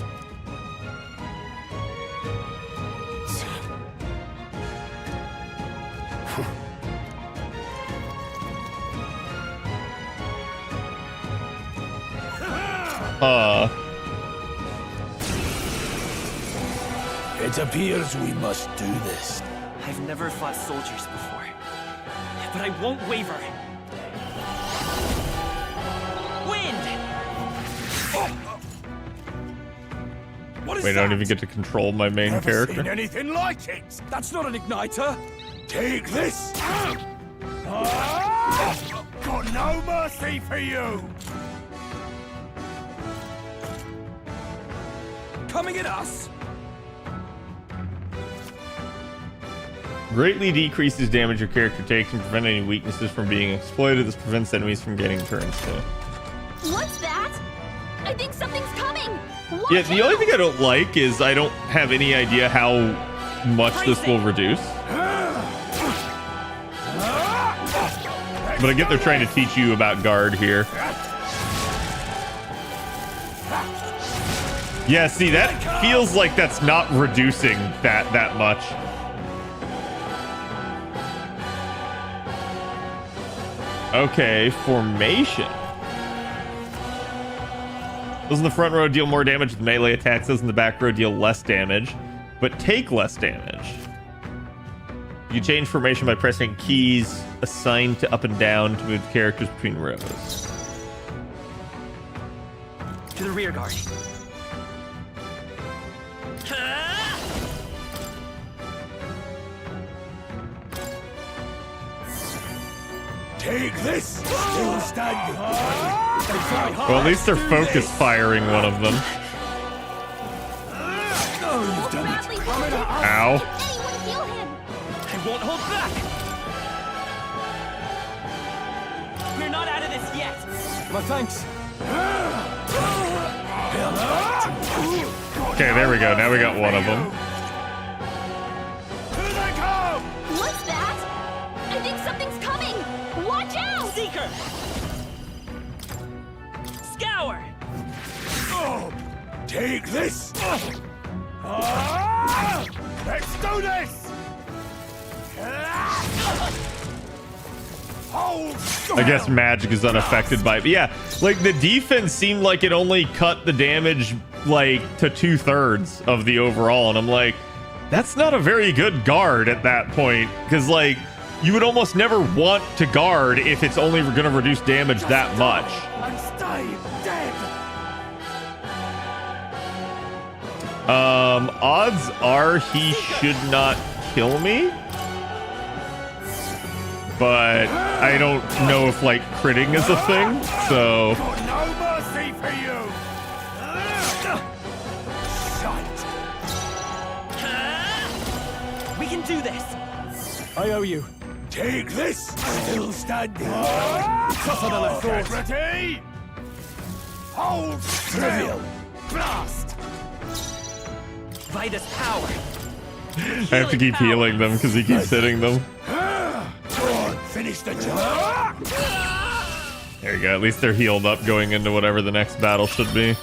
It appears we must do this. I've never fought soldiers before, but I won't waver. Wind! What is Wait, I don't that? even get to control my main Never character. seen anything like it. That's not an igniter. Take this. Got no mercy for you. Coming at us. Greatly decreases damage your character takes and prevent any weaknesses from being exploited. This prevents enemies from getting turns to. What's that? I think something's coming. Watch Yeah, the only out! thing I don't like is I don't have any idea how much this will reduce. But I get they're trying to teach you about guard here. Yeah, see, that feels like that's not reducing that much. Okay, formation. Those in the front row deal more damage with melee attacks. Those in the back row deal less damage, but take less damage. You can change formation by pressing keys assigned to up and down to move the characters between rows. To the rear guard. Take this. Still standing. Well, at least they're focus firing one of them. Oh, you've done it. Bradley, hold it. Ow. Anyone heal him? I won't hold back. We're not out of this yet. My thanks. Okay, there we go. Now we got one of them. Here they come. What's that? I think something's coming. Watch out! Seeker! Scour! Oh, take this. Let's do this. Hold. I guess magic is unaffected by it. But yeah, like the defense seemed like it only cut the damage like to 2/3 of the overall. And I'm like, that's not a very good guard at that point. Because like you would almost never want to guard if it's only going to reduce damage that much. And stay dead. Odds are he should not kill me. But I don't know if like critting is a thing, so Got no mercy for you. Shite. We can do this. I owe you. Take this. Still standing. Tougher than I thought. Ready? Hold still. Blast. Vitus power. I have to keep healing them because he keeps hitting them. Finish the job. There you go. At least they're healed up going into whatever the next battle should be.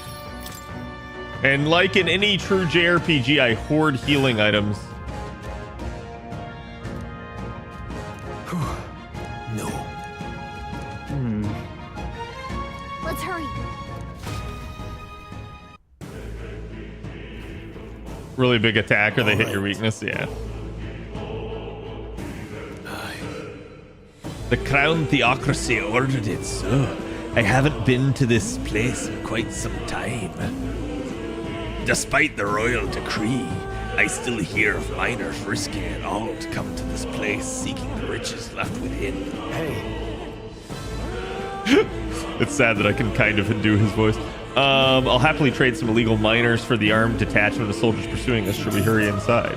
And like in any true JRPG, I hoard healing items. No. Let's hurry. Really big attack or they hit your weakness, yeah. The Crown Theocracy ordered it so. I haven't been to this place in quite some time. Despite the royal decree, I still hear of miners risking it all to come to this place, seeking the riches left within. Hey, It's sad that I can kind of do his voice. I'll happily trade some illegal miners for the armed detachment of soldiers pursuing us. Should we hurry inside?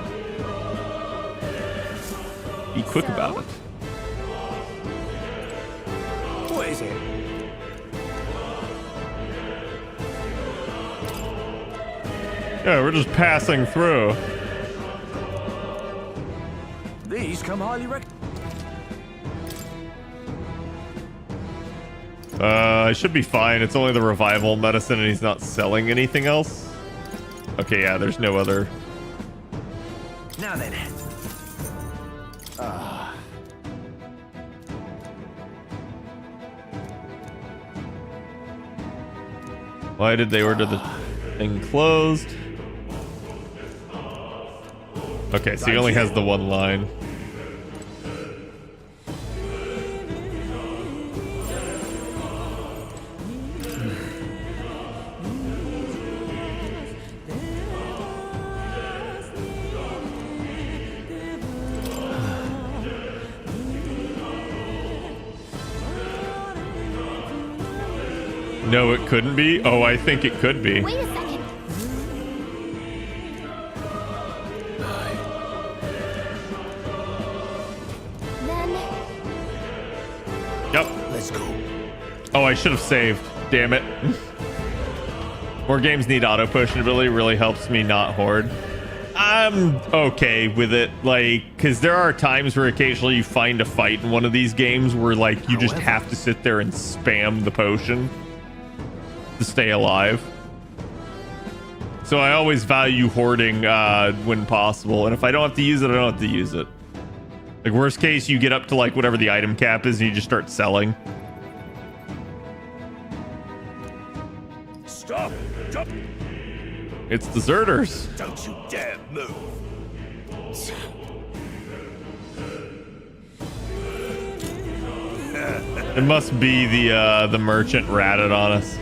Be quick about it. what is it? Yeah, we're just passing through. These come highly I should be fine. It's only the revival medicine and he's not selling anything else. Okay, yeah, there's no other. Now then. Why did they order the thing closed? Okay, so he only has the one line. No, it couldn't be? Oh, I think it could be. Wait a second. Then Yep. Let's go. Oh, I should have saved. Damn it. More games need auto push, and it really helps me not hoard. I'm okay with it, like, because there are times where occasionally you find a fight in one of these games where, like, you just have to sit there and spam the potion to stay alive. So I always value hoarding when possible, and if I don't have to use it, I don't have to use it. Like, worst case, you get up to, like, whatever the item cap is, and you just start selling. Stop! Jump! It's deserters. Don't you dare move! It must be the merchant ratted on us.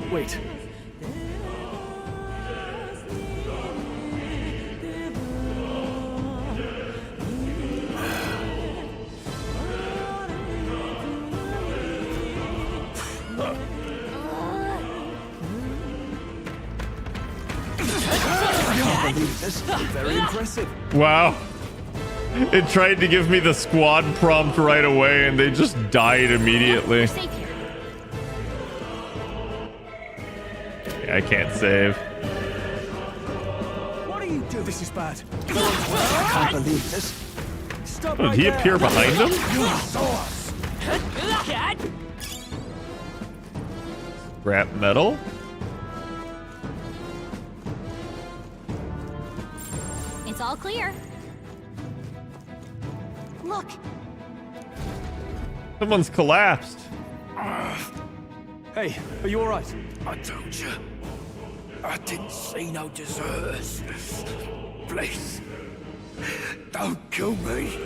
Wait. This is very impressive. Wow. It tried to give me the squad prompt right away, and they just died immediately. we're safe here. Yeah, I can't save. What do you do? This is bad. I can't believe this. Stop Oh, right did he there. appear behind him? You saw us. Scrap metal? It's all clear. Look, Someone's collapsed. Hey, are you all right? I told you. I didn't see no deserters. Please. Don't kill me.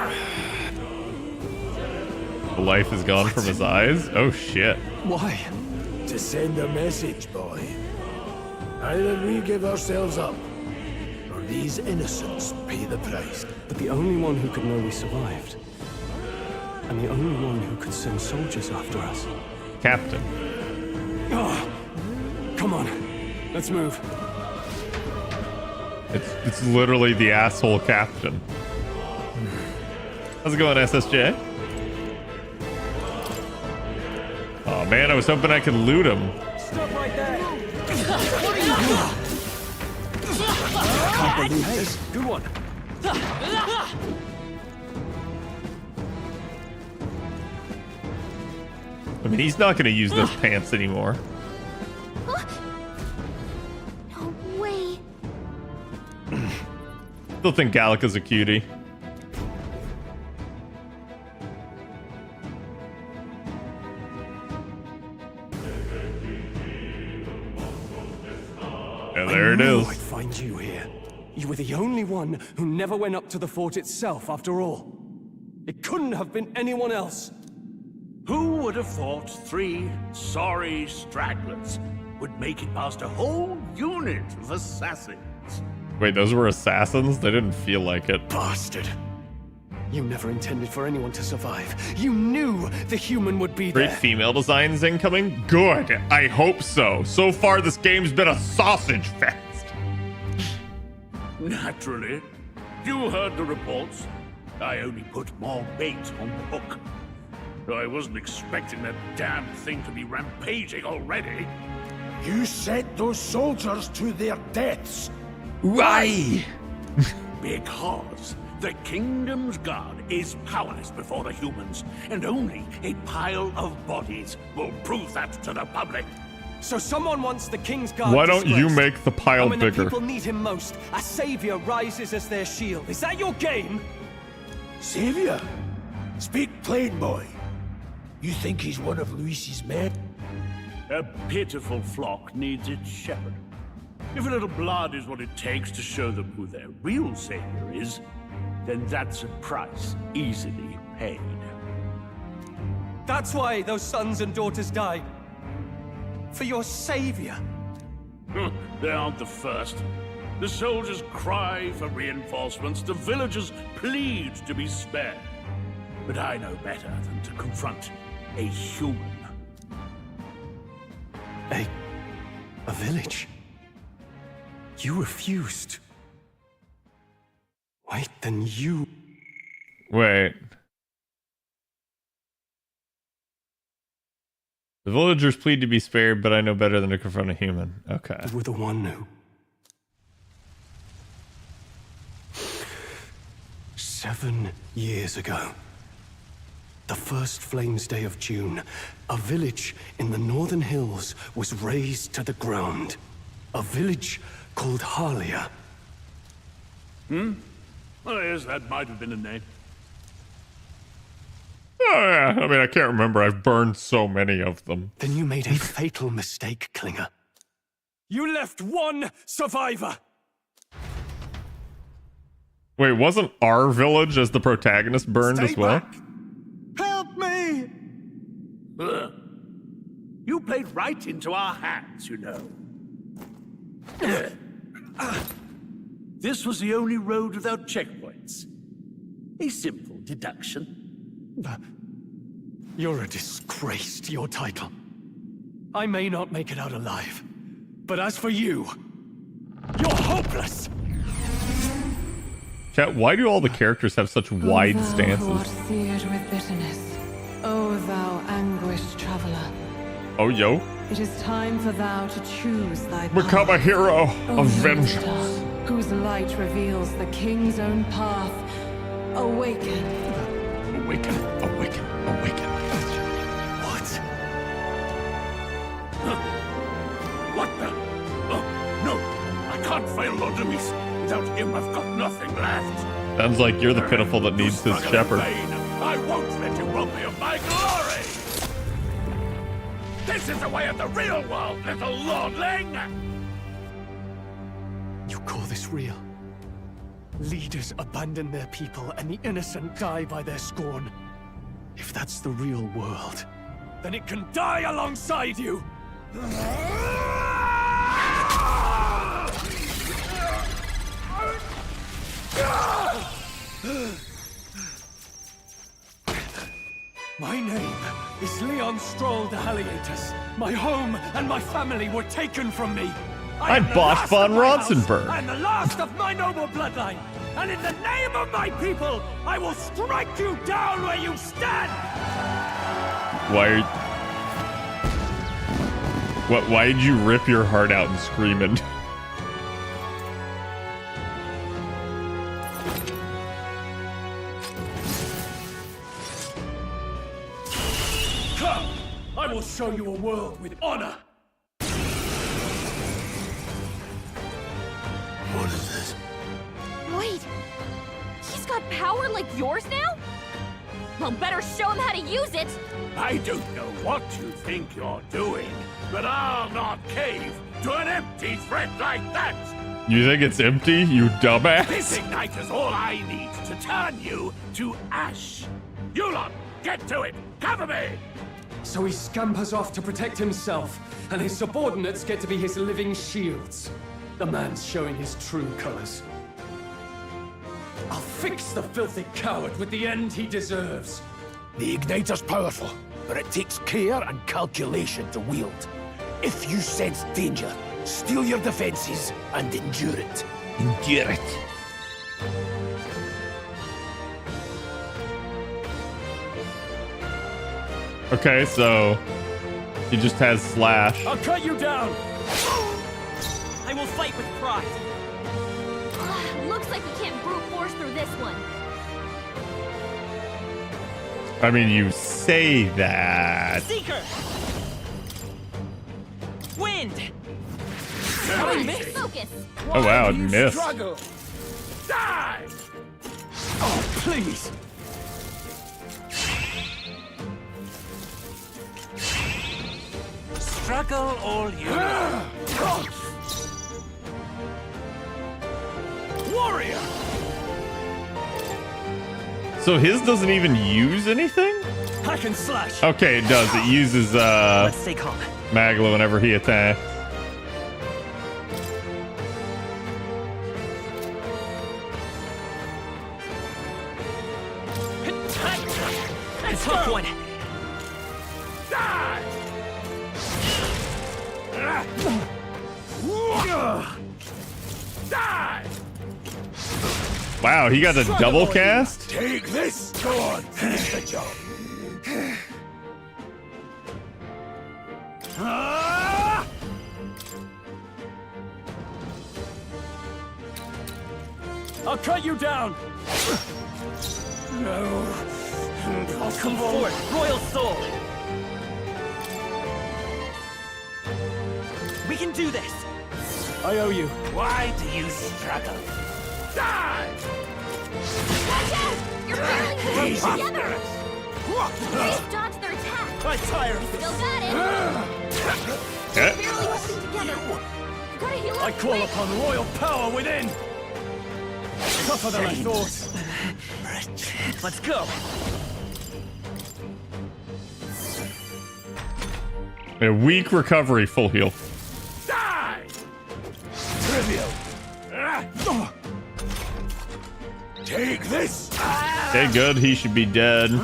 The life is gone from his eyes? Oh shit. Why? To send a message, boy. Either we give ourselves up, or these innocents pay the price. But the only one who could know we survived, and the only one who could send soldiers after us. Captain. Oh, come on, let's move. It's literally the asshole captain. How's it going, SSJ? Oh man, I was hoping I could loot him. Stop right there. I can't believe this. Good one. I mean, he's not going to use those pants anymore. no way. Still think Gallica's a cutie. Yeah, there it is. I'd find you here. You were the only one who never went up to the fort itself, after all. It couldn't have been anyone else. Who would have thought 3 sorry stragglers would make it past a whole unit of assassins? Wait, those were assassins? They didn't feel like it. Bastard. You never intended for anyone to survive. You knew the human would be Great there. female designs incoming? Good. I hope so. So far, this game's been a sausage fest. Naturally. You heard the reports. I only put more bait on the hook. I wasn't expecting that damn thing to be rampaging already. You sent those soldiers to their deaths. Why? Because the kingdom's guard is powerless before the humans, and only a pile of bodies will prove that to the public. So someone wants the King's Guard Why don't you disgraced. make the pile And when bigger? the people need him most, a savior rises as their shield. Is that your game? Savior? Speak plain, boy. You think he's one of Luis's men? A pitiful flock needs its shepherd. If a little blood is what it takes to show them who their real savior is, then that's a price easily paid. That's why those sons and daughters died. For your savior. They aren't the first. The soldiers cry for reinforcements, the villagers plead to be spared. But I know better than to confront a human. A village? You refused. Wait, then you... Wait. The villagers plead to be spared, but I know better than to confront a human. Okay. You were the one who... 7 years ago, the first Flames Day of June, a village in the northern hills was razed to the ground. A village called Harlia. Well, yes, that might have been a name. Oh, yeah. I mean, I can't remember. I've burned so many of them. Then you made a fatal mistake, Klinger. You left one survivor! Wait, wasn't our village as the protagonist burned Stay as well? back. Help me! You played right into our hands, you know. This was the only road without checkpoints. A simple deduction. You're a disgrace to your title. I may not make it out alive, but as for you, you're hopeless! Chat, why do all the characters have such wide Who stances? art seared with bitterness, O thou anguished traveler. Oh, yo. It is time for thou to choose thy Become a path. hero O of mortal vengeance. star, whose light reveals the king's own path. Awaken. Awaken, awaken, awaken. What? What the? Oh, no! I can't fail Lord Demis. Without him, I've got nothing left. Sounds like you're the pitiful that needs his Struggle in shepherd. vain. I won't let you rob me of my glory! This is the way of the real world, little lordling! You call this real? Leaders abandon their people and the innocent die by their scorn. If that's the real world, then it can die alongside you! My name is Leon Stroll de Haliatus. My home and my family were taken from me. I'm am the Boss last von of my house Ronsenberg. and the last of my noble bloodline. And in the name of my people, I will strike you down where you stand! Why are you... Why did you rip your heart out and scream it? Come! I will show you a world with honor! What is this? Wait, he's got power like yours now? Well, better show him how to use it! I don't know what you think you're doing, but I'll not cave to an empty threat like that! You think it's empty, you dumbass? This ignite is all I need to turn you to ash. You lot, get to it! Cover me! So he scampers off to protect himself, and his subordinates get to be his living shields. The man's showing his true colors. I'll fix the filthy coward with the end he deserves. The igniter's powerful, but it takes care and calculation to wield. If you sense danger, steel your defenses and endure it. Endure it. Okay, so he just has slash. I'll cut you down! I will fight with pride. Looks like we can't brute force through this one. I mean, you say that. Seeker! Wind! Focus! Oh wow, it missed. Struggle. Die! Oh, please! Struggle all you know. Warrior! So his doesn't even use anything? I can slash. Okay, it does. It uses Let's stay calm. Magla whenever he attacks. A tough one. Die! Die! Wow, he got a double cast? Take this! Go on, finish the job. I'll cut you down. No. I'll come forward. Royal Soul. We can do this. I owe you. Why do you struggle? Die! Watch out! You're barely holding together! Please dodge their attack! I'm tired. Still got it! Eh? Barely holding together! You gotta heal up I call quick. upon royal power within. Tougher than I thought. Let's go. A weak recovery, full heal. Die! Trivial. Take this! Okay, good. He should be dead. You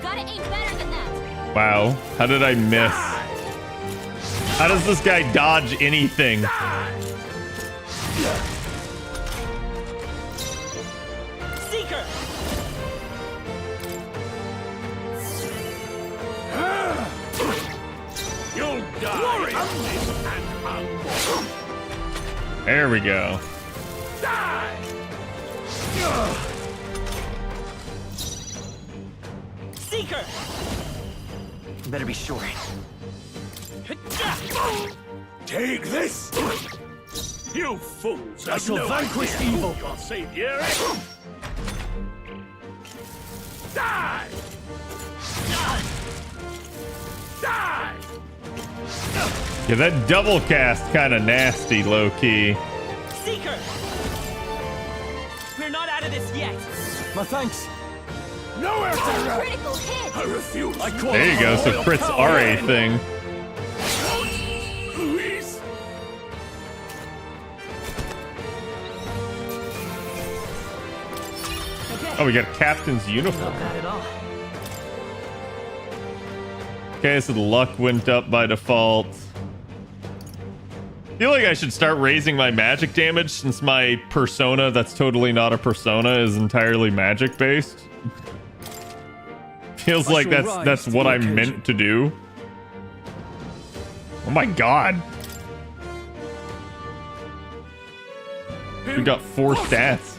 gotta aim better than that! Wow. How did I miss? How does this guy dodge anything? Seeker. You'll die. There we go. Seeker. Better be sure. Take this! You fools! I shall vanquish evil. Your savior. Die! Die! Yeah, that double cast kind of nasty, low key. Seeker. We're not out of this yet. My thanks. Nowhere to run! Critical hit! I refuse! I call There you go. So crits are a thing. Please! Oh, we got a captain's uniform. Not bad at all. Okay, so the luck went up by default. I feel like I should start raising my magic damage since my persona that's totally not a persona is entirely magic based. Feels like that's what I'm meant to do. Oh my god. We got 4 stats.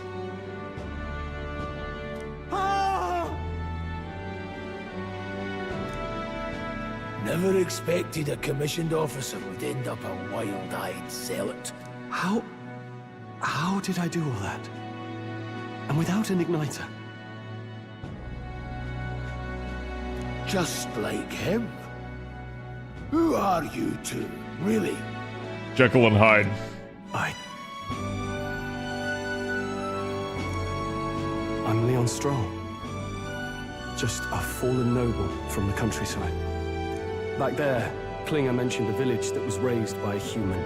Never expected a commissioned officer would end up a wild-eyed zealot. How did I do all that? And without an igniter? Just like him. Who are you two, really? Jekyll and Hyde. I'm Leon Stroll. Just a fallen noble from the countryside. Back there, Klinger mentioned a village that was raised by a human.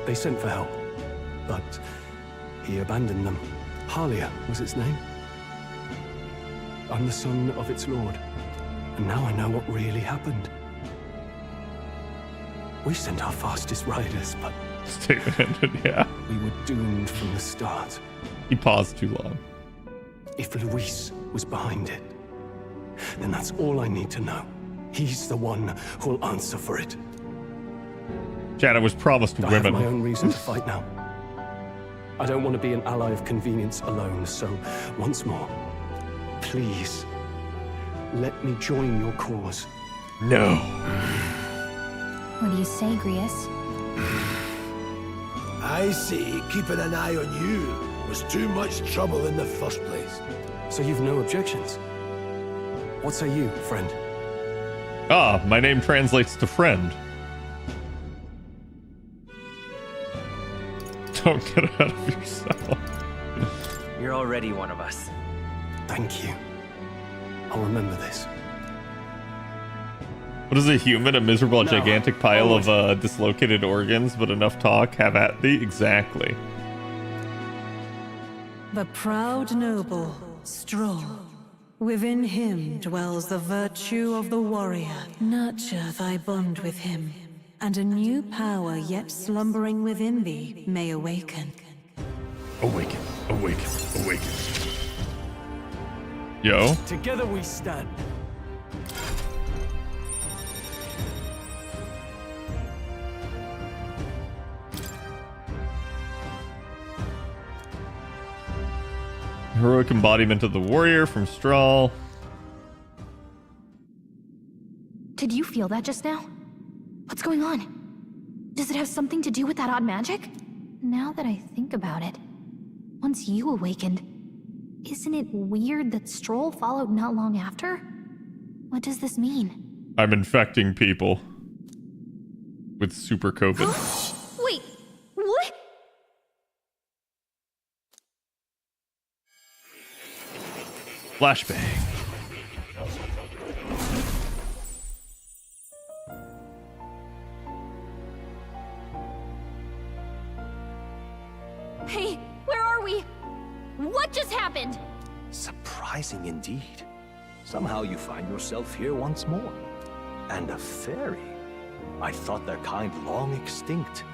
They sent for help, but he abandoned them. Halia was its name. I'm the son of its lord, and now I know what really happened. We sent our fastest riders, but Statement ended, yeah. we were doomed from the start. He paused too long. If Luis was behind it, then that's all I need to know. He's the one who'll answer for it. Chad, was promised I have my women. own reason to fight now. I don't want to be an ally of convenience alone, so once more, please, let me join your cause. No. What do you say, Grius? I say keeping an eye on you was too much trouble in the first place. So you've no objections? What say you, friend? Ah, my name translates to friend. Don't get ahead of yourself. You're already one of us. Thank you. I'll remember this. What is a human? A miserable, No, gigantic pile always. of dislocated organs, but enough talk, have at thee? Exactly. The proud noble, strong. Within him dwells the virtue of the warrior. Nurture thy bond with him, and a new power yet slumbering within thee may awaken. Awaken, awaken, awaken. Yo. Together we stand. Heroic embodiment of the warrior from Strahl. Did you feel that just now? What's going on? Does it have something to do with that odd magic? Now that I think about it, once you awakened, isn't it weird that Stroll followed not long after? What does this mean? I'm infecting people with super COVID. Wait, what? Flashbang. Hey, where are we? What just happened? Surprising indeed. Somehow you find yourself here once more. And a fairy. I thought their kind long extinct.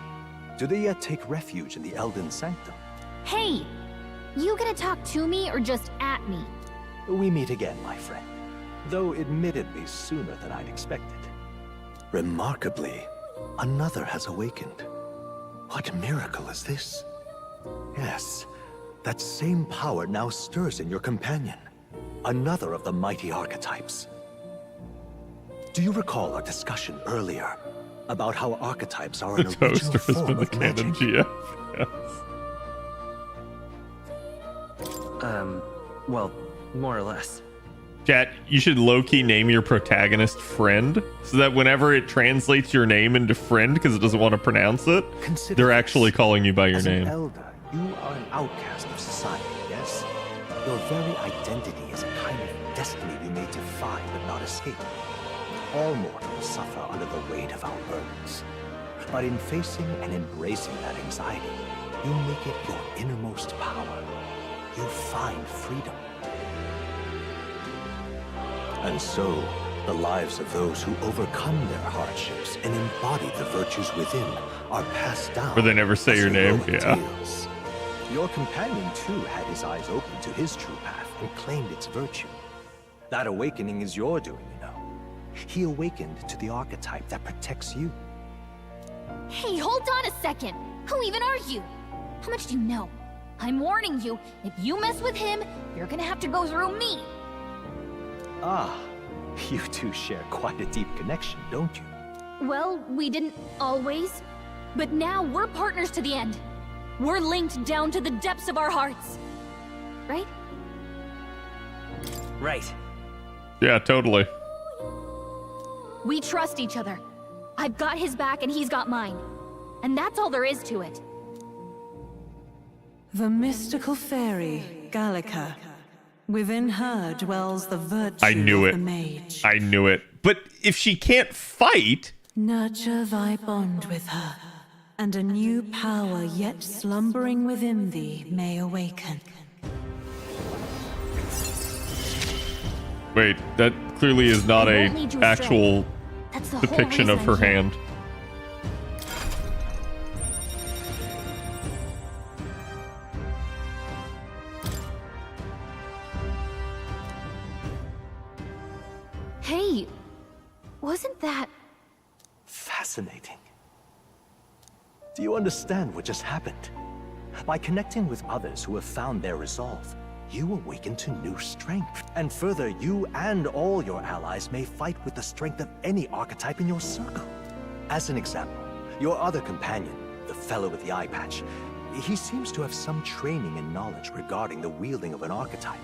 Do they yet take refuge in the Elden Sanctum? Hey, you gonna talk to me or just at me? We meet again, my friend. Though admittedly sooner than I'd expected. Remarkably, another has awakened. What miracle is this? Yes, that same power now stirs in your companion. Another of the mighty archetypes. Do you recall our discussion earlier about how archetypes are an The original toaster has form been the of canon magic? GF. Yes. Well, more or less. Chat, you should low-key name your protagonist friend, so that whenever it translates your name into friend because it doesn't want to pronounce it, Consider they're this. actually calling you by your As name. an elder, you are an outcast of society, yes? Your very identity is a kind of destiny you may defy but not escape. All mortals suffer under the weight of our burdens. But in facing and embracing that anxiety, you make it your innermost power. You find freedom. And so, the lives of those who overcome their hardships and embody the virtues within are passed down. Where they never say as your name, heroic yeah. tales. Your companion, too, had his eyes open to his true path and claimed its virtue. That awakening is your doing, you know. He awakened to the archetype that protects you. Hey, hold on a second. Who even are you? How much do you know? I'm warning you, if you mess with him, you're gonna have to go through me. Ah, you two share quite a deep connection, don't you? Well, we didn't always, but now we're partners to the end. We're linked down to the depths of our hearts. Right? Right. Yeah, totally. We trust each other. I've got his back and he's got mine. And that's all there is to it. The mystical fairy, Gallica. Within her dwells the virtue I knew of it. the mage. I knew it. But if she can't fight, Nurture thy bond with her, and a new power yet slumbering within thee may awaken. Wait, that clearly is not I a won't lead you astray. actual That's the whole depiction reason of her I'm here. hand. Hey, wasn't that... Fascinating. Do you understand what just happened? By connecting with others who have found their resolve, you awaken to new strength. And further, you and all your allies may fight with the strength of any archetype in your circle. As an example, your other companion, the fellow with the eye patch, he seems to have some training and knowledge regarding the wielding of an archetype.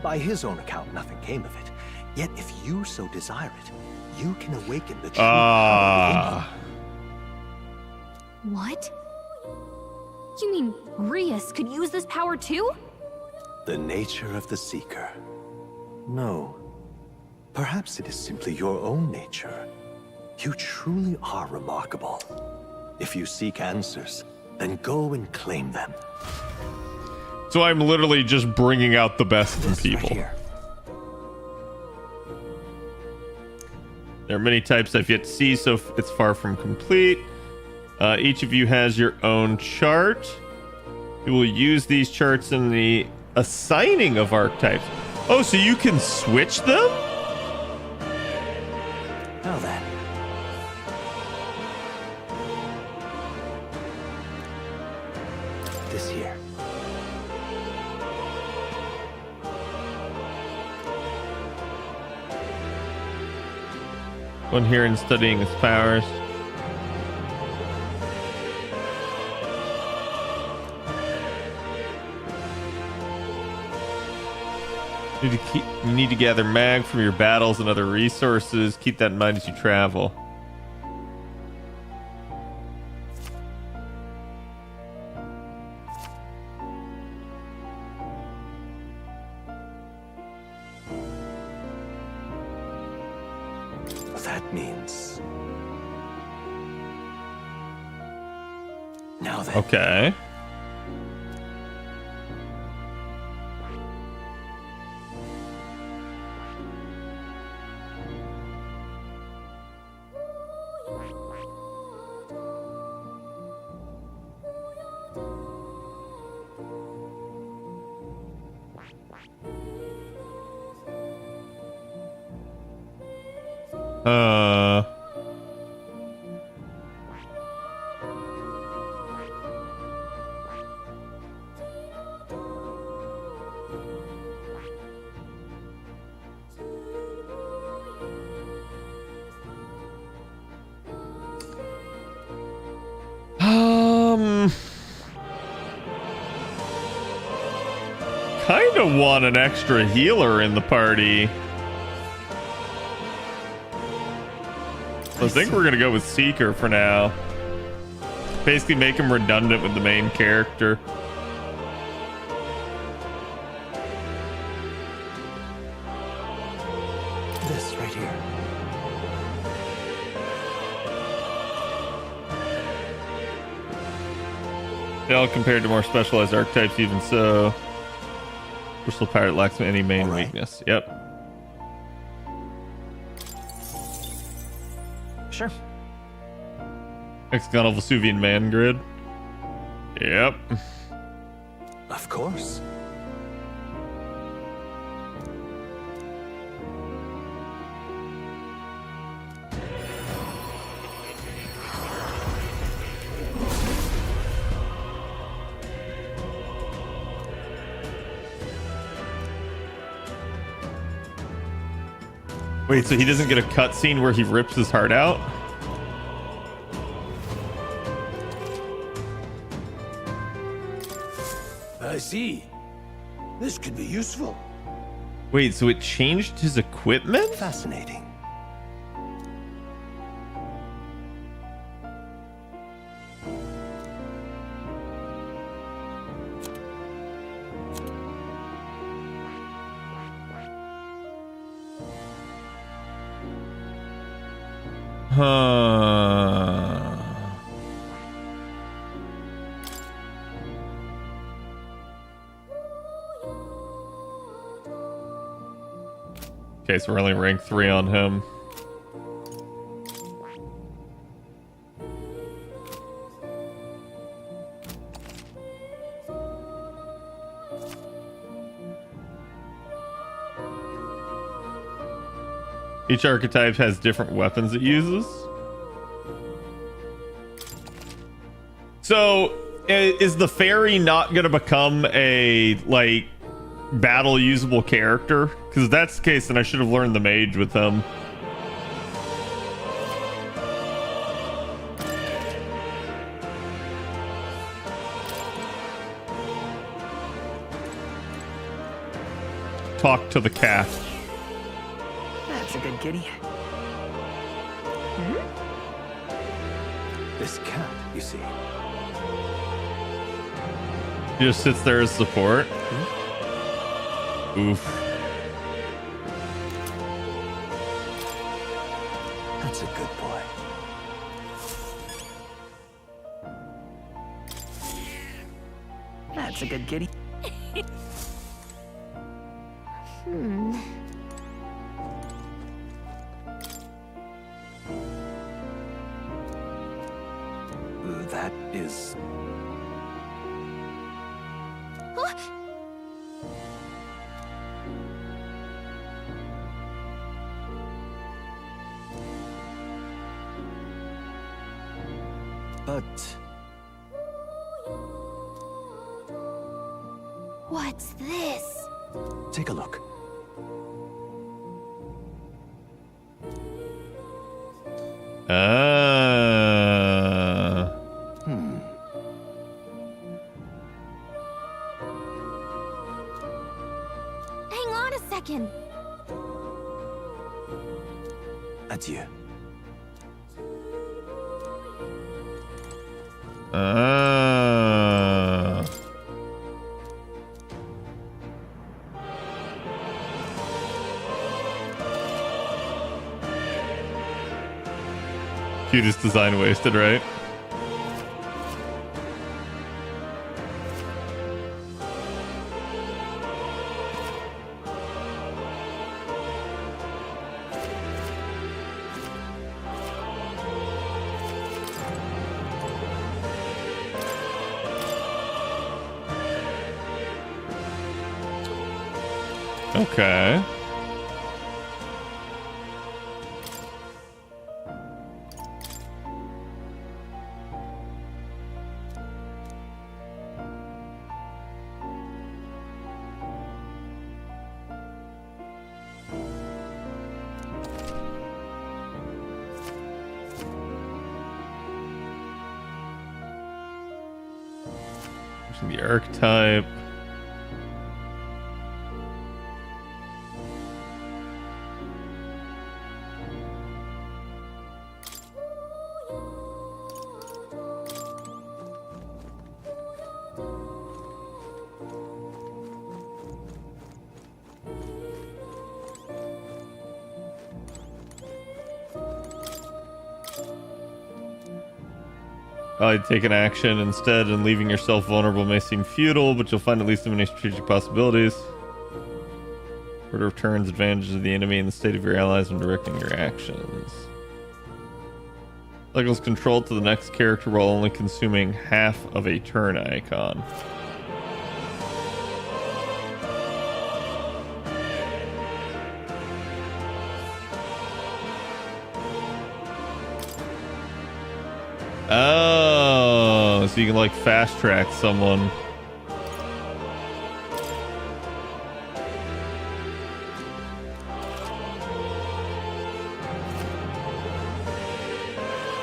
By his own account, nothing came of it. Yet if you so desire it, you can awaken the true power within you. What? You mean Rias could use this power too? The nature of the Seeker. No. Perhaps it is simply your own nature. You truly are remarkable. If you seek answers, then go and claim them. So I'm literally just bringing out the best in people. Right here. There are many types I've yet to see, so it's far from complete. Each of you has your own chart. You will use these charts in the assigning of archetypes. Oh, so you can switch them? Now then. This here. One here in studying his powers. You need to gather mag from your battles and other resources. Keep that in mind as you travel. That means... Now then. Okay. Kind of want an extra healer in the party. So I think we're gonna go with Seeker for now. Basically make him redundant with the main character. This right here. They all compared to more specialized archetypes, even so. Crystal Pirate lacks any main weakness. Yep. Sure. Hexagonal Vesuvian man grid. Yep. Of course. Wait, so he doesn't get a cutscene where he rips his heart out? I see. This could be useful. Wait, so it changed his equipment? Fascinating. Huh. Okay, so we're only rank 3 on him. Each archetype has different weapons it uses. So, is the fairy not going to become a, like, battle usable character? Because if that's the case, then I should have learned the mage with him. Talk to the cat. That's a good kitty. This cat, you see. He just sits there as support. Oof. That's a good boy. That's a good kitty. That is... But... What's this? Take a look. Hang on a second. Adieu. Cutest design wasted, right? Okay. The archetype. Take an action instead, and leaving yourself vulnerable may seem futile, but you'll find at least many strategic possibilities. Order of turns, advantages of the enemy, and the state of your allies when directing your actions. Cycles control to the next character while only consuming half of a turn icon. Oh, so you can like fast track someone.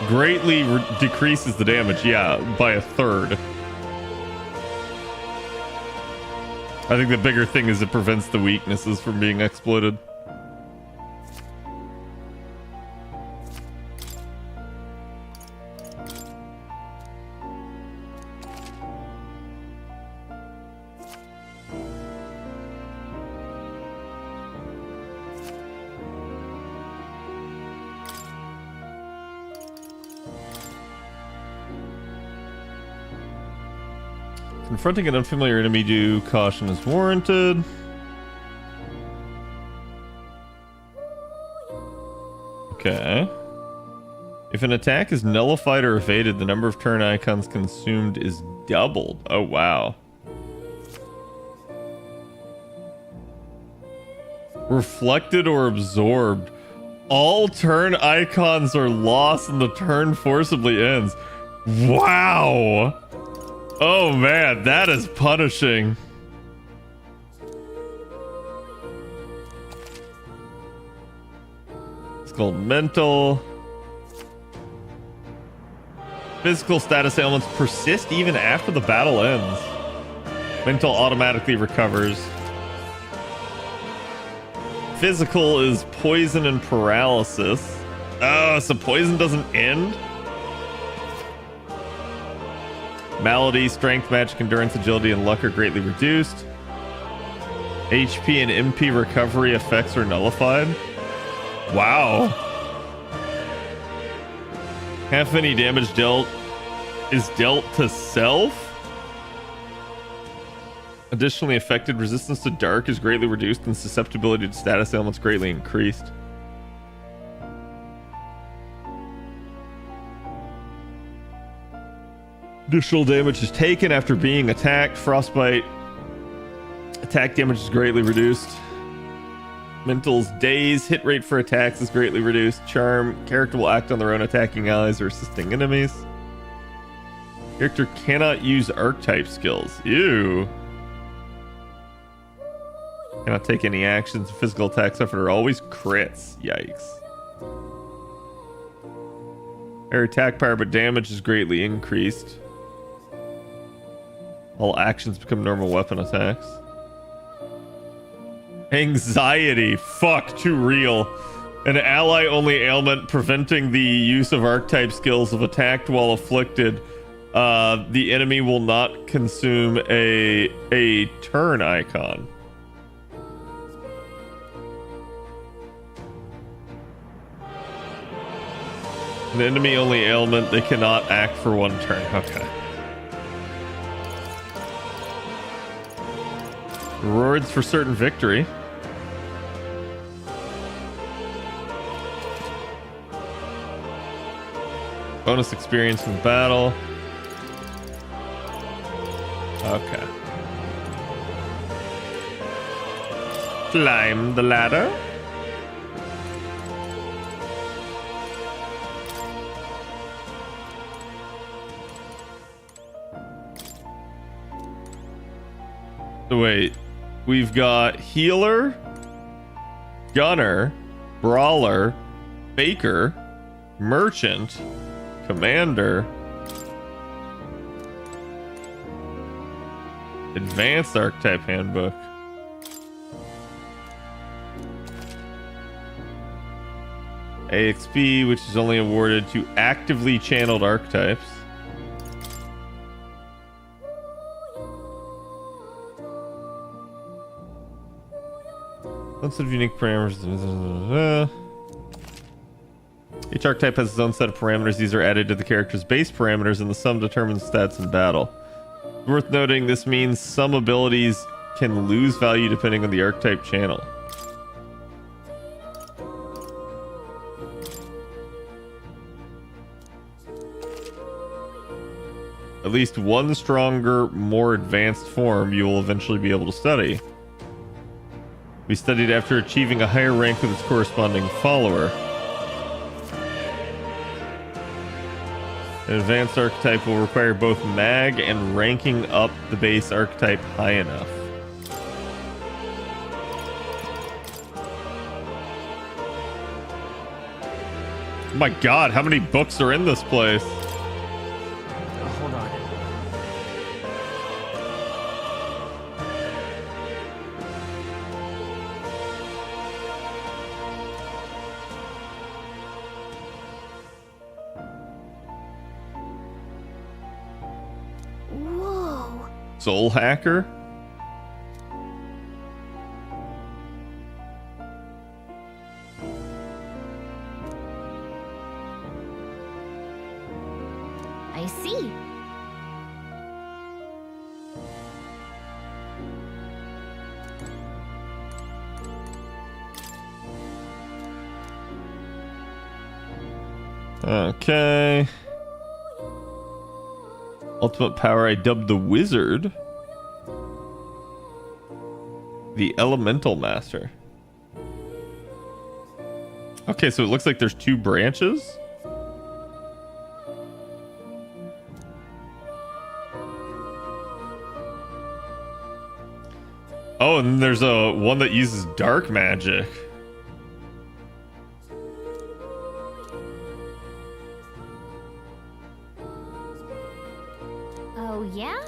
Greatly decreases the damage, yeah, by a third. I think the bigger thing is it prevents the weaknesses from being exploited. Confronting an unfamiliar enemy due caution is warranted. Okay. If an attack is nullified or evaded, the number of turn icons consumed is doubled. Oh, wow. Reflected or absorbed. All turn icons are lost and the turn forcibly ends. Wow. Oh man, that is punishing. It's called mental. Physical status ailments persist even after the battle ends. Mental automatically recovers. Physical is poison and paralysis. Oh, so poison doesn't end? Malady, strength, magic, endurance, agility, and luck are greatly reduced. HP and MP recovery effects are nullified. Wow. Half any damage dealt is dealt to self. Additionally, affected resistance to dark is greatly reduced and susceptibility to status ailments greatly increased. Additional damage is taken after being attacked. Frostbite. Attack damage is greatly reduced. Mental's daze. Hit rate for attacks is greatly reduced. Charm. Character will act on their own attacking allies or assisting enemies. Character cannot use archetype skills. Ew. Cannot take any actions. Physical attacks suffered are always crits. Yikes. Air attack power, but damage is greatly increased. All actions become normal weapon attacks. Anxiety. Fuck, too real. An ally-only ailment preventing the use of archetype skills if attacked while afflicted. The enemy will not consume a turn icon. An enemy-only ailment, they cannot act for one turn. Okay. Rewards for certain victory. Bonus experience in battle. Okay. Climb the ladder. So wait, we've got healer, gunner, brawler, baker, merchant, commander, advanced archetype handbook. AXP, which is only awarded to actively channeled archetypes. Lots of unique parameters. Each archetype has its own set of parameters. These are added to the character's base parameters, and the sum determines stats in battle. Worth noting, this means some abilities can lose value depending on the archetype channel. At least one stronger, more advanced form you will eventually be able to study. We studied after achieving a higher rank with its corresponding follower. An advanced archetype will require both mag and ranking up the base archetype high enough. Oh my god, how many books are in this place? Hold on. Whoa. Soul Hacker? I see. Okay. Ultimate power I dubbed the Wizard. The Elemental Master. Okay, so it looks like there's 2 branches. Oh, and there's a one that uses dark magic. Oh, yeah?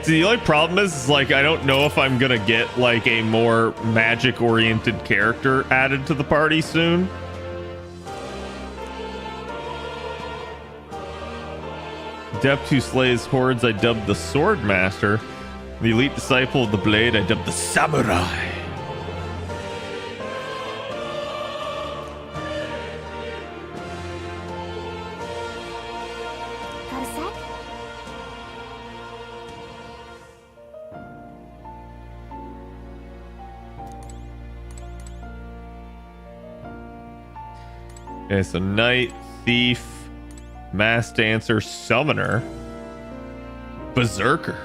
See, the only problem is like I don't know if I'm gonna get like a more magic oriented character added to the party soon. Adept who slays hordes I dubbed the Sword Master. The elite disciple of the blade I dubbed the Samurai. Got a sec? Okay, so Knight, Thief, Mass Dancer, Summoner, Berserker.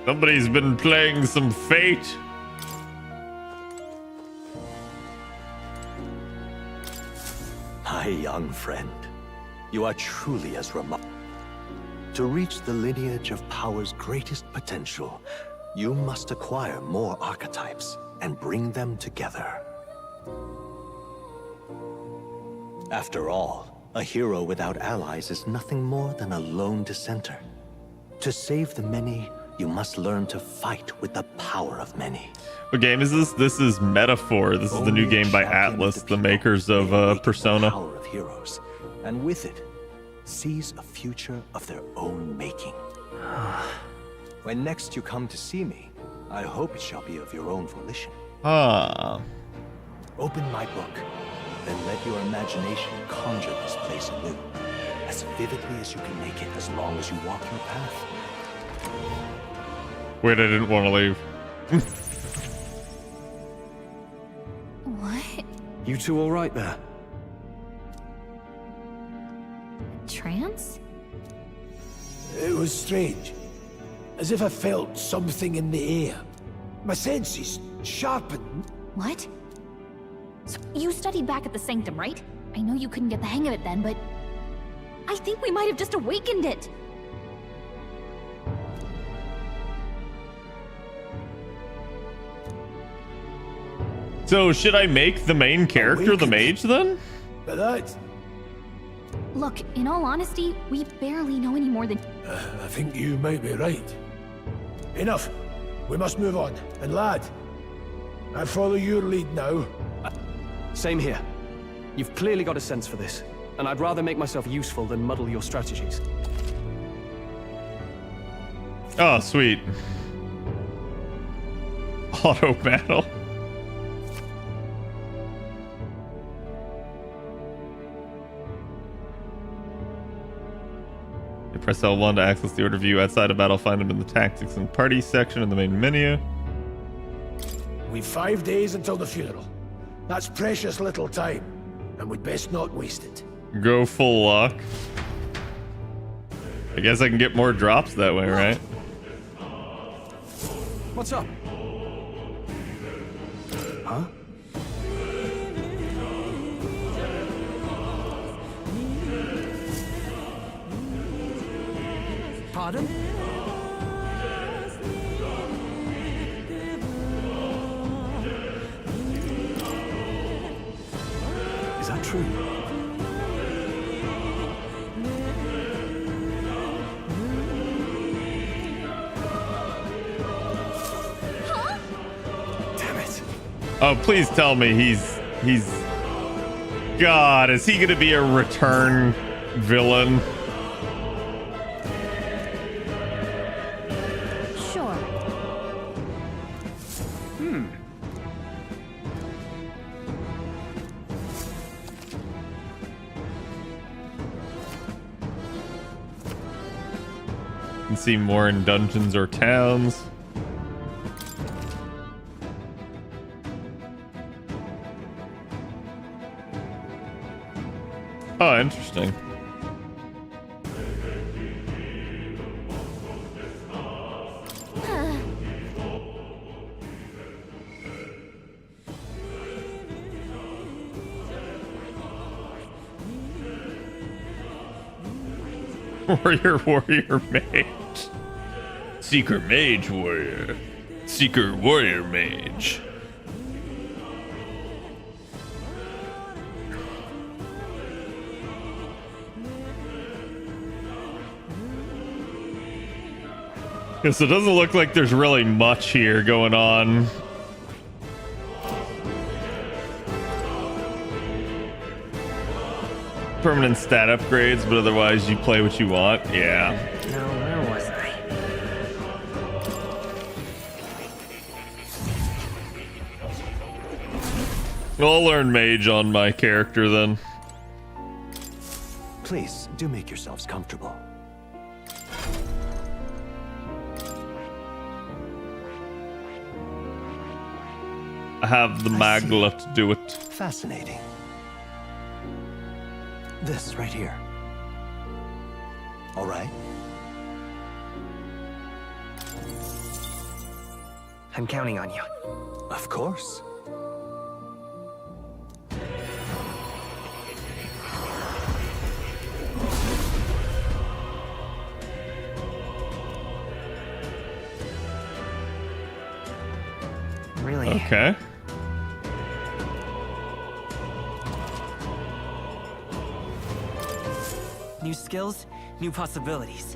Somebody's been playing some Fate. My young friend, you are truly as remarkable. To reach the lineage of power's greatest potential, you must acquire more archetypes and bring them together. After all, a hero without allies is nothing more than a lone dissenter. To save the many, you must learn to fight with the power of many. What game is this? This is Metaphor. This is the new game by Atlas, the makers of Persona. The power of heroes, and with it, seize a future of their own making. When next you come to see me, I hope it shall be of your own volition. Ah. Open my book, then let your imagination conjure this place anew, as vividly as you can make it, as long as you walk your path. Wait, I didn't want to leave. What? You two all right there? Trance? It was strange. As if I felt something in the air. My senses sharpened. What? So you studied back at the Sanctum, right? I know you couldn't get the hang of it then, but I think we might have just awakened it. So should I make the main character the mage then? But that... Look, in all honesty, we barely know any more than... I think you might be right. Enough. We must move on. And lad, I follow your lead now. Same here. You've clearly got a sense for this, and I'd rather make myself useful than muddle your strategies. Oh, sweet. Auto battle. You press L1 to access the order view outside of battle. Find them in the tactics and party section in the main menu. We've 5 days until the funeral. That's precious little time, and we'd best not waste it. Go full lock. I guess I can get more drops that way, right? What's up? Huh? Pardon? Is that true? Damn it. Oh, please tell me he's... God, is he gonna be a return villain? Sure. You can see more in dungeons or towns. Oh, interesting. Warrior mage. Seeker mage warrior. Seeker warrior mage. Yes, it doesn't look like there's really much here going on. Permanent stat upgrades, but otherwise you play what you want. Yeah. Now, where was I? I'll learn mage on my character then. Please, do make yourselves comfortable. I have the magla to do it. Fascinating. This right here. All right. I'm counting on you. Of course. Really? Okay. New skills, new possibilities.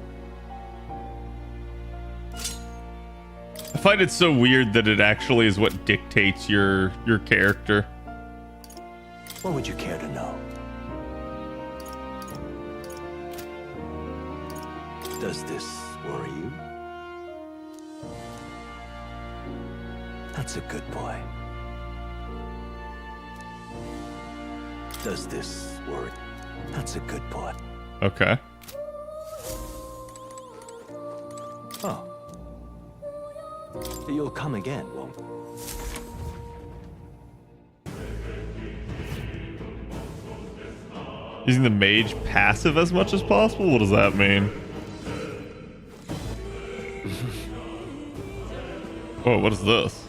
I find it so weird that it actually is what dictates your character. What would you care to know? Does this worry you? That's a good boy. Does this worry? That's a good boy. Okay. Oh. You'll come again, won't you? Using the mage passive as much as possible? What does that mean? Oh, what is this?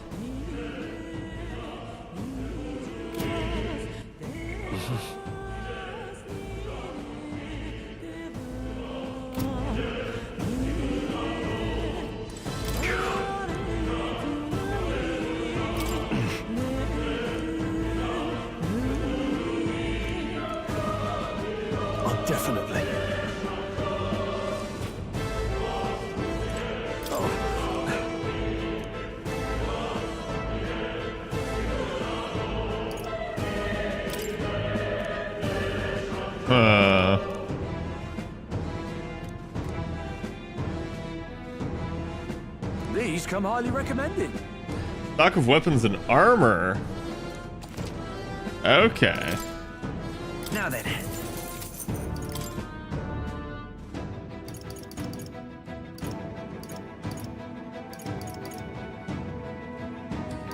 Oh, definitely. These come highly recommended. Stock of weapons and armor. Okay. Now then.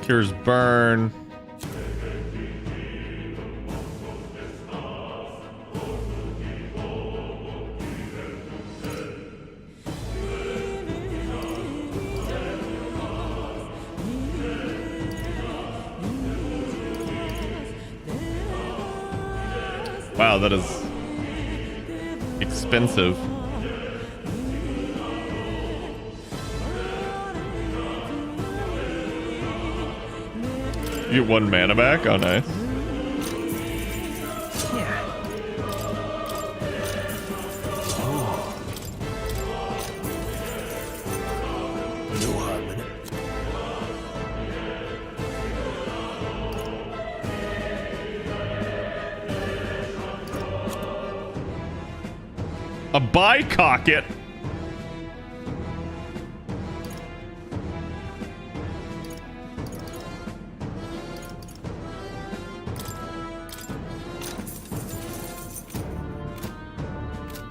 Cures burn. Wow, that is expensive. You get 1 mana back? Oh, nice. Yeah. No harm in it. A bicocket?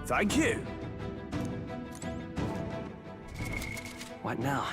Thank you. What now?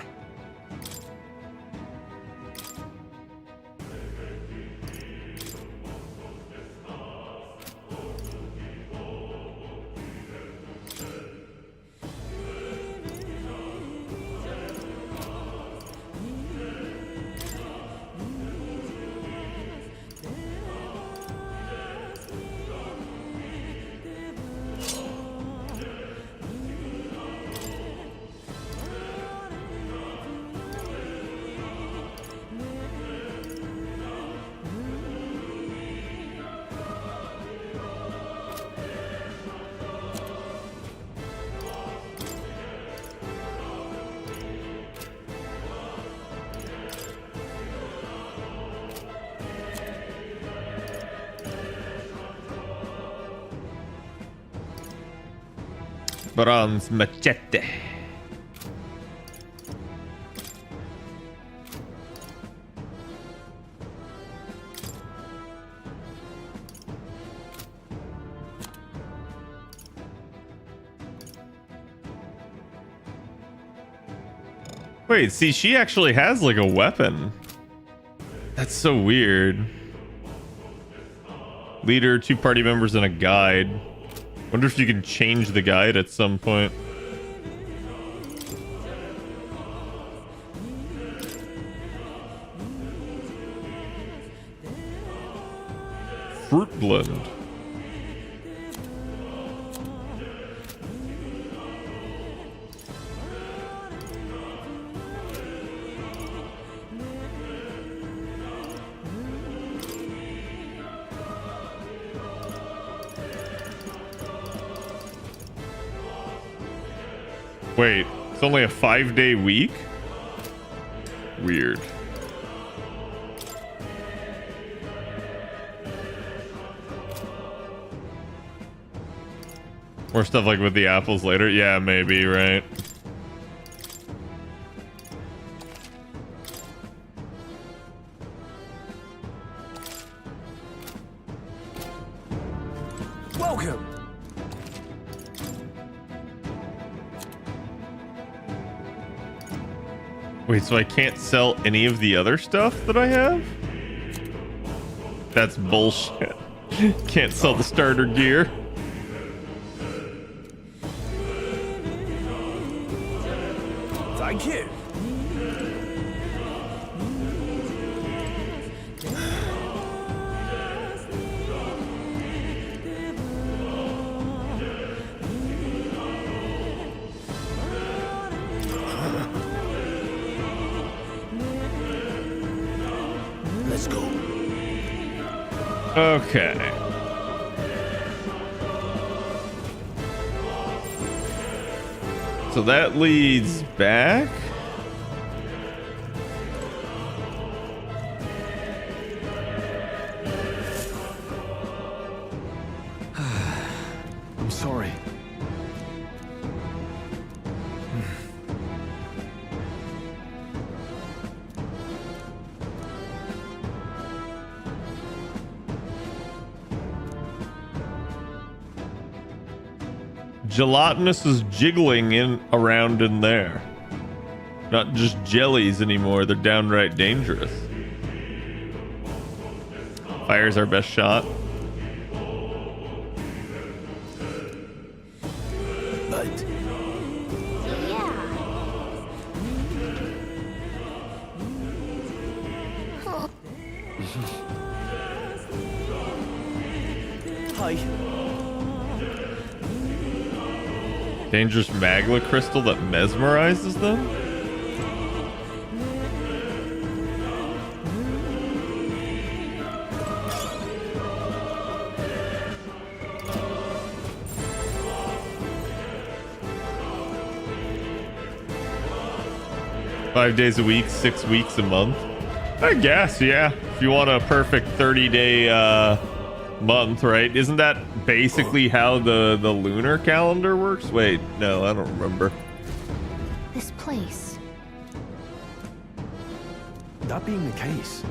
Bronze machete. Wait, see, she actually has like a weapon. That's so weird. Leader, 2 party members, and a guide. Wonder if you can change the guide at some point. Fruit blend. Wait, it's only a 5-day week? Weird. More stuff like with the apples later? Yeah, maybe, right? Welcome. Wait, so I can't sell any of the other stuff that I have? That's bullshit. Can't sell the starter gear. Thank you. Let's go. Okay. So that leads back. I'm sorry. Gelatinous is jiggling around in there. Not just jellies anymore, they're downright dangerous. Fire's our best shot. But hi. Dangerous magma crystal that mesmerizes them? Five days a week, 6 weeks a month. I guess, yeah. If you want a perfect 30-day month, right? Isn't that basically how the lunar calendar works? Wait, no, I don't remember. This place. That being the case,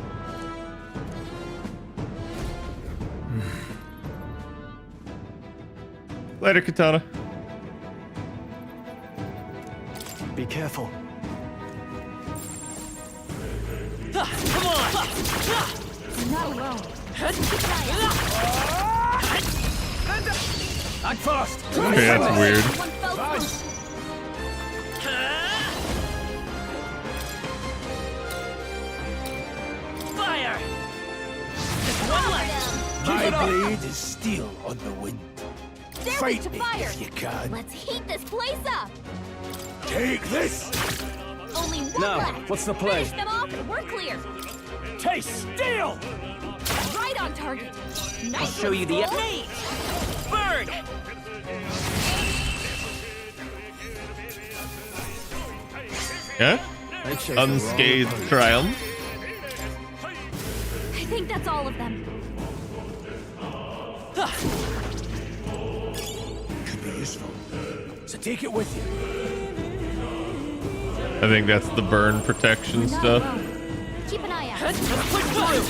Later, Katana. be careful. Come on! I'm not alone. Act fast. Okay, that's weird. One fell swoop. Fire! Just one left. My blade is still on the wind. They're Fight weak to me fire. if you can. Let's heat this place up. Take this. Only one Now, left. what's the play? Finish them off and we're clear. Taste steel. Right on target. Nice. I'll show you the Mate. bird. Yeah? Unscathed triumph. I think that's all of them. Could be useful. so take it with you. I think that's the burn protection stuff. Keep an eye out. Let's push through.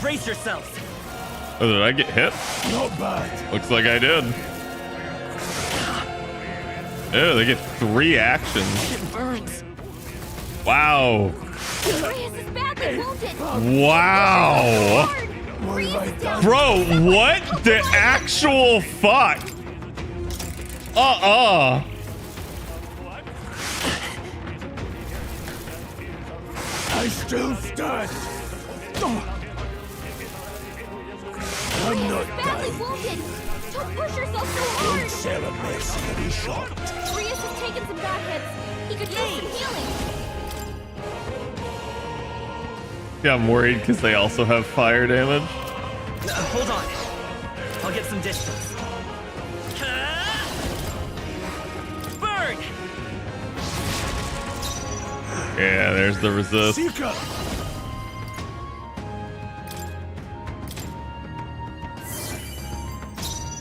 Brace yourselves. Oh, did I get hit? Not bad. Looks like I did. Oh, they get 3 actions. It burns. Wow. Reyes is badly wounded. Wow. Reyes is down. Bro, what the actual fuck? I still stand. I'm not Badly dying. wounded. Don't push yourself so Don't hard. sell a mercy to be shot. Reyes has taken some bad hits. He could use some healing. Yeah, I'm worried because they also have fire damage. Hold on. I'll get some distance. Burn! Yeah, there's the resist. Seeker!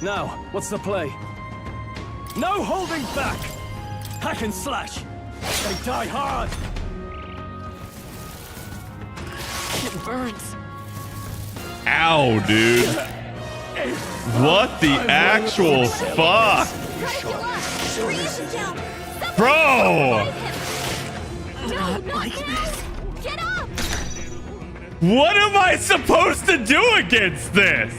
Now, what's the play? No holding back! Hack and slash! They die hard! It burns. Ow, dude. What the actual fuck? Reyes is down. Bro! No, not this. Get up. What am I supposed to do against this?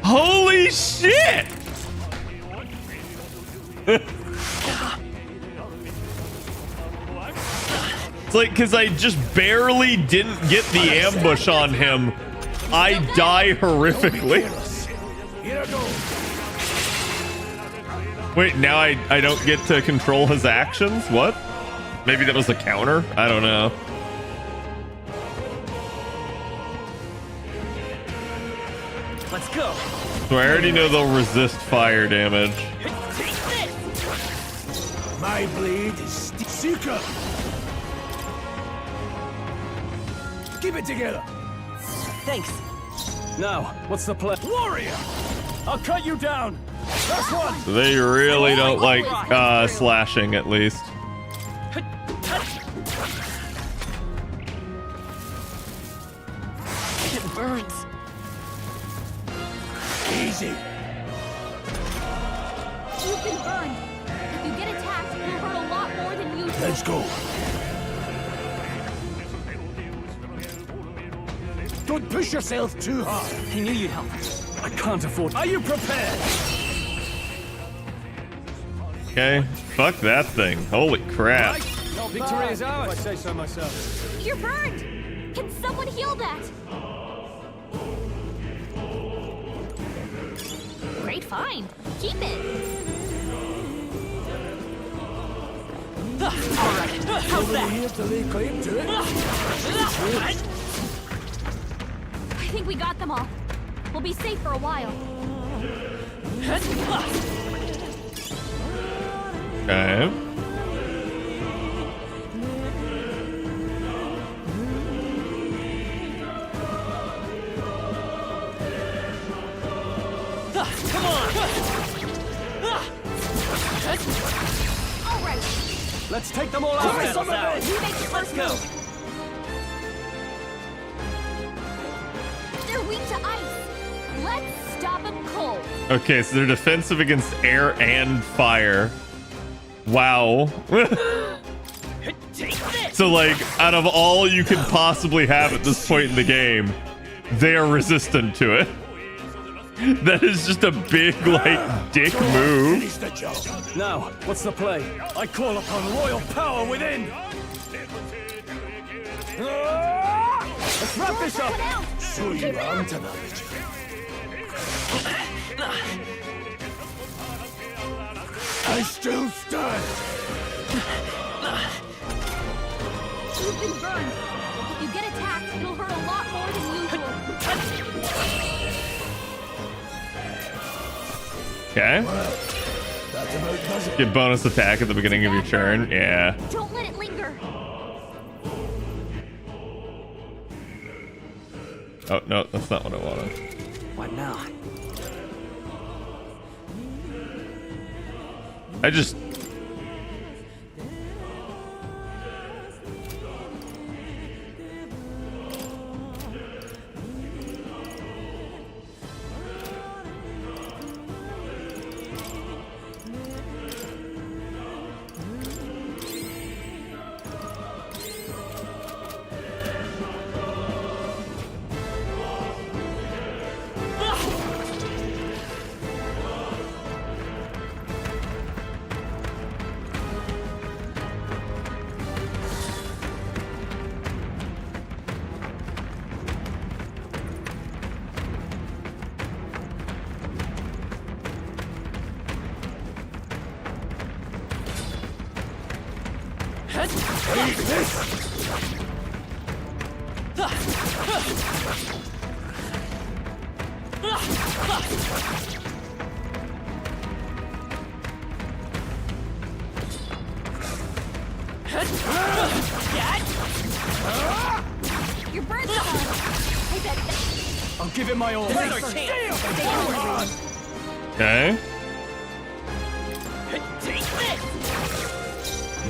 Holy shit! It's like, because I just barely didn't get the ambush on him, I die horrifically. Wait, now I don't get to control his actions? What? Maybe that was a counter? I don't know. Let's go. So I already know they'll resist fire damage. Take this. My blade is Seeker! Keep it together! Thanks. Now, what's the play? Warrior! I'll cut you down! That's one! So they really don't like slashing, at least. It burns. Easy! You've been burned. If you get attacked, it'll hurt a lot more than usual. Let's go! Don't push yourself too hard! I knew you'd help. I can't afford. Are you prepared? Okay, fuck that thing. Holy crap. No, victory is ours. If I say so myself. You're burned. Can someone heal that? Great find. Keep it. All right. How's that? Here to lay claim to it? I think we got them all. We'll be safe for a while. Okay. Come on. All right. Let's take them all out. Battle's ours. You make your Let's first go. move. They're weak to ice. Let's stop them cold. Okay, so they're defensive against air and fire. Wow. Take this. So, like, out of all you could possibly have at this point in the game, they are resistant to it. That is just a big, like, dick move. Finish the job! Now, what's the play? I call upon royal power within. Let's wrap this up. So you are to knowledge. I still stand! You've been burned. If you get attacked, it'll hurt a lot more than usual. Okay. That about does it. Get bonus attack at the beginning of your turn. Yeah. Don't let it linger. Oh, no, that's not what I wanted. What now? I just... Take this! Your bird's gone. I bet I'll give it my all. Okay. Take this!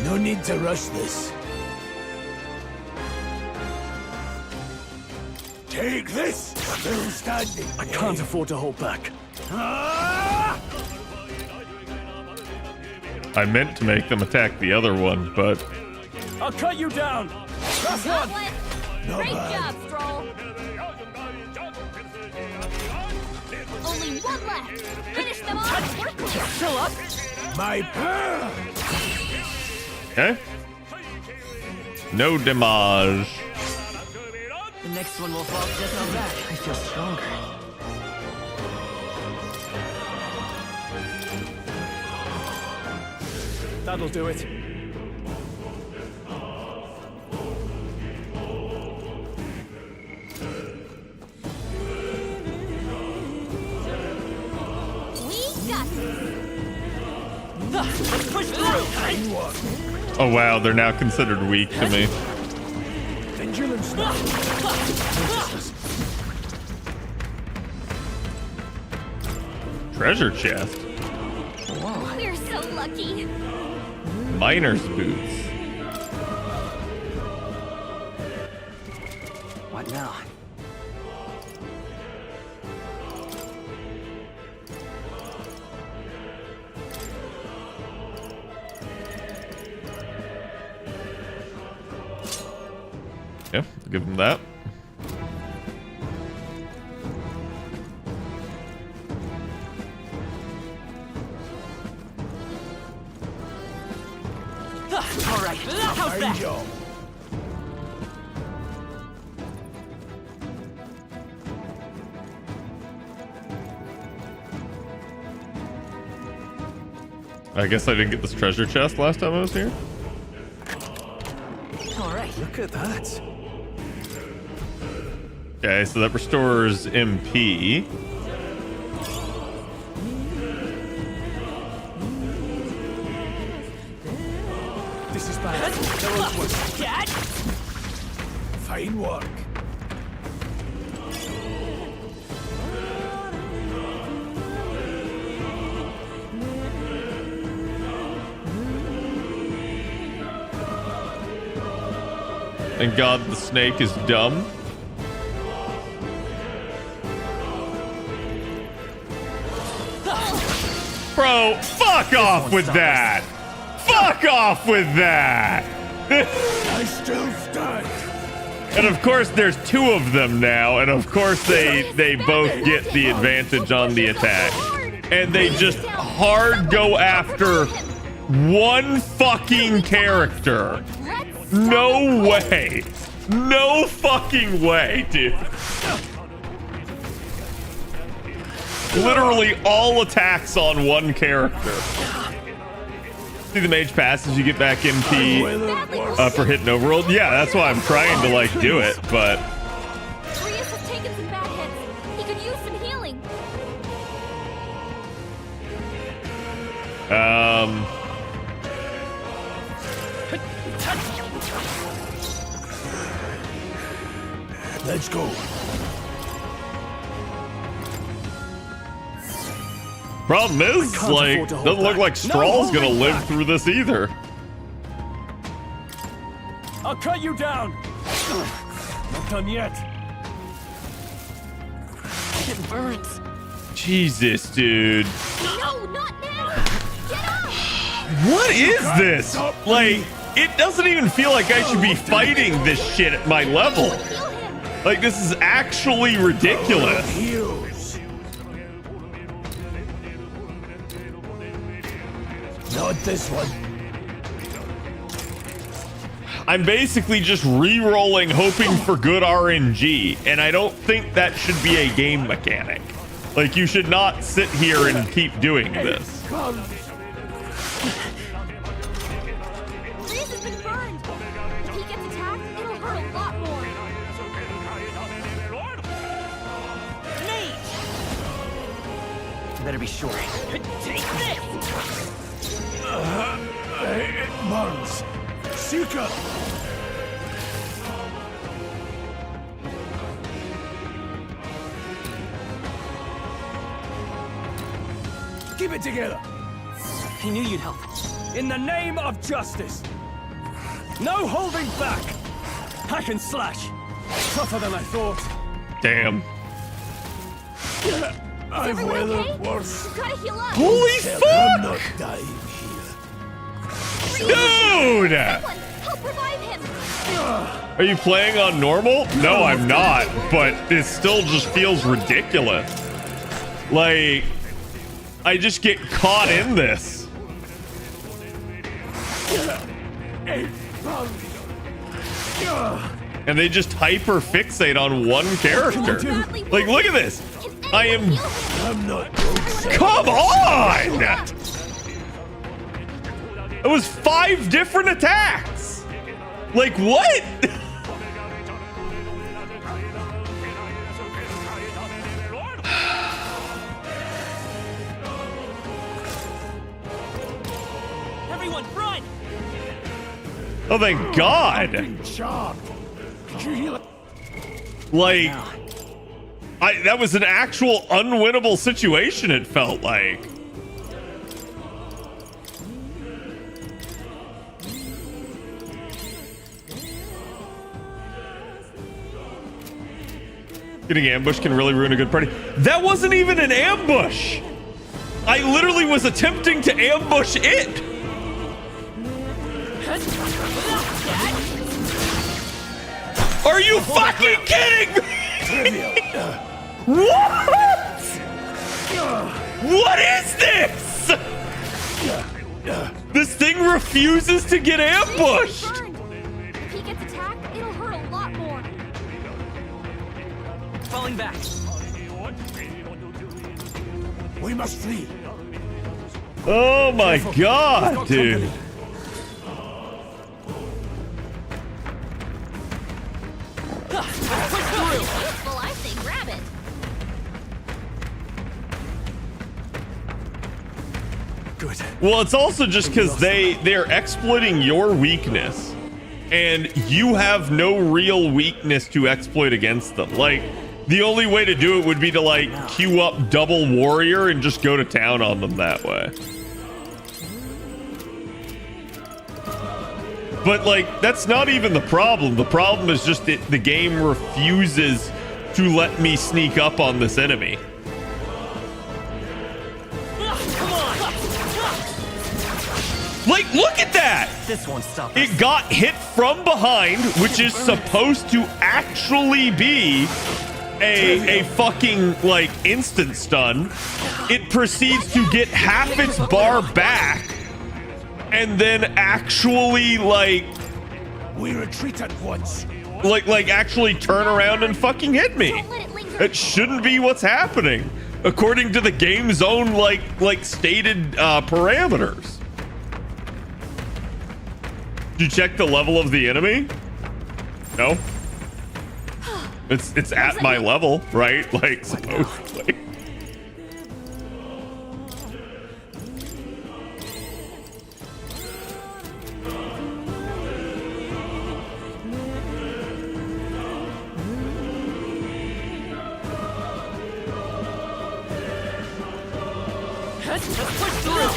No need to rush this. Take this! Still standing. I can't afford to hold back. I meant to make them attack the other one, but... I'll cut you down. Last one. No Great bad. job, Stroll. Only one left. Finish them off. We're clear. Still up. My pearl! Okay. No damage. The next one will fall just on back. I feel stronger. That'll do it. We got Let's push through. Oh wow, they're now considered weak to me. Vigilance. Treasure chest. We're so lucky. Miner's boots. What now? Yeah, give him that. All right. How's that? Job. I guess I didn't get this treasure chest last time I was here. All right. Look at that. Okay, so that restores MP. This is bad. Dad? Fine work. Thank God the snake is dumb. Bro, fuck off with that! Fuck off with that! I still stand. And of course there's two of them now, and of course they both get the advantage on the attack. And they just hard go after one fucking character. No way. No fucking way, dude. Literally all attacks on one character. See the mage pass as you get back MP for hitting overworld? Yeah, that's why I'm trying to like do it, but Rias has taken some bad hits. He could use some healing. Let's go. Problem is, can't like, afford to hold doesn't look back. like No Straw's gonna holding live back. through this either. I'll cut you down. Not done yet. It burns. Jesus, dude. No, not now! Get up! What is this? Like, it doesn't even feel like I should be fighting this shit at my level. Heal him! Like, this is actually ridiculous. Heroes. Not this one. I'm basically just re-rolling, hoping for good RNG, and I don't think that should be a game mechanic. Like, you should not sit here and keep doing this. Reese has been burned! If he gets attacked, it'll hurt a lot more. Better be sure. Take this! It burns. Seeker. Keep it together. I knew you'd help. In the name of justice. No holding back. Hack and slash. Tougher than I thought. Damn. I've Everyone weathered okay? worse. You've gotta heal up! Holy I'm fuck! not dying here. Dude! Someone, help revive him! Are you playing on normal? No, I'm not, but it still just feels ridiculous. Like, I just get caught in this. And they just hyper fixate on one character. Like, look at this. I am. I'm not. Come on! It was 5 different attacks. Like, what? Everyone, run! Oh, thank God. Sharp. Did you heal it? Like, that was an actual unwinnable situation, it felt like. Getting ambushed can really ruin a good party. That wasn't even an ambush. I literally was attempting to ambush it. Are you fucking kidding me? What? What is this? This thing refuses to get ambushed. If he gets attacked, it'll hurt a lot more. Falling back. We must flee. Oh my God, dude. Well, I say grab it. Good. Well, it's also just because they're exploiting your weakness, and you have no real weakness to exploit against them. Like, the only way to do it would be to, like, queue up double warrior and just go to town on them that way. But, like, that's not even the problem. The problem is just that the game refuses to let me sneak up on this enemy. Come on! Like, look at that! This won't stop us. It got hit from behind, which is supposed to actually be a fucking, like, instant stun. It proceeds to get half its bar back and then actually, like, We retreat at once. like actually turn around and fucking hit me. Don't let it linger. It shouldn't be what's happening according to the game's own like stated parameters. Did you check the level of the enemy? No. It's at my level, right? Like, supposedly. Let's push through.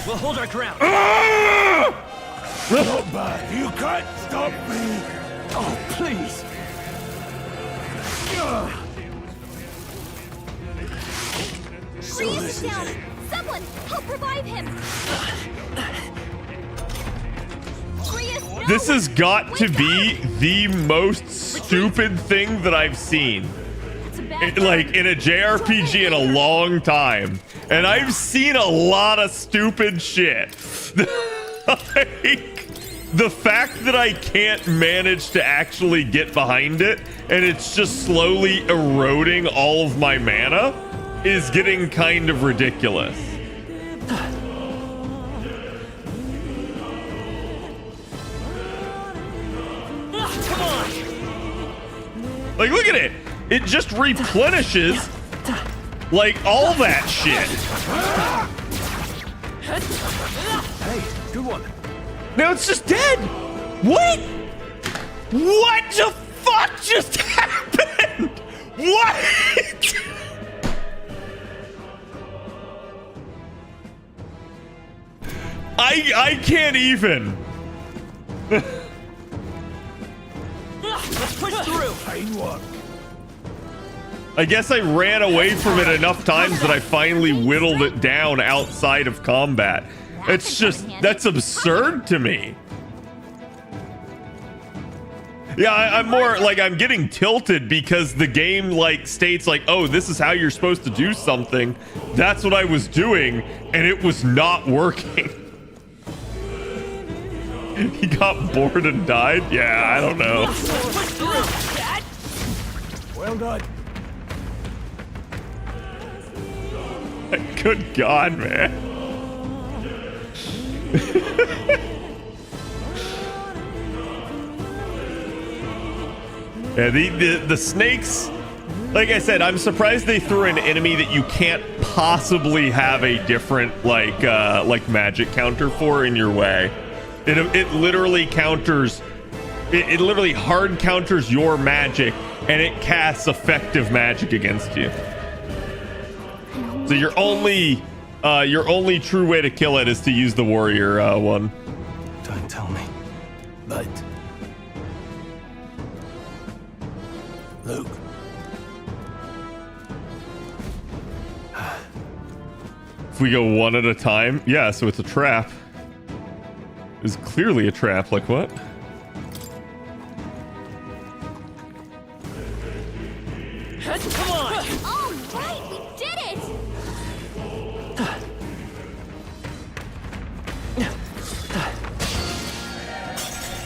We'll hold our ground. Not bad. You can't stop me. Oh, please. So this is it. Someone help revive him! This has got to be the most stupid thing that I've seen. Like in a JRPG in a long time. And I've seen a lot of stupid shit. Like, the fact that I can't manage to actually get behind it and it's just slowly eroding all of my mana is getting kind of ridiculous. Come on. Like, look at it. It just replenishes like all that shit. Hey, good one. Now it's just dead. What? What the fuck just happened? What? I can't even. Let's push through. Fine work. I guess I ran away from it enough times that I finally whittled it down outside of combat. It's just, that's absurd to me. Yeah, I'm more like, I'm getting tilted because the game like states like, oh, this is how you're supposed to do something. That's what I was doing, and it was not working. He got bored and died? Yeah, I don't know. Well done. Good God, man. Yeah, the snakes, like I said, I'm surprised they threw an enemy that you can't possibly have a different like magic counter for in your way. It literally counters, it literally hard counters your magic and it casts effective magic against you. So your only true way to kill it is to use the warrior one. Don't tell me. But look. If we go one at a time, yeah, so it's a trap. It's clearly a trap, like what? Come on! All right, we did it!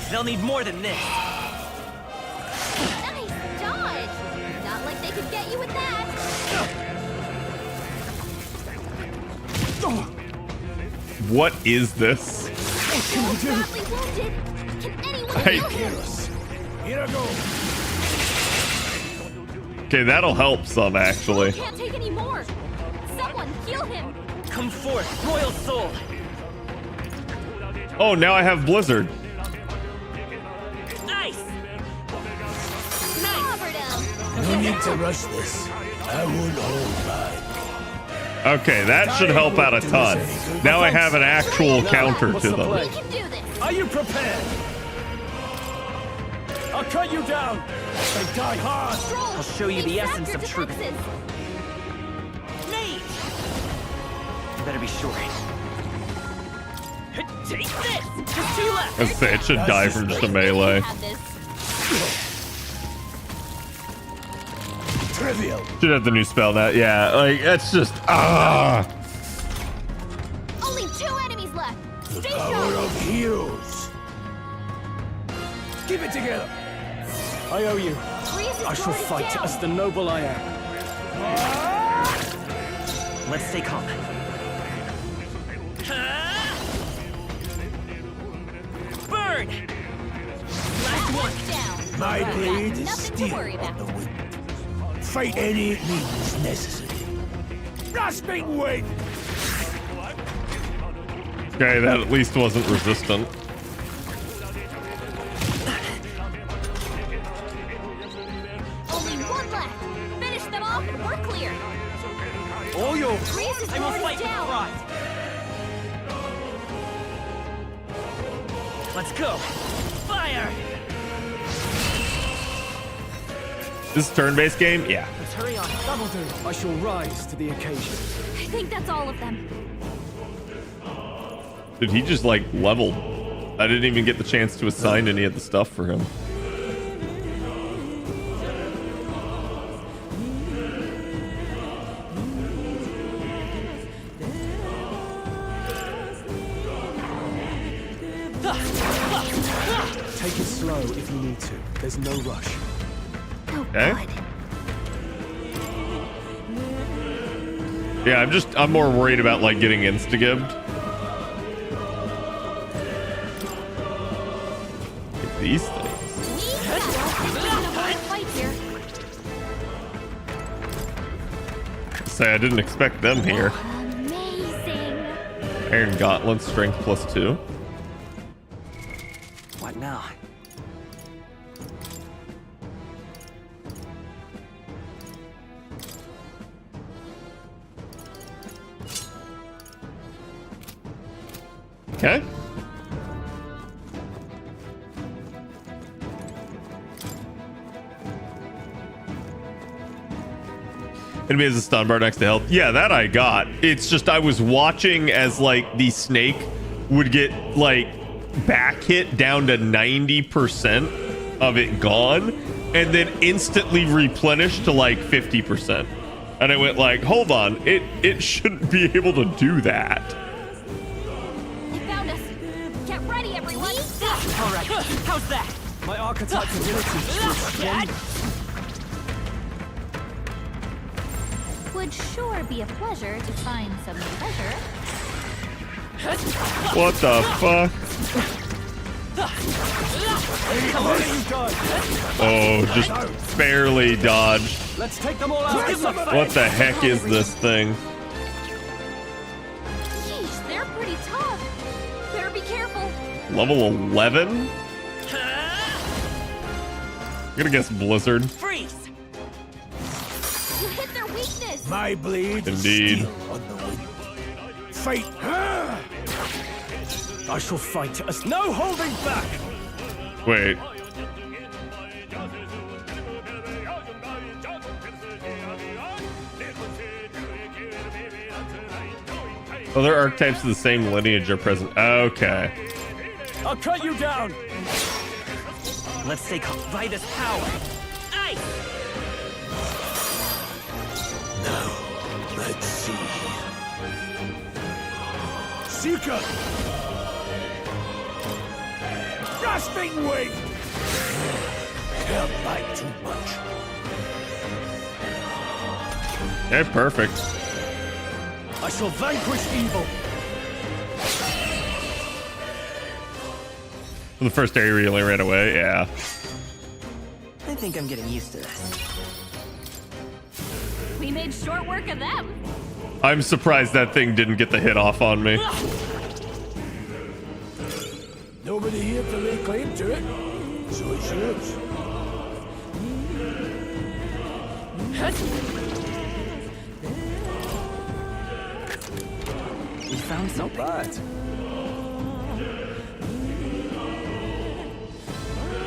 They'll need more than this. Nice dodge! Not like they could get you with that! What is this? Badly wounded! Can anyone heal him? Here I go. Okay, that'll help some actually. Can't take any more! Someone heal him! Come forth, Royal Soul! Oh, now I have Blizzard. Nice! No need to rush this. I won't hold back. Okay, that should help out a ton. Now I have an actual counter to them. We can do this! Are you prepared? I'll cut you down. They die hard. I'll show you the essence of truth. Nate! You better be sure. Take this! Just two left! Let's say it should die from just a melee. Trivial. Should have the new spell now. Yeah, like that's just Only 2 enemies left! The Stay power sharp! of heroes. Keep it together. I owe you. I shall fight as the noble I am. Let's stay calm. Burn! Last one! Down! My blade is Nothing to steel worry on about. the wind. Fight any means necessary. Rasping wind. okay. That at least wasn't resistant. off and we're clear. All yours. Grace's I will lord fight is with down. pride. Let's go. Fire! This turn-based game? Yeah. Let's hurry on. That'll do. I shall rise to the occasion. I think that's all of them. Dude, he just like leveled. I didn't even get the chance to assign any of the stuff for him. Take it slow if you need to. There's no rush. Oh, Okay. God. Yeah, I'm more worried about like getting insta-gibbed. Like these things. Fight here. Say I didn't expect them here. Amazing. Iron Gauntlet, strength +2. What now? Okay. Enemy has a stun bar next to health. Yeah, that I got. It's just I was watching as like the snake would get like back hit down to 90% of it gone and then instantly replenished to like 50%. And I went like, hold on, it shouldn't be able to do that. They found us. Get ready, everyone. All right. How's that? My archetype's ability is strong. Would sure be a pleasure to find some treasure. What the fuck? Oh, just barely dodged. Let's take them all out. What the heck is this thing? Jeez, they're pretty tough. Better be careful. Level 11? I'm gonna guess Blizzard. Freeze! You hit their weakness. My blade is Indeed. steel on the wind. Fight! I shall fight us. No holding back. Wait. Other archetypes of the same lineage are present. Okay. I'll cut you down. Let's say Vitus power. Ice! Now, let's see. Seeker! Grasping wing! Can't bite too much. Okay, perfect. I shall vanquish evil. The first area really ran away, yeah. I think I'm getting used to this. We made short work of them. I'm surprised that thing didn't get the hit off on me. Nobody here to lay claim to it, so it's yours. We found something. Not bad.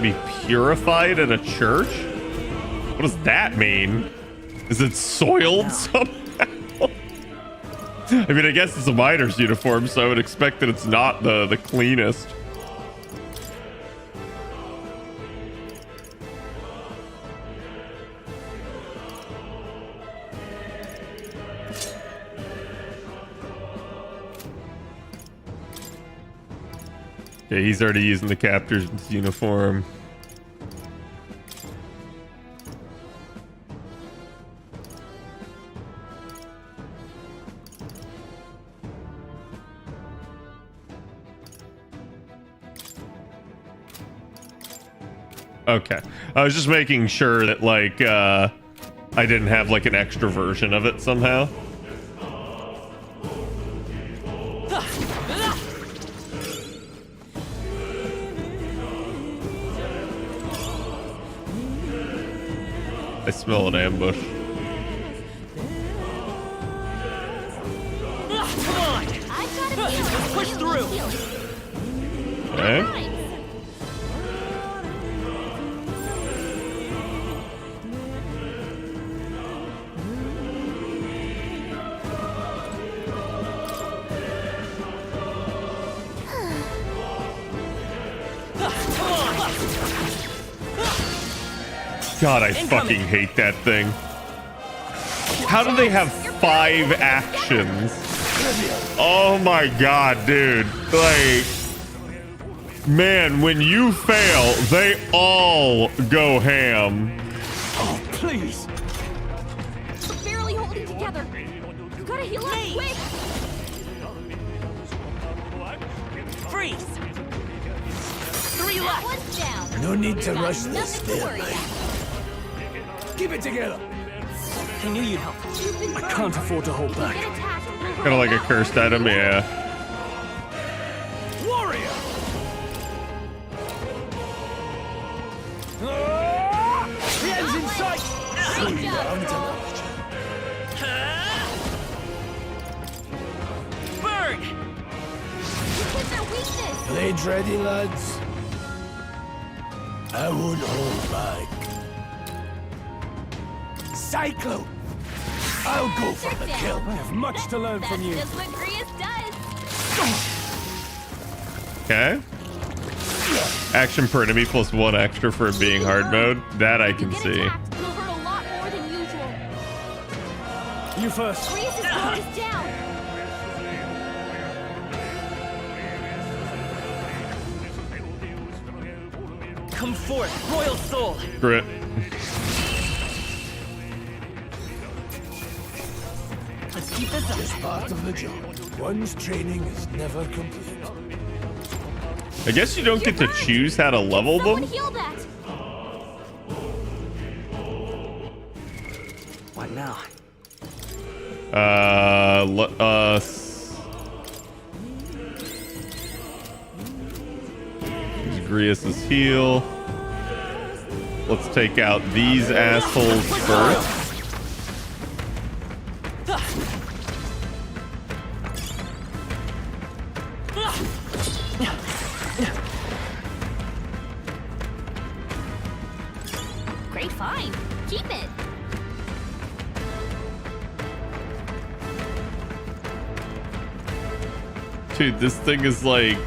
Be purified at a church? What does that mean? Is it soiled somehow? I mean, I guess it's a miner's uniform, so I would expect that it's not the cleanest. Yeah, he's already using the captor's uniform. Okay. I was just making sure that, like, I didn't have, like, an extra version of it somehow. I smell an ambush. Let's push through. Okay. God, I fucking hate that thing. How do they have 5 actions? Oh my god, dude. Like, man, when you fail, they all go ham. Oh, please. We're barely holding together. You gotta heal up quick. Freeze. 3 left. One's down. No need to Got rush this, nothing to worry there, about. Keep it together. I knew you'd help. I can't afford to hold back. Kind of like a cursed item, yeah. Warrior! The end's in sight! Great job. Burn! You hit their weakness. Blades ready, lads. I won't hold back. Cyclone! I'll go for the kill. I have much to learn That's from you. just what Grius does. Okay. Action per enemy plus 1 extra for it being hard mode. That I can You get see. attacked, it'll hurt a lot more than usual. You first. Grius' guard is down. Come forth, Royal Soul. Screw it. Let's keep this up. Just part of the job. One's training is never complete. I guess you don't get to choose how to level Someone them. heal that. What now? Use Grius' heal. Let's take out these assholes first. Great find. Keep it. Dude, this thing is like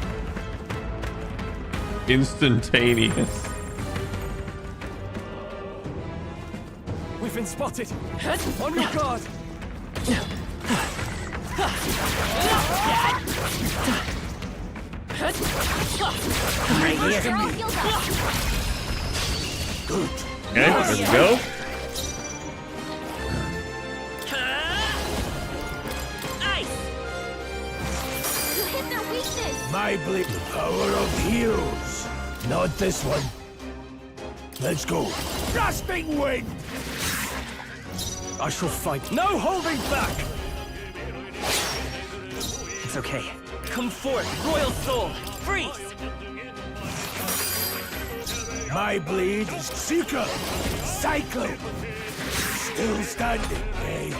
instantaneous. We've been spotted. On your guard. Right here. They're all healed up. Good. Okay, there we go. Nice. You hit their weakness. My blade, the power of heroes. Not this one. Let's go. Grasping wind! I shall fight. No holding back! It's okay. Come forth, Royal Soul. Freeze. My blade is Seeker. Cyclone. Still standing, eh?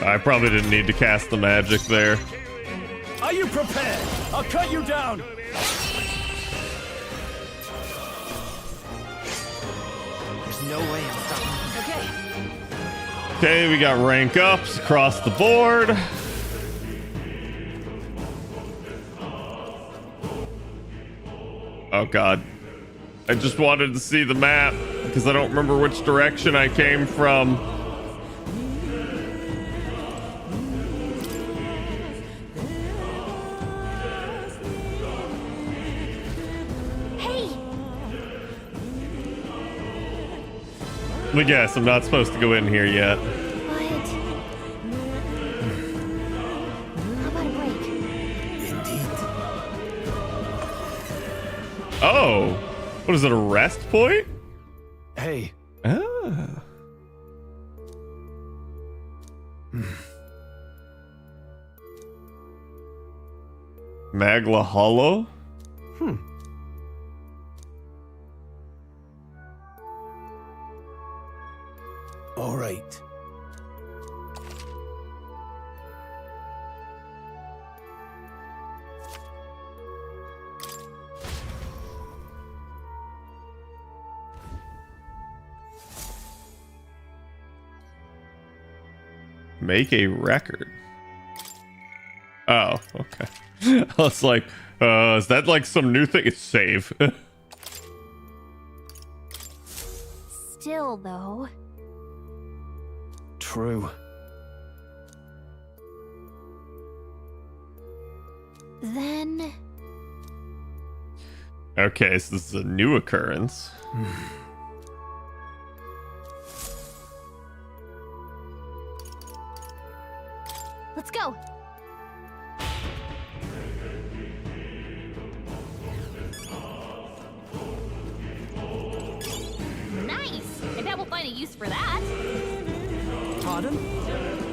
I probably didn't need to cast the magic there. Are you prepared? I'll cut you down. There's no way I'm stopping. Okay. Okay, we got rank ups across the board. Oh god. I just wanted to see the map because I don't remember which direction I came from. Hey, I guess I'm not supposed to go in here yet. but how about a break? Indeed. Oh, what is it, a rest point? Hey, Ah. Magla Hollow? All right. Make a record. Oh, okay. I was like, is that like some new thing? It's save. Still, though. True. Then... Okay, so this is a new occurrence. Let's go. Nice! I bet we'll find a use for that. Pardon?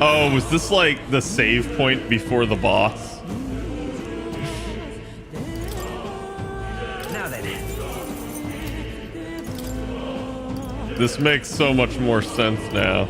Oh, was this like the save point before the boss? Now then. This makes so much more sense now.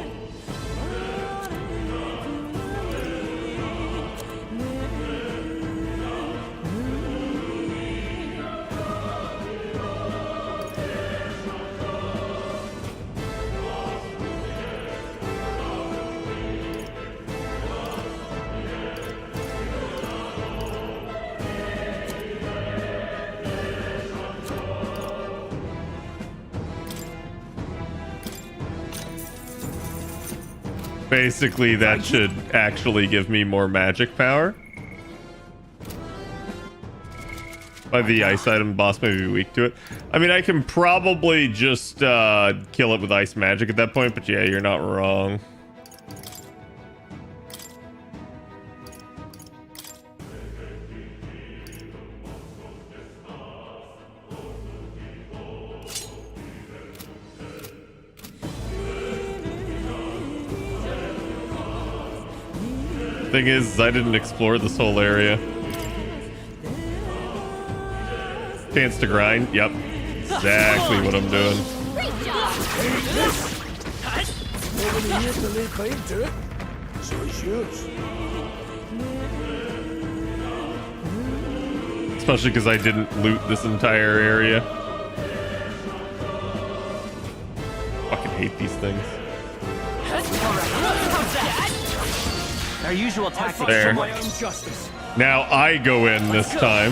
Basically, that should actually give me more magic power. By the ice item, boss may be weak to it. I mean, I can probably just kill it with ice magic at that point, but yeah, you're not wrong. Thing is, I didn't explore this whole area. Chance to grind. Yep. Exactly what I'm doing. More than a year to lay claim to it. So it's yours. Especially because I didn't loot this entire area. Fucking hate these things. Our usual tactics. There. My own justice. Now I go in this time.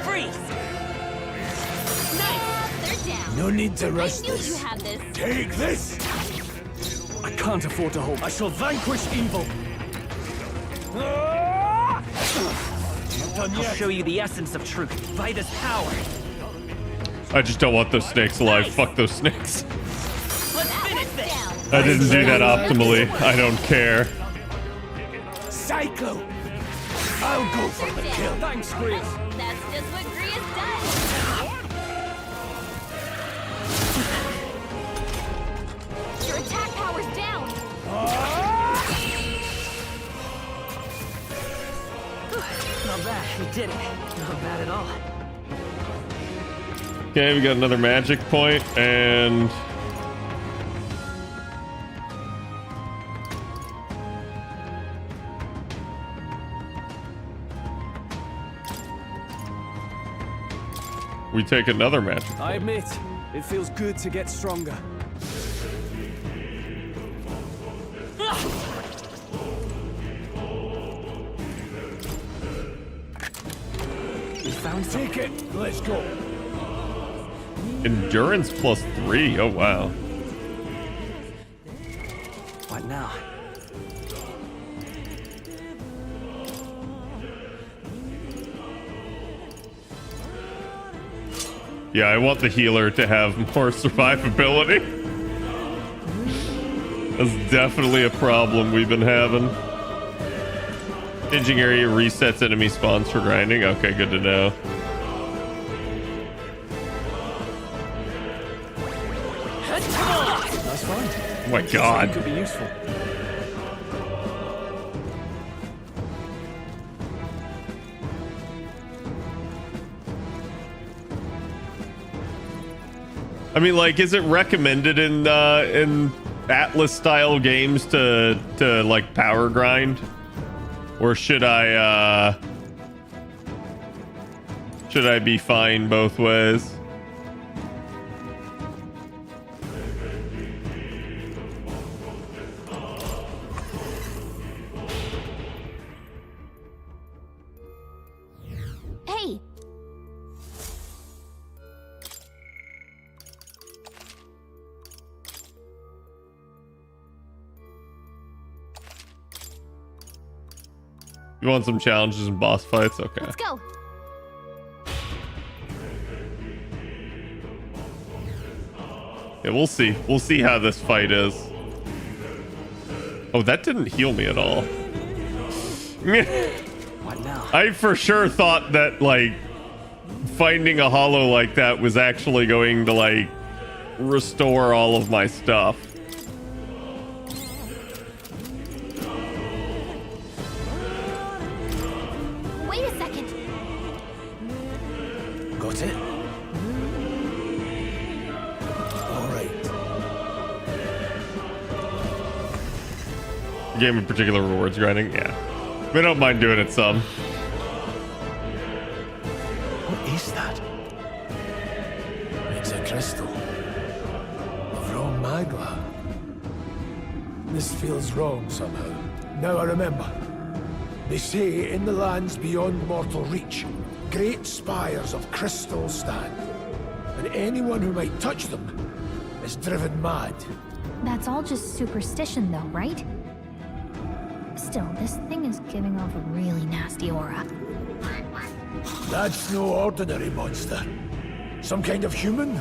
Freeze. They're down. No need to rush I knew this. you had this. Take this. I can't afford to hold. I shall vanquish evil. Not done I'll yet. show you the essence of truth. Vida's power. I just don't want those snakes alive. Fuck those snakes. Let's finish this. I didn't do that optimally. I don't care. Cyclo. I'll go for the kill. Thanks, Grease. That's just what Gria's does. Your attack power's down. Not bad. We did it. Not bad at all. Okay, we got another magic point, and we take another magic. I admit, it feels good to get stronger. We found something. Take it. Let's go. Endurance +3. Oh wow. What now? Yeah, I want the healer to have more survivability. That's definitely a problem we've been having. Changing area resets enemy spawns for grinding. Okay, good to know. That's fine. Oh my god. Could be useful. I mean, like, is it recommended in Atlas style games to like power grind, or should I be fine both ways? You want some challenges and boss fights? Okay. Let's go. Yeah, we'll see. We'll see how this fight is. Oh, that didn't heal me at all. What now? I for sure thought that, like, finding a hollow like that was actually going to, like, restore all of my stuff. Wait a second. Got it? All right. Game in particular rewards grinding? Yeah. We don't mind doing it some. What is that? It's a crystal. From Magla. This feels wrong somehow. Now I remember. They say in the lands beyond mortal reach, great spires of crystal stand. And anyone who might touch them is driven mad. That's all just superstition though, right? Still, this thing is giving off a really nasty aura. That's no ordinary monster. Some kind of human?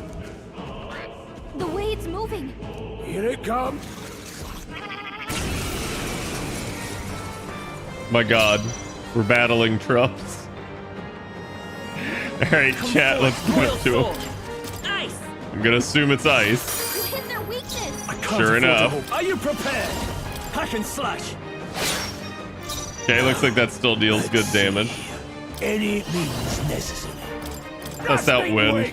The way it's moving. Here it comes. My god. We're battling Trumps. Alright, chat, let's give it to him. Ice. I'm gonna assume it's ice. You hit their weakness. Sure enough. Are you prepared? Hack and slash. Okay, looks like that still deals good damage. Any means necessary. That's outwind.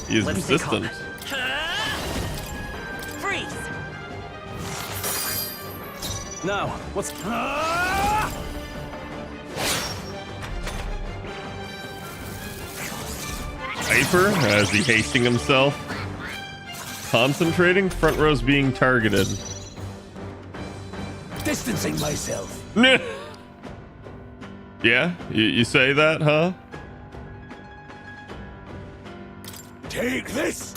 He is Let me think resistant. Freeze. Now, what's... Hyper, as he hasting himself. Concentrating, front row's being targeted. Distancing myself. Yeah, you say that, huh? Take this.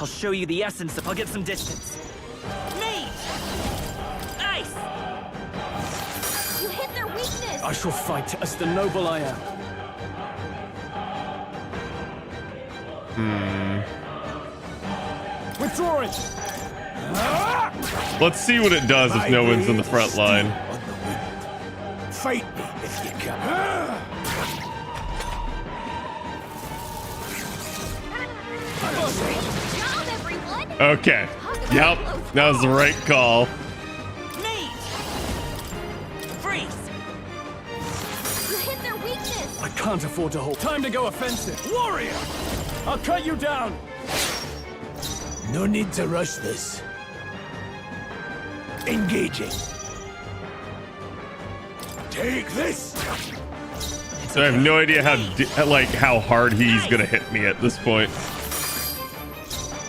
I'll show you the essence if I'll get some distance. Mage. Ice. You hit their weakness. I shall fight as the noble I am. Withdrawing. Let's see what it does if no one's in the front line. Fight me if you can. Great job, everyone. Okay. Yep, that was the right call. Mage. Freeze. You hit their weakness. I can't afford to hold. Time to go offensive. Warrior! I'll cut you down. No need to rush this. Engaging. Take this. So I have no idea how hard he's gonna hit me at this point.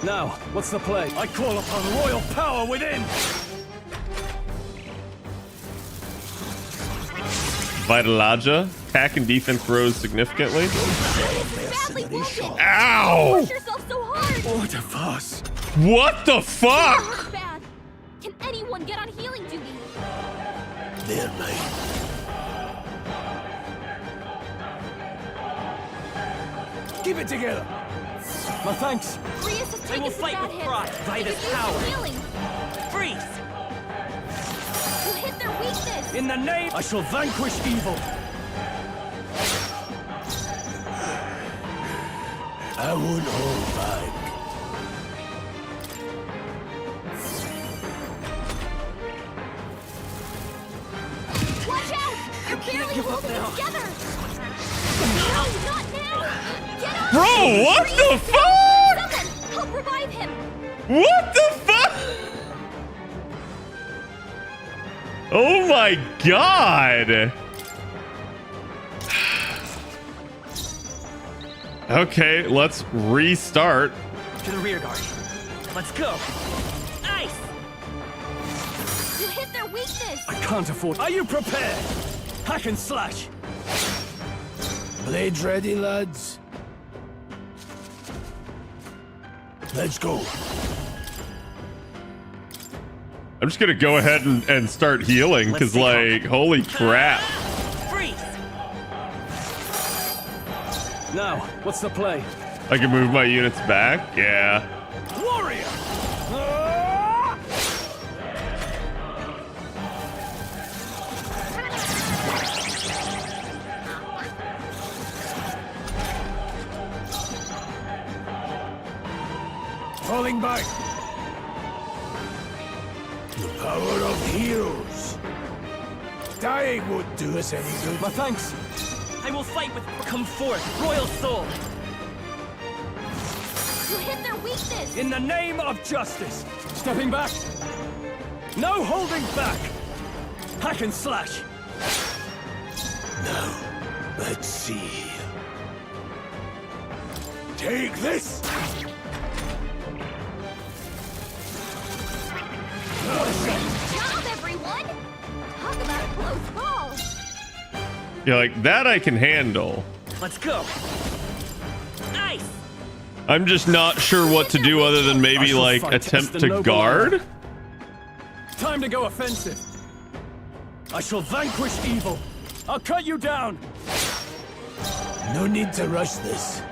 Now, what's the play? I call upon royal power within. Vitalaja, attack and defense rose significantly. Badly wounded. Ow! Push yourself so hard. What a fuss. What the Your fuck? hurt's bad. Can anyone get on healing duty? They're mine. Keep it together. My thanks. Rias has They taken will some fight bad with hits. pride. They Fight could as use some power. healing. Freeze. You hit their weakness. In the name, I shall vanquish evil. I won't hold back. Watch out! You're barely give up holding now. it together. No, not now. Get up. Bro, what Rias, the fuck? Someone, help revive him. What the fuck? Oh my god. Okay, let's restart. To the rear guard. Let's go. Ice. You hit their weakness. I can't afford. Are you prepared? Hack and slash. Blades ready, lads. Let's go. I'm just gonna go ahead and start healing because, like, holy crap. Freeze! Now, what's the play? I can move my units back. Yeah. Warrior! Falling back. The power of heroes. Dying won't do us any good. My thanks. I will fight with... Come forth, royal soul! You hit their weakness! In the name of justice. Stepping back. No holding back. Hack and slash. Now, let's see. Take this! Good job, everyone! Talk about a close call! Yeah, like that I can handle. Let's go! Nice! I'm just not sure what to do other than maybe like attempt to guard. Time to go offensive. I shall vanquish evil. I'll cut you down. No need to rush this.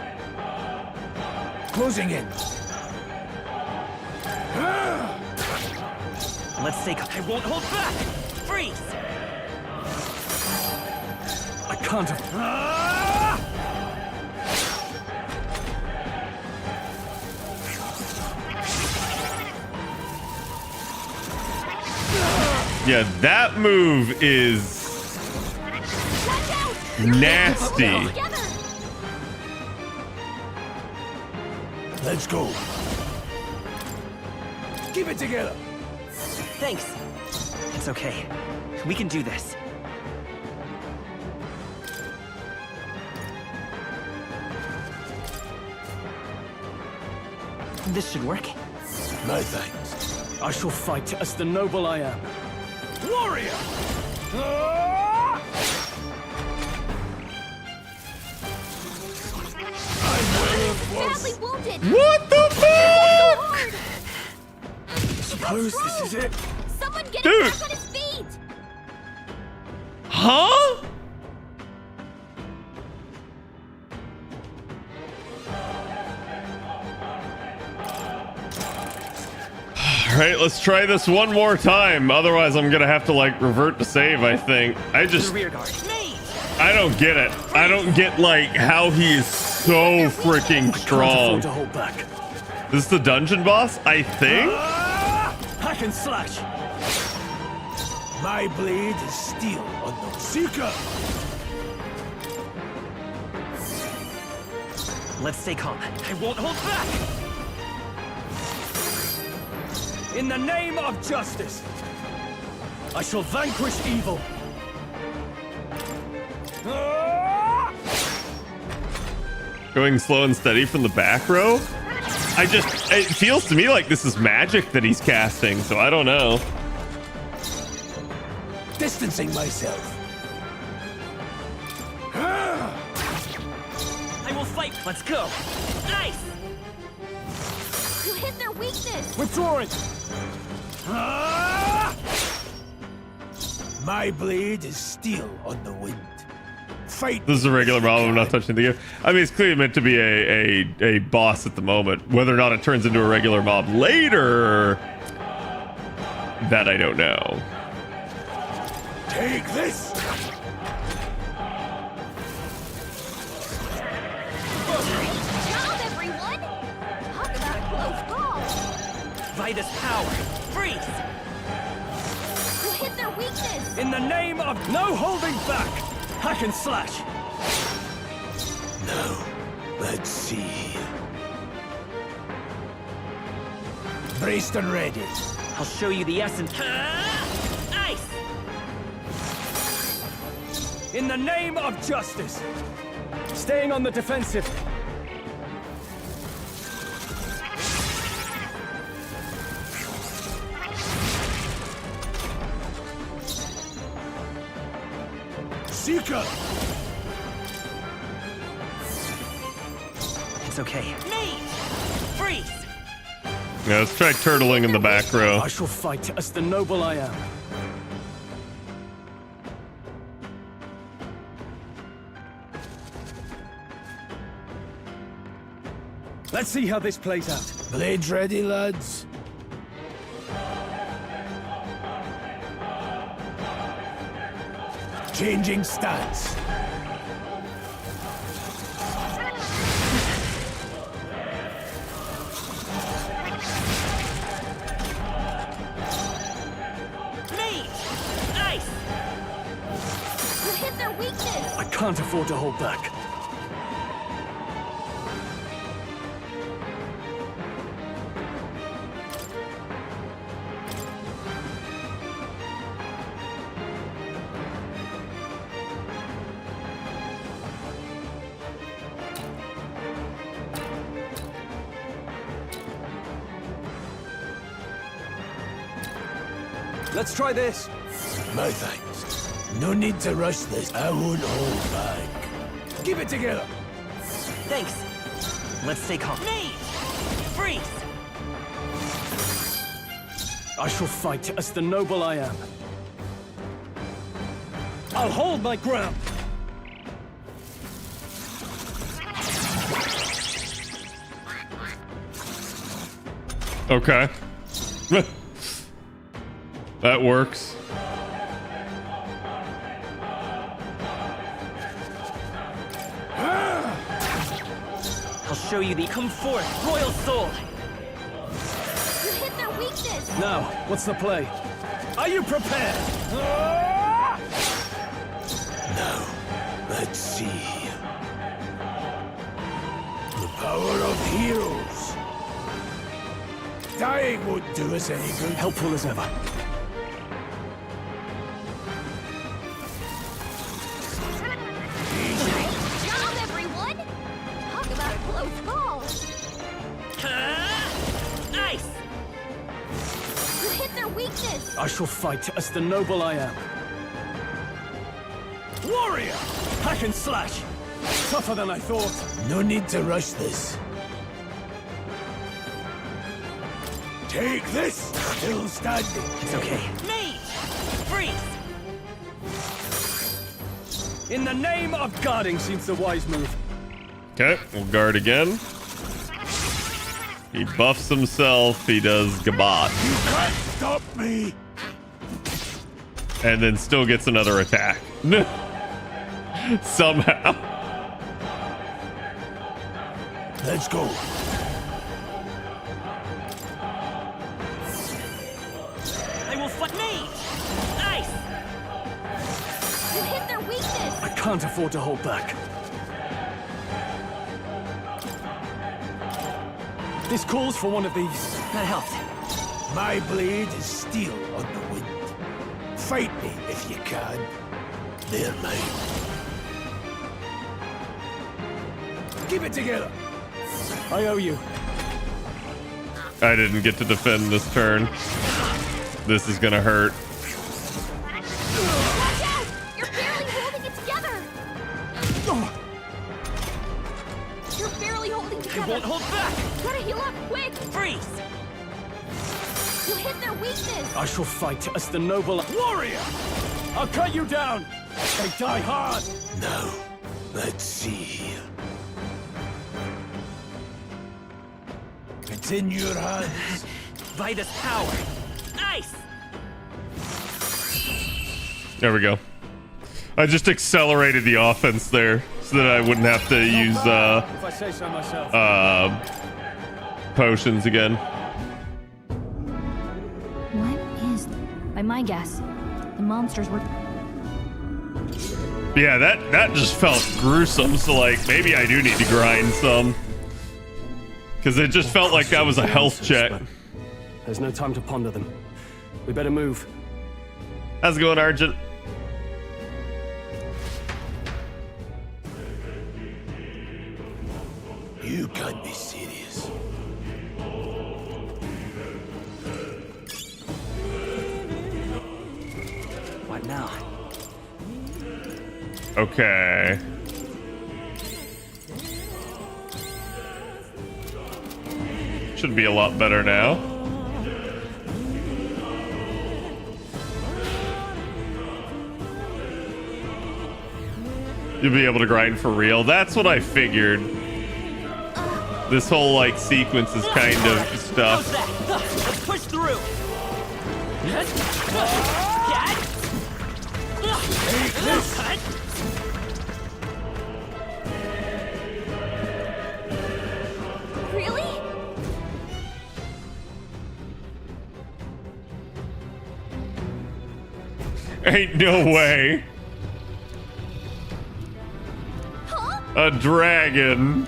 Closing in. Let's take... I won't hold back! Freeze! I can't... Yeah, that move is nasty. Let's go. Keep it together. Thanks. It's okay. We can do this. This should work. My thanks. I shall fight as the noble I am. Warrior! Badly wounded! What the fuck? Suppose this is it. Someone get Dude. him back on his feet! Huh? All right, let's try this one more time. Otherwise, I'm gonna have to like revert to save, I think. I just, Rear guard. I don't get it. I don't get like how he is so freaking Can't strong. afford to hold back. This is the dungeon boss, I think. Hack and slash. My blade is steel on the Seeker. Let's stay calm. I won't hold back! In the name of justice, I shall vanquish evil. Going slow and steady from the back row. It feels to me like this is magic that he's casting, so I don't know. Distancing myself. I will fight. Let's go. Nice! You hit their weakness! Withdrawing. My blade is steel on the wind. Fight. This is a regular mob. I'm not touching the game. I mean, it's clearly meant to be a boss at the moment. Whether or not it turns into a regular mob later, that I don't know. Take this. Good job, everyone! Talk about a close call! Vitus power. Freeze! You hit their weakness! In the name of no holding back. Hack and slash. Now, let's see. Braced and ready. I'll show you the essence. Nice! In the name of justice, staying on the defensive. Seeker. It's okay. Mate! Freeze! Yeah, let's try turtling in the back row. I shall fight as the noble I am. Let's see how this plays out. Blades ready, lads. Changing stance. Nice! You hit their weakness! I can't afford to hold back. Let's try this. My thanks. No need to rush this. I won't hold back. Keep it together. Thanks. Let's stay calm. Me! Freeze! I shall fight as the noble I am. I'll hold my ground. Okay. That works. I'll show you the come forth, royal soul. You hit their weakness. Now, what's the play? Are you prepared? Now, let's see. The power of heroes. Dying won't do us any good. Helpful as ever. Good job, everyone! Talk about a close call. Nice! You hit their weakness. I shall fight as the noble I am. Warrior! Hack and slash! Tougher than I thought. No need to rush this. Take this! Still standing. It's okay. Me! Freeze! In the name of guarding seems the wise move. Okay, we'll guard again. He buffs himself, he does Gabat. You can't stop me! And then still gets another attack. Somehow. Let's go. I will fight me! Nice! You hit their weakness! I can't afford to hold back. This calls for one of these. That helped. My blade is steel on the wind. Fight me if you can. They're mine. Keep it together. I owe you. I didn't get to defend this turn. This is gonna hurt. Watch out! You're barely holding it together. You're barely holding You together. won't hold back! Gotta heal up quick. Freeze! You hit their weakness. I shall fight as the noble warrior. I'll cut you down. They die hard. Now, let's see. It's in your hands. By this power. Nice! There we go. I just accelerated the offense there so that I wouldn't have to use If I say so myself. potions again. What is... By my guess, the monsters were... Yeah, that just felt gruesome. So like maybe I do need to grind some. Because it just felt like that was a health check. There's no time to ponder them. We better move. How's it going, Argent? You can't be serious. What now? Okay. should be a lot better now. You'll be able to grind for real. That's what I figured. This whole like sequence is kind of stuff. Let's push through. Really? Ain't no way. Huh? A dragon.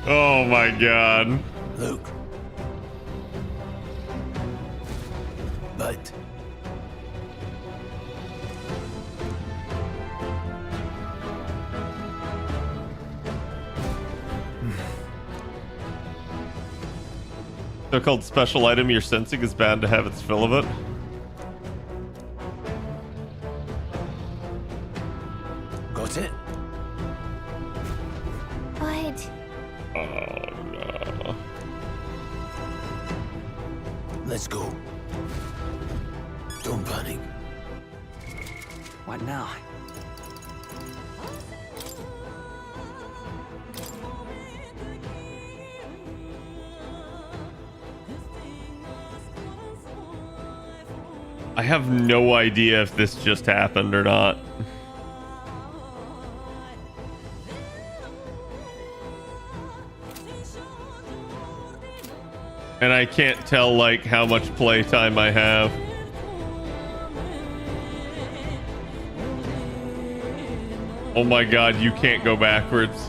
Oh my god. Look. But So-called special item you're sensing is bound to have its fill of it. got it? But Oh no. Let's go. Don't panic. What now? I have no idea if this just happened or not. And I can't tell like how much playtime I have. Oh my god, you can't go backwards.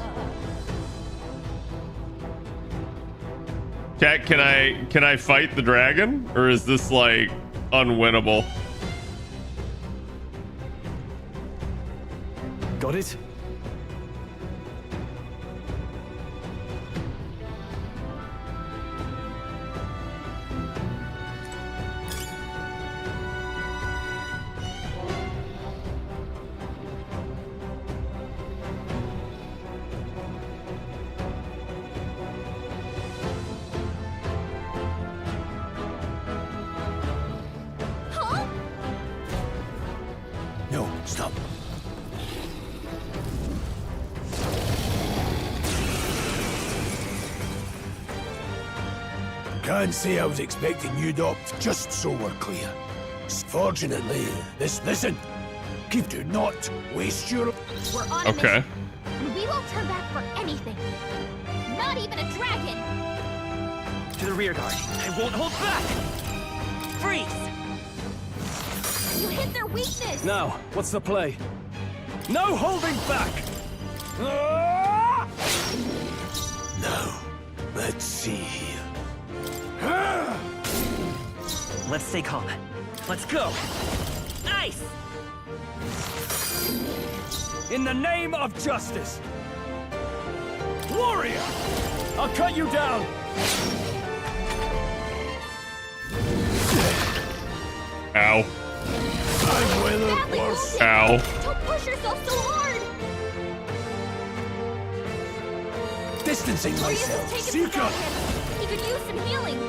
Chat, can I fight the dragon? Or is this like unwinnable? Got it? No, stop. Can't say I was expecting you, Doc, just so we're clear. Fortunately, listen. Keep do not waste your... we're on a Okay. mission, and we won't turn back for anything. Not even a dragon. To the rear guard. I won't hold back. Freeze! You hit their weakness. Now, what's the play? No holding back! Now, let's see here. Let's stay calm. Let's go. Ice! In the name of justice! Warrior! I'll cut you down! Ow. I'm weather Badly worse. wounded. Ow. Don't push yourself so hard. Distancing Marius myself. has taken some Seeker! damage. He could use some healing.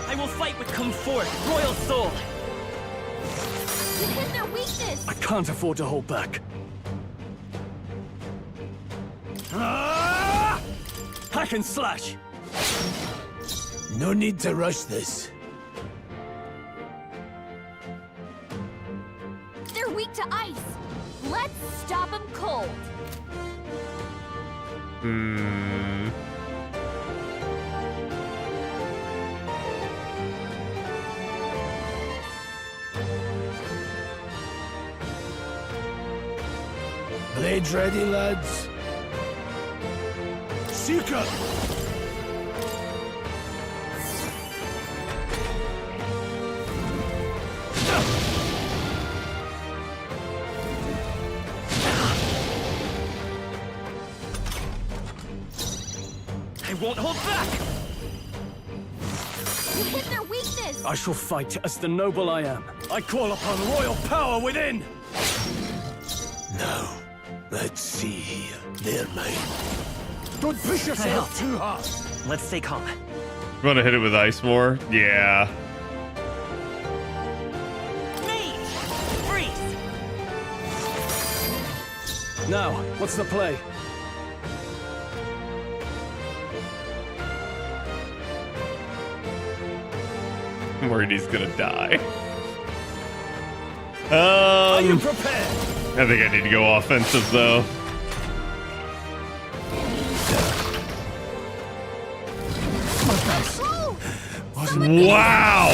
I will fight with come forth, royal soul. You hit their weakness. I can't afford to hold back. Hack and slash! No need to rush this. They're weak to ice. Let's stop them cold. Hmm. Blades ready, lads. Seeker! I won't hold back. You hit their weakness. I shall fight as the noble I am. I call upon royal power within! Now, Let's see here. They're mine. Don't push yourself too hard. Let's stay calm. You want to hit it with ice more? Yeah. Mage! Freeze! Now, what's the play? I'm worried he's gonna die. Are you prepared? I think I need to go offensive though. Wow!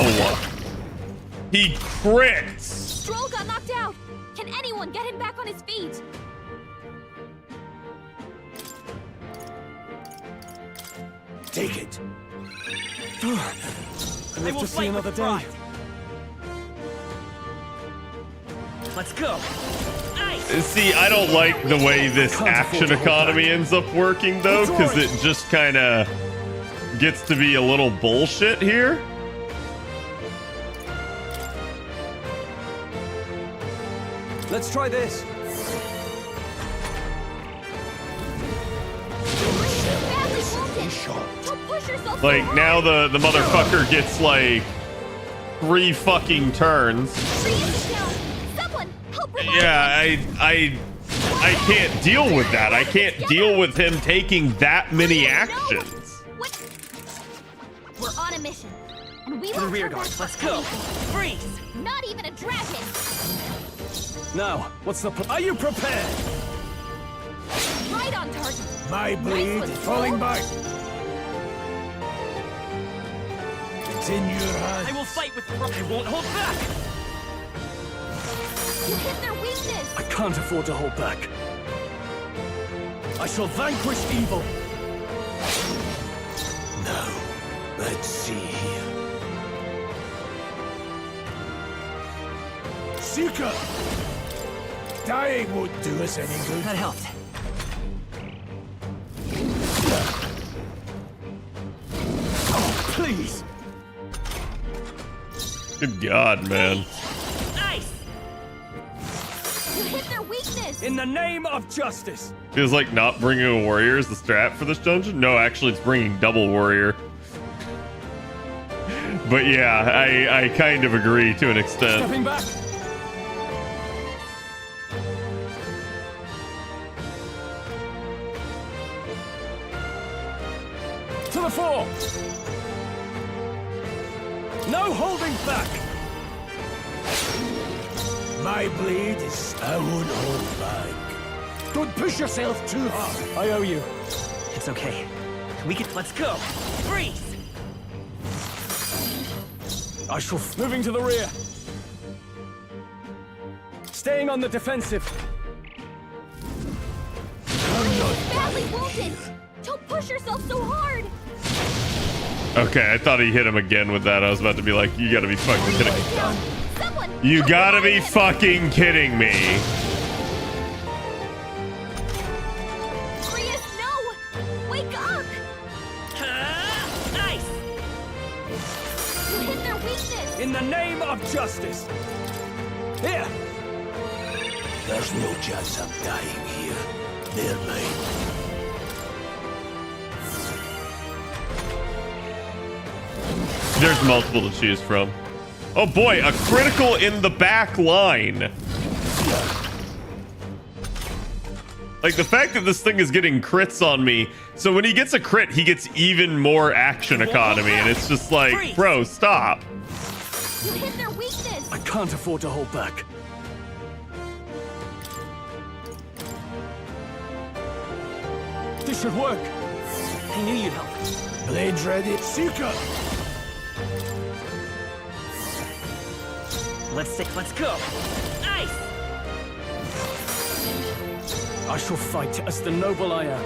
He crits! Stroll got knocked out. Can anyone get him back on his feet? Take it. I live to see another day. Let's go. See, I don't like the way this action economy ends up working though, because it just kind of gets to be a little bullshit here. Let's try this. Like, now the motherfucker gets like 3 fucking turns. Yeah, I can't deal with that. I can't deal with him taking that many actions. We're on a mission, and we To the won't rear turn guard. back Let's for go. anything. Freeze! Not even a dragon. Now, what's the Are you prepared? Right on target. My blade is falling back. It's in your hands. I will fight with pride. I won't hold back. You hit their weakness. I can't afford to hold back. I shall vanquish evil. Now, let's see here. Seeker! Dying won't do us any good. That helped. Oh, please! Good God, man. Nice! You hit their weakness. In the name of justice! Feels like not bringing a warrior is the strat for this dungeon. No, actually, it's bringing double warrior. But yeah, I kind of agree to an extent. Stepping back! To the fore! No holding back! My blade is... I won't hold back. Don't push yourself too hard. I owe you. It's okay. We can. Let's go. Freeze! I shall... Moving to the rear. Staying on the defensive. Badly wounded. Don't push yourself so hard. Okay, I thought he hit him again with that. I was about to be like, you gotta be fucking kidding me. Someone. You gotta be fucking kidding me. Prius, no. Wake up. Nice! You hit their weakness. In the name of justice. Here! There's no chance I'm dying here. They're mine. There's multiple to choose from. Oh boy, a critical in the back line. Like, the fact that this thing is getting crits on me, so when he gets a crit, he gets even more action economy, and it's just like, bro, stop. You hit their weakness. I can't afford to hold back. This should work. I knew you'd help. Blades ready. Seeker! Let's go. Nice! I shall fight as the noble I am.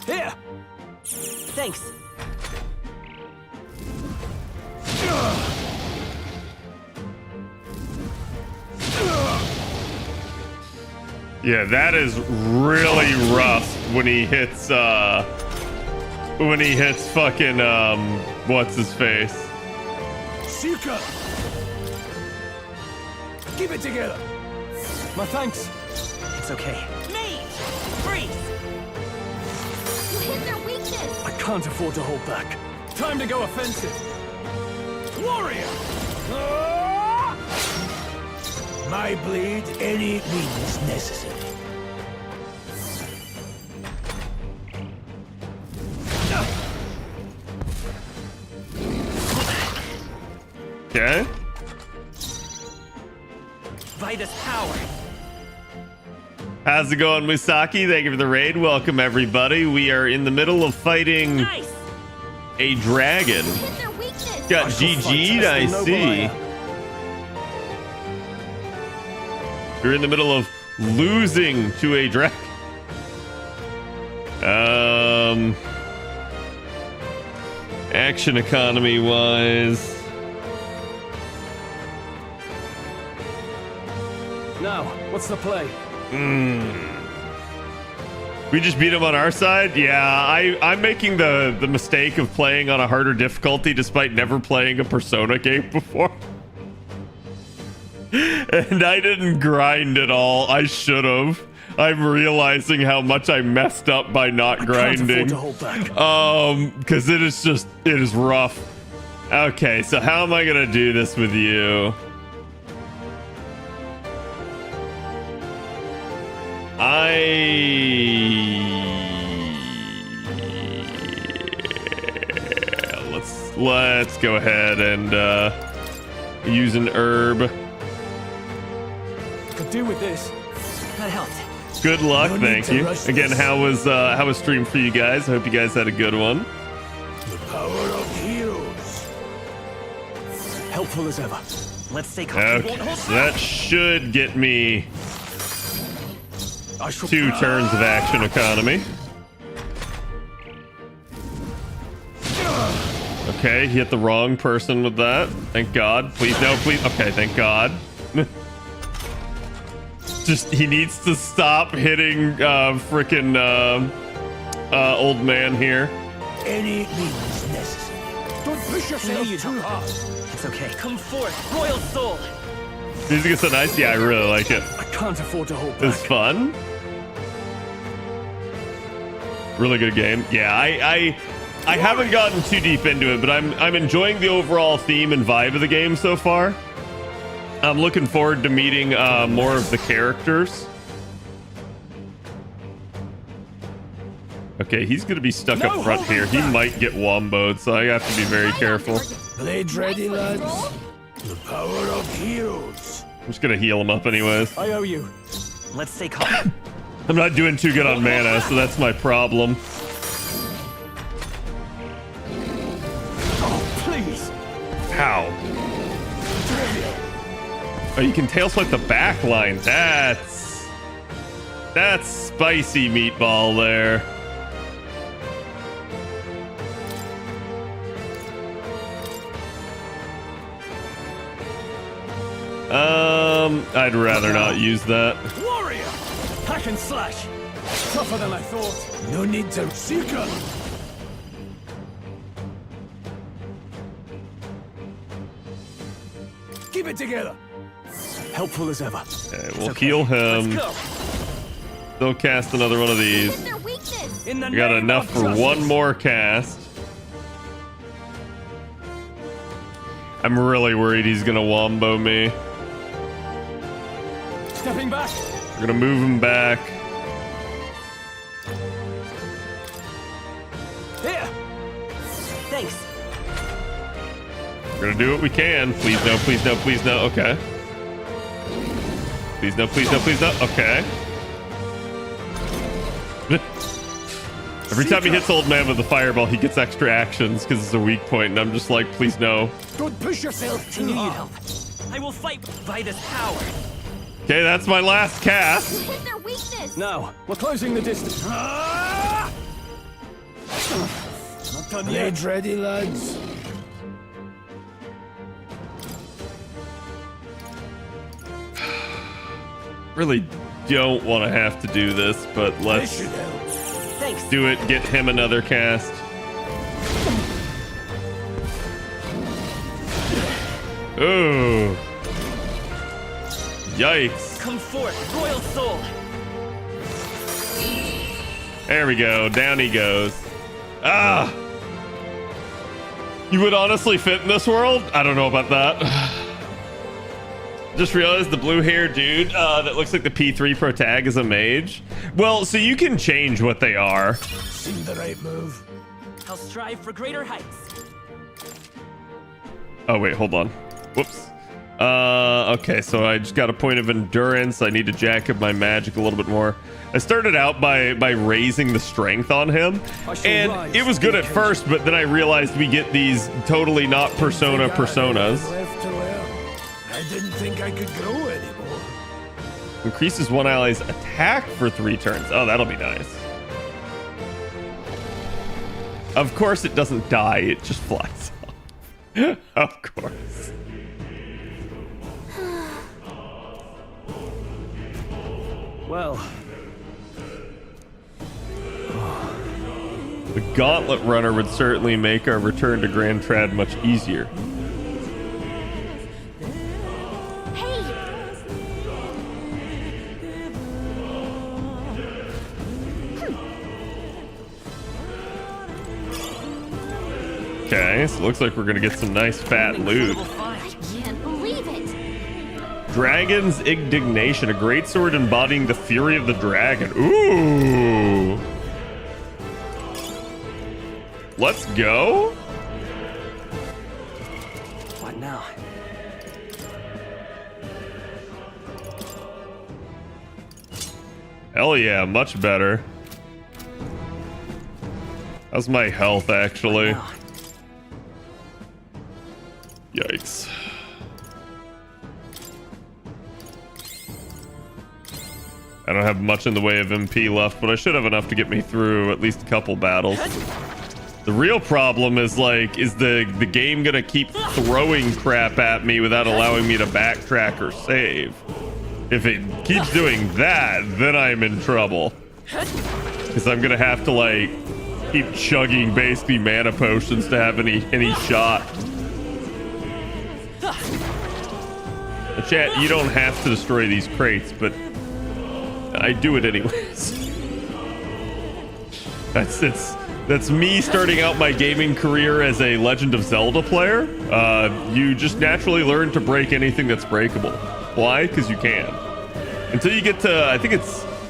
Here! Thanks. Yeah, that is really rough when he hits fucking what's his face? Seeker! Keep it together! My thanks. It's okay. Mage! Freeze! You hit their weakness! I can't afford to hold back. Time to go offensive. Warrior! Ah! My blade, any means necessary. Okay. By this power. How's it going, Misaki? Thank you for the raid. Welcome, everybody. We are in the middle of fighting a dragon. Got GG'd, I see. We're in the middle of losing to a dragon. Action economy wise. Now, what's the play? We just beat him on our side? Yeah, I'm making the mistake of playing on a harder difficulty despite never playing a Persona game before. And I didn't grind at all. I should have. I'm realizing how much I messed up by not grinding. Because it is rough. Okay, so how am I gonna do this with you? Let's go ahead and use an herb. Could do with this. That helped. Good luck, No thank need to you. rush Again, this. how was stream for you guys? I hope you guys had a good one. The power of heroes. Helpful as ever. Let's stay calm. Okay, so that should get me 2 turns of action economy. Okay, he hit the wrong person with that. Thank God. Please, no, please. Okay, thank God. Just, he needs to stop hitting frickin' old man here. Any means necessary. Don't push yourself too hard. It's okay. Come forth, royal soul. Music is so nice. Yeah, I really like it. I can't afford to hold back. It's fun. Really good game. Yeah, I haven't gotten too deep into it, but I'm enjoying the overall theme and vibe of the game so far. I'm looking forward to meeting more of the characters. Okay, he's gonna be stuck up front here. He might get womboed, so I have to be very careful. Blade ready, lads. The power of heroes. I'm just gonna heal him up anyways. I owe you. Let's stay calm. I'm not doing too good on mana, so that's my problem. Oh, please. How? Oh, you can tail swipe the back line. That's spicy meatball there. I'd rather not use that. Warrior! Hack and slash. Tougher than I thought. No need to seeker. Keep it together. Helpful as ever. Okay, we'll heal him. They'll cast another one of these. We got enough for one more cast. I'm really worried he's gonna wombo me. Stepping back. We're gonna move him back. Here. Thanks. We're gonna do what we can. Please no, please no, please no. Okay. Please no, please no, please no. Okay. Every time he hits old man with the fireball, he gets extra actions because it's a weak point, and I'm just like, please no. Don't push yourself too I knew you'd hard. help. I will fight by this power. Okay, that's my last cast. Hit their weakness! Now, we're closing the distance. Not done yet. Blade ready, lads. Really don't want to have to do this, but let's do it. Get him another cast. Oh. Yikes. Come forth, royal soul. There we go. Down he goes. Ah. You would honestly fit in this world? I don't know about that. Just realized the blue-haired dude that looks like the P3 pro tag is a mage. Well, so you can change what they are. Seemed the right move. I'll strive for greater heights. Oh, wait, hold on. Whoops. Okay, so I just got a point of endurance. I need to jack up my magic a little bit more. I started out by raising the strength on him, and it was good at first, but then I realized we get these totally not persona personas. I didn't think I could grow anymore. Increases one ally's attack for 3 turns. Oh, that'll be nice. Of course it doesn't die, it just flies off. Of course. Well, the Gauntlet Runner would certainly make our return to Grand Trad much easier. Okay, so it looks like we're gonna get some nice fat loot. I can't believe it. Dragon's Indignation, a great sword embodying the fury of the dragon. Ooh. Let's go. what now? Hell yeah, much better. How's my health, actually? Yikes. I don't have much in the way of MP left, but I should have enough to get me through at least a couple battles. The real problem is, like, is the game gonna keep throwing crap at me without allowing me to backtrack or save? If it keeps doing that, then I'm in trouble. Because I'm gonna have to, like, keep chugging basically mana potions to have any shot. Chat, you don't have to destroy these crates, but I do it anyways. That's me starting out my gaming career as a Legend of Zelda player. You just naturally learn to break anything that's breakable. Why? Because you can. Until you get to, I think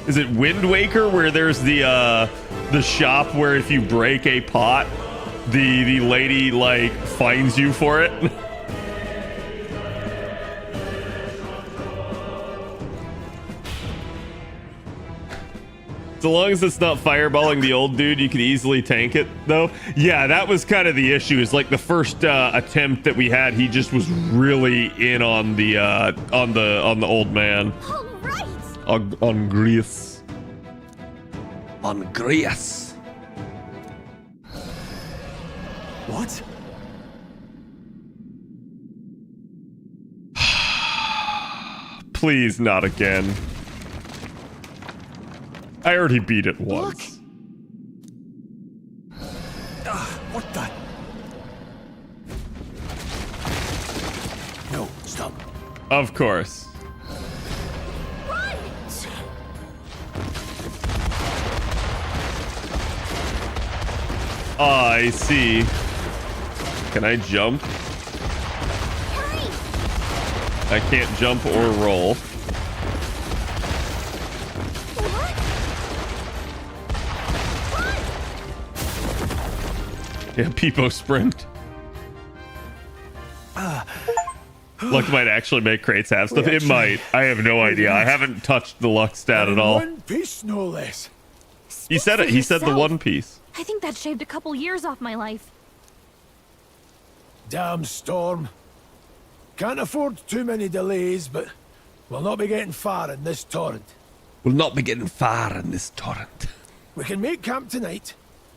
is it Wind Waker, where there's the shop where if you break a pot, the lady like fines you for it. So long as it's not fireballing the old dude, you can easily tank it, though. Yeah, that was kind of the issue. Is like the first attempt that we had, he just was really in on the old man. All right. On Greece. On Greece. What? Please, not again. I already beat it once. What the? No, stop. Of course. Run! I see. Can I jump? Hurry! I can't jump or roll. Yeah, Peepo sprint. Luck might actually make crates have stuff. It might. I have no idea. I haven't touched the luck stat at all. One piece, no less. He said it. He said the One Piece. I think that shaved a couple years off my life. Damn storm. Can't afford too many delays, but we'll not be getting far in this torrent. We'll not be getting far in this torrent. We can make camp tonight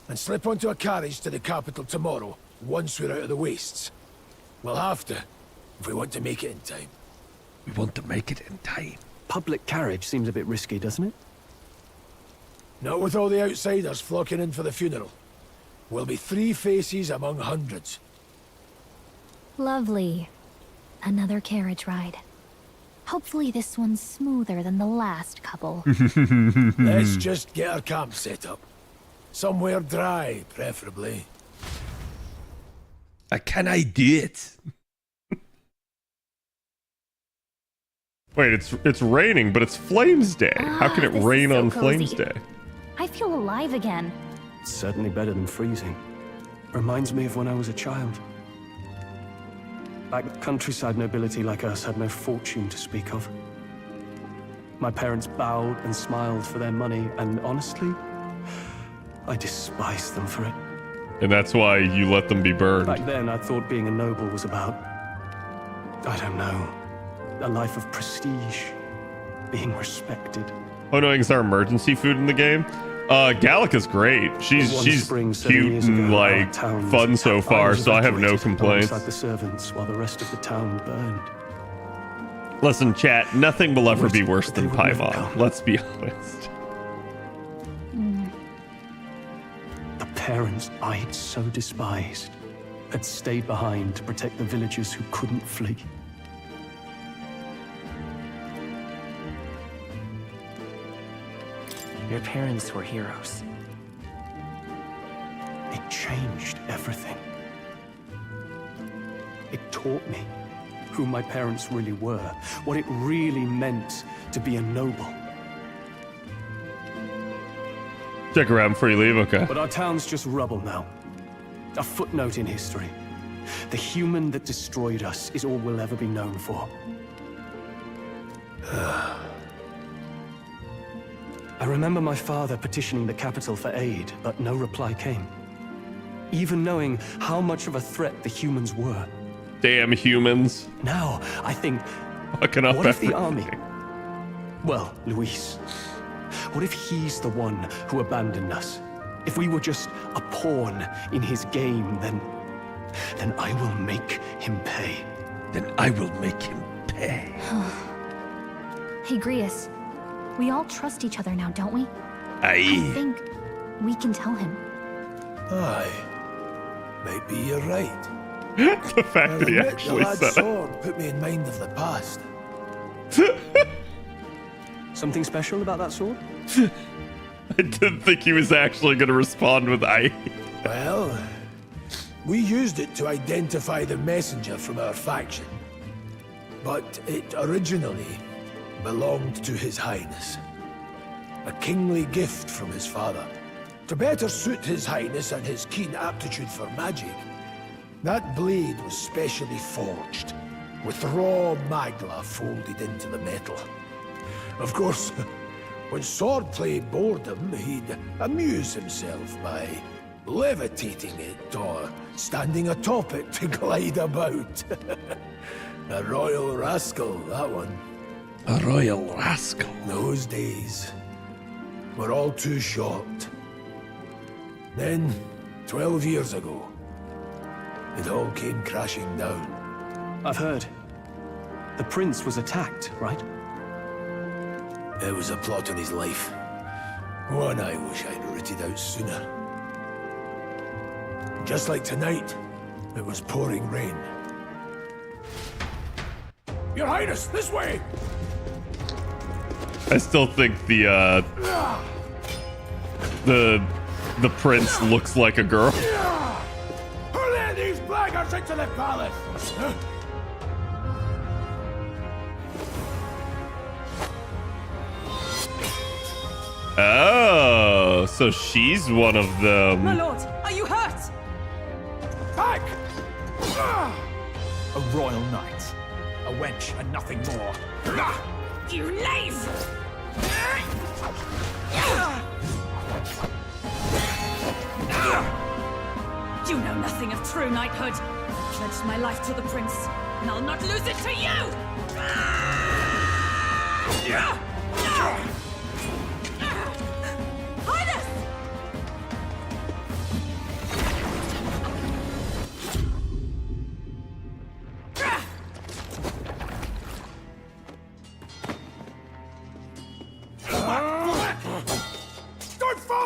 and slip onto a carriage to the capital tomorrow, once we're out of the wastes. We'll have to, if we want to make it in time. We want to make it in time. public carriage seems a bit risky, doesn't it? Not with all the outsiders flocking in for the funeral. We'll be 3 faces among hundreds. Lovely. Another carriage ride. Hopefully this one's smoother than the last couple. Let's just get our camp set up. Somewhere dry, preferably. Can I do it? Wait, it's raining, but it's Flames Day. How can it this is rain so on cozy. Flames Day? I feel alive again. It's certainly better than freezing. Reminds me of when I was a child. Back countryside nobility like us had no fortune to speak of. My parents bowed and smiled for their money, and honestly, I despised them for it. And that's why you let them be burned. Back then, I thought being a noble was about, I don't know, a life of prestige, being respected. Oh no, is our emergency food in the game? Gallica's great. She's cute and like fun so far, so I have no complaints. The servants while the rest of the town burned. Listen, chat, nothing will ever be worse than Paimon. Let's be honest. The parents I'd so despised had stayed behind to protect the villagers who couldn't flee. Your parents were heroes. It changed everything. It taught me who my parents really were, what it really meant to be a noble. Stick around before you leave, okay? But our town's just rubble now. A footnote in history. The human that destroyed us is all we'll ever be known for. I remember my father petitioning the capital for aid, but no reply came. Even knowing how much of a threat the humans were. Damn humans. Now, I think, fucking up what if the everything. army? Well, Luis, what if he's the one who abandoned us? If we were just a pawn in his game, then I will make him pay. Then I will make him pay. Hey, Grius. We all trust each other now, don't we? Aye. I think we can tell him. Aye. Maybe you're right. The fact that he actually the lad's said it. sword put me in mind of the past. Something special about that sword? I didn't think he was actually going to respond with aye. Well, we used it to identify the messenger from our faction. But it originally belonged to His Highness. A kingly gift from his father. To better suit His Highness and his keen aptitude for magic, that blade was specially forged, with raw magla folded into the metal. Of course, when swordplay bored him, he'd amuse himself by levitating it or standing atop it to glide about. A royal rascal, that one. A royal rascal. Those days were all too short. Then, 12 years ago, it all came crashing down. I've heard. The prince was attacked, right? It was a plot on his life. One I wish I'd rooted out sooner. Just like tonight, it was pouring rain. Your Highness, this way! I still think the prince looks like a girl. Hurley these blackguards into the palace! Oh, so she's one of them. My lord, are you hurt? Back! A royal knight. A wench and nothing more. You knave! You know nothing of true knighthood. I pledged my life to the prince, and I'll not lose it to you! Highness!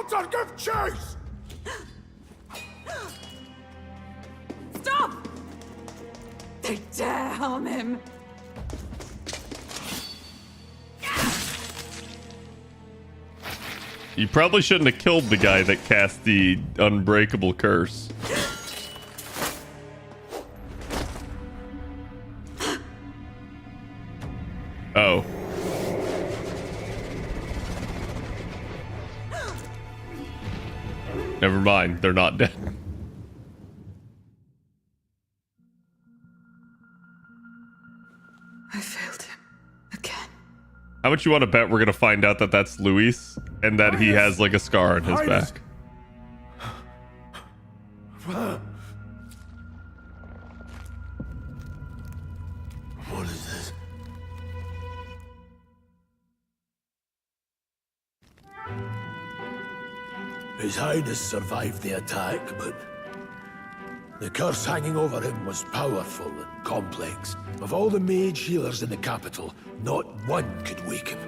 traitor, give chase! Stop! They dare harm him. You probably shouldn't have killed the guy that cast the unbreakable curse. Oh. Never mind, they're not dead. I failed him again. How much you want to bet we're gonna find out that that's Luis and that he has like a scar on his back? What is this? His Highness survived the attack, but the curse hanging over him was powerful and complex. Of all the mage healers in the capital, not one could wake him.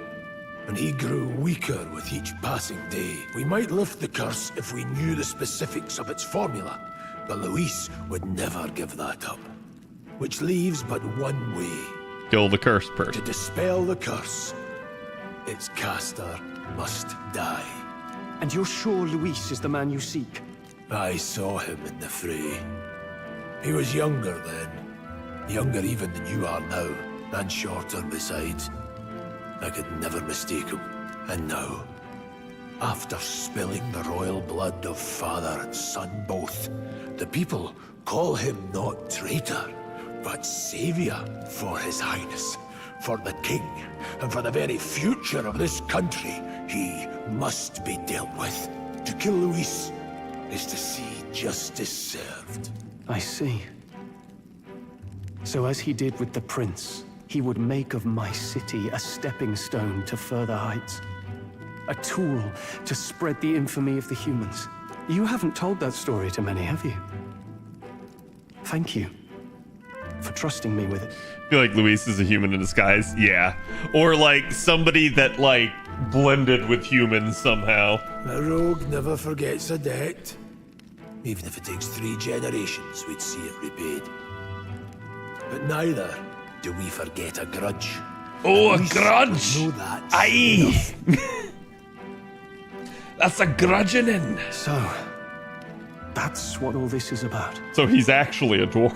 And he grew weaker with each passing day. We might lift the curse if we knew the specifics of its formula, but Luis would never give that up. Which leaves but one way. Kill the curse person. To dispel the curse, its caster must die. And you're sure Luis is the man you seek? I saw him in the fray. He was younger then. Younger even than you are now, and shorter besides. I could never mistake him. And now, after spilling the royal blood of father and son both, the people call him not traitor, but savior for his highness, for the king, and for the very future of this country. He must be dealt with. To kill Luis is to see justice served. I see. So as he did with the prince, he would make of my city a stepping stone to further heights. A tool to spread the infamy of the humans. You haven't told that story to many, have you? Thank you for trusting me with it. I feel like Luis is a human in disguise. Yeah. Or like somebody that like blended with humans somehow. A rogue never forgets a debt. Even if it takes 3 generations, we'd see it repaid. But neither do we forget a grudge. Oh, At a least grudge! we know that. Aye! That's a grudgeoning. So, that's what all this is about. So he's actually a dwarf.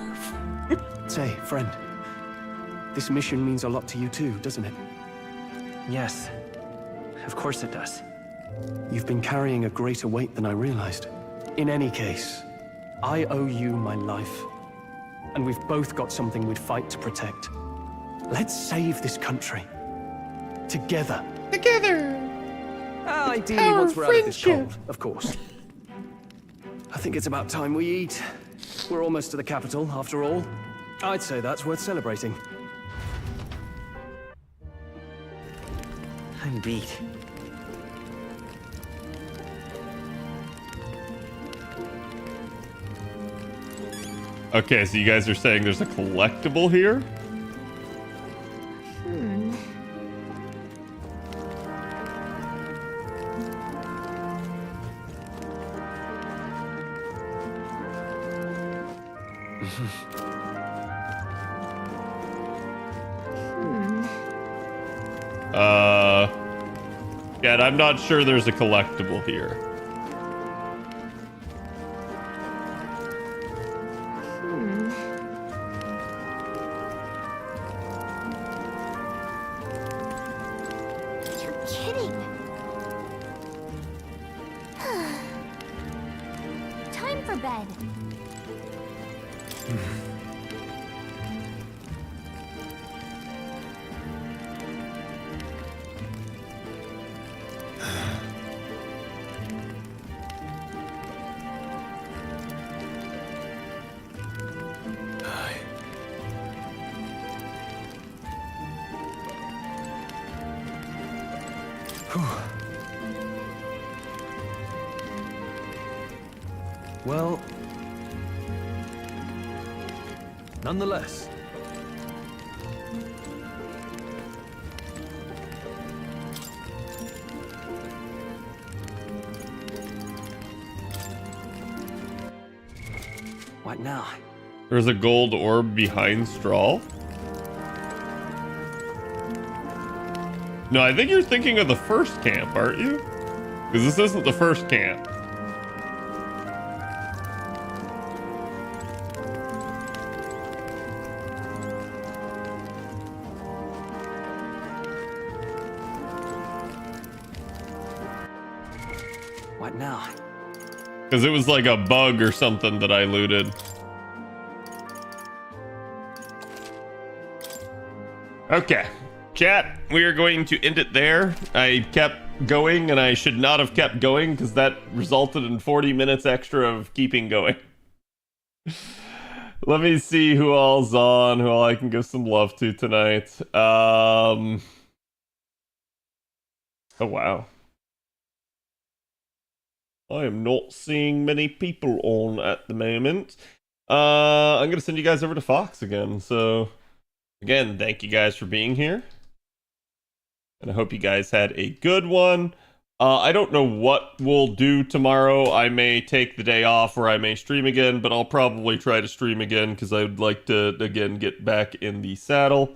Say, friend, this mission means a lot to you too, doesn't it? Yes, of course it does. You've been carrying a greater weight than I realized. In any case, I owe you my life. And we've both got something we'd fight to protect. Let's save this country. Together. Together! Ideally, once we're out of this cold, of course. I think it's about time we eat. We're almost to the capital, after all. I'd say that's worth celebrating. I'm beat. Okay, so you guys are saying there's a collectible here? Yeah, I'm not sure there's a collectible here. You're kidding. Time for bed. Well, nonetheless. What now? There's a gold orb behind Strahl. No, I think you're thinking of the first camp, aren't you? Because this isn't the first camp. What now? Because it was like a bug or something that I looted. Okay, chat, we are going to end it there. I kept going and I should not have kept going because that resulted in 40 minutes extra of keeping going. Let me see who all's on, who all I can give some love to tonight. Oh, wow. I am not seeing many people on at the moment. I'm going to send you guys over to Fox again. So, again, thank you guys for being here. And I hope you guys had a good one. I don't know what we'll do tomorrow. I may take the day off or I may stream again, but I'll probably try to stream again because I would like to, again, get back in the saddle.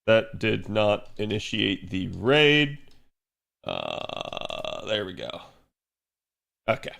That did not initiate the raid. There we go. Okay.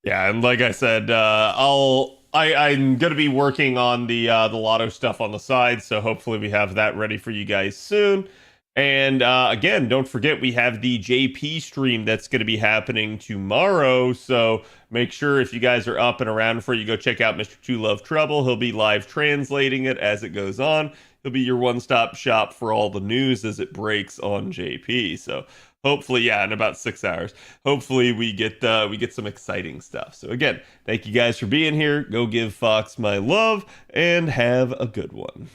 Yeah, and like I said, I'm gonna be working on the lotto stuff on the side, so hopefully we have that ready for you guys soon. And again, don't forget we have the JP stream that's gonna be happening tomorrow. So make sure if you guys are up and around before you go check out Mr. Two Love Trouble, he'll be live translating it as it goes on. He'll be your one-stop shop for all the news as it breaks on JP. So hopefully, yeah, in about 6 hours. Hopefully we get some exciting stuff. So again, thank you guys for being here. Go give Fox my love and have a good one.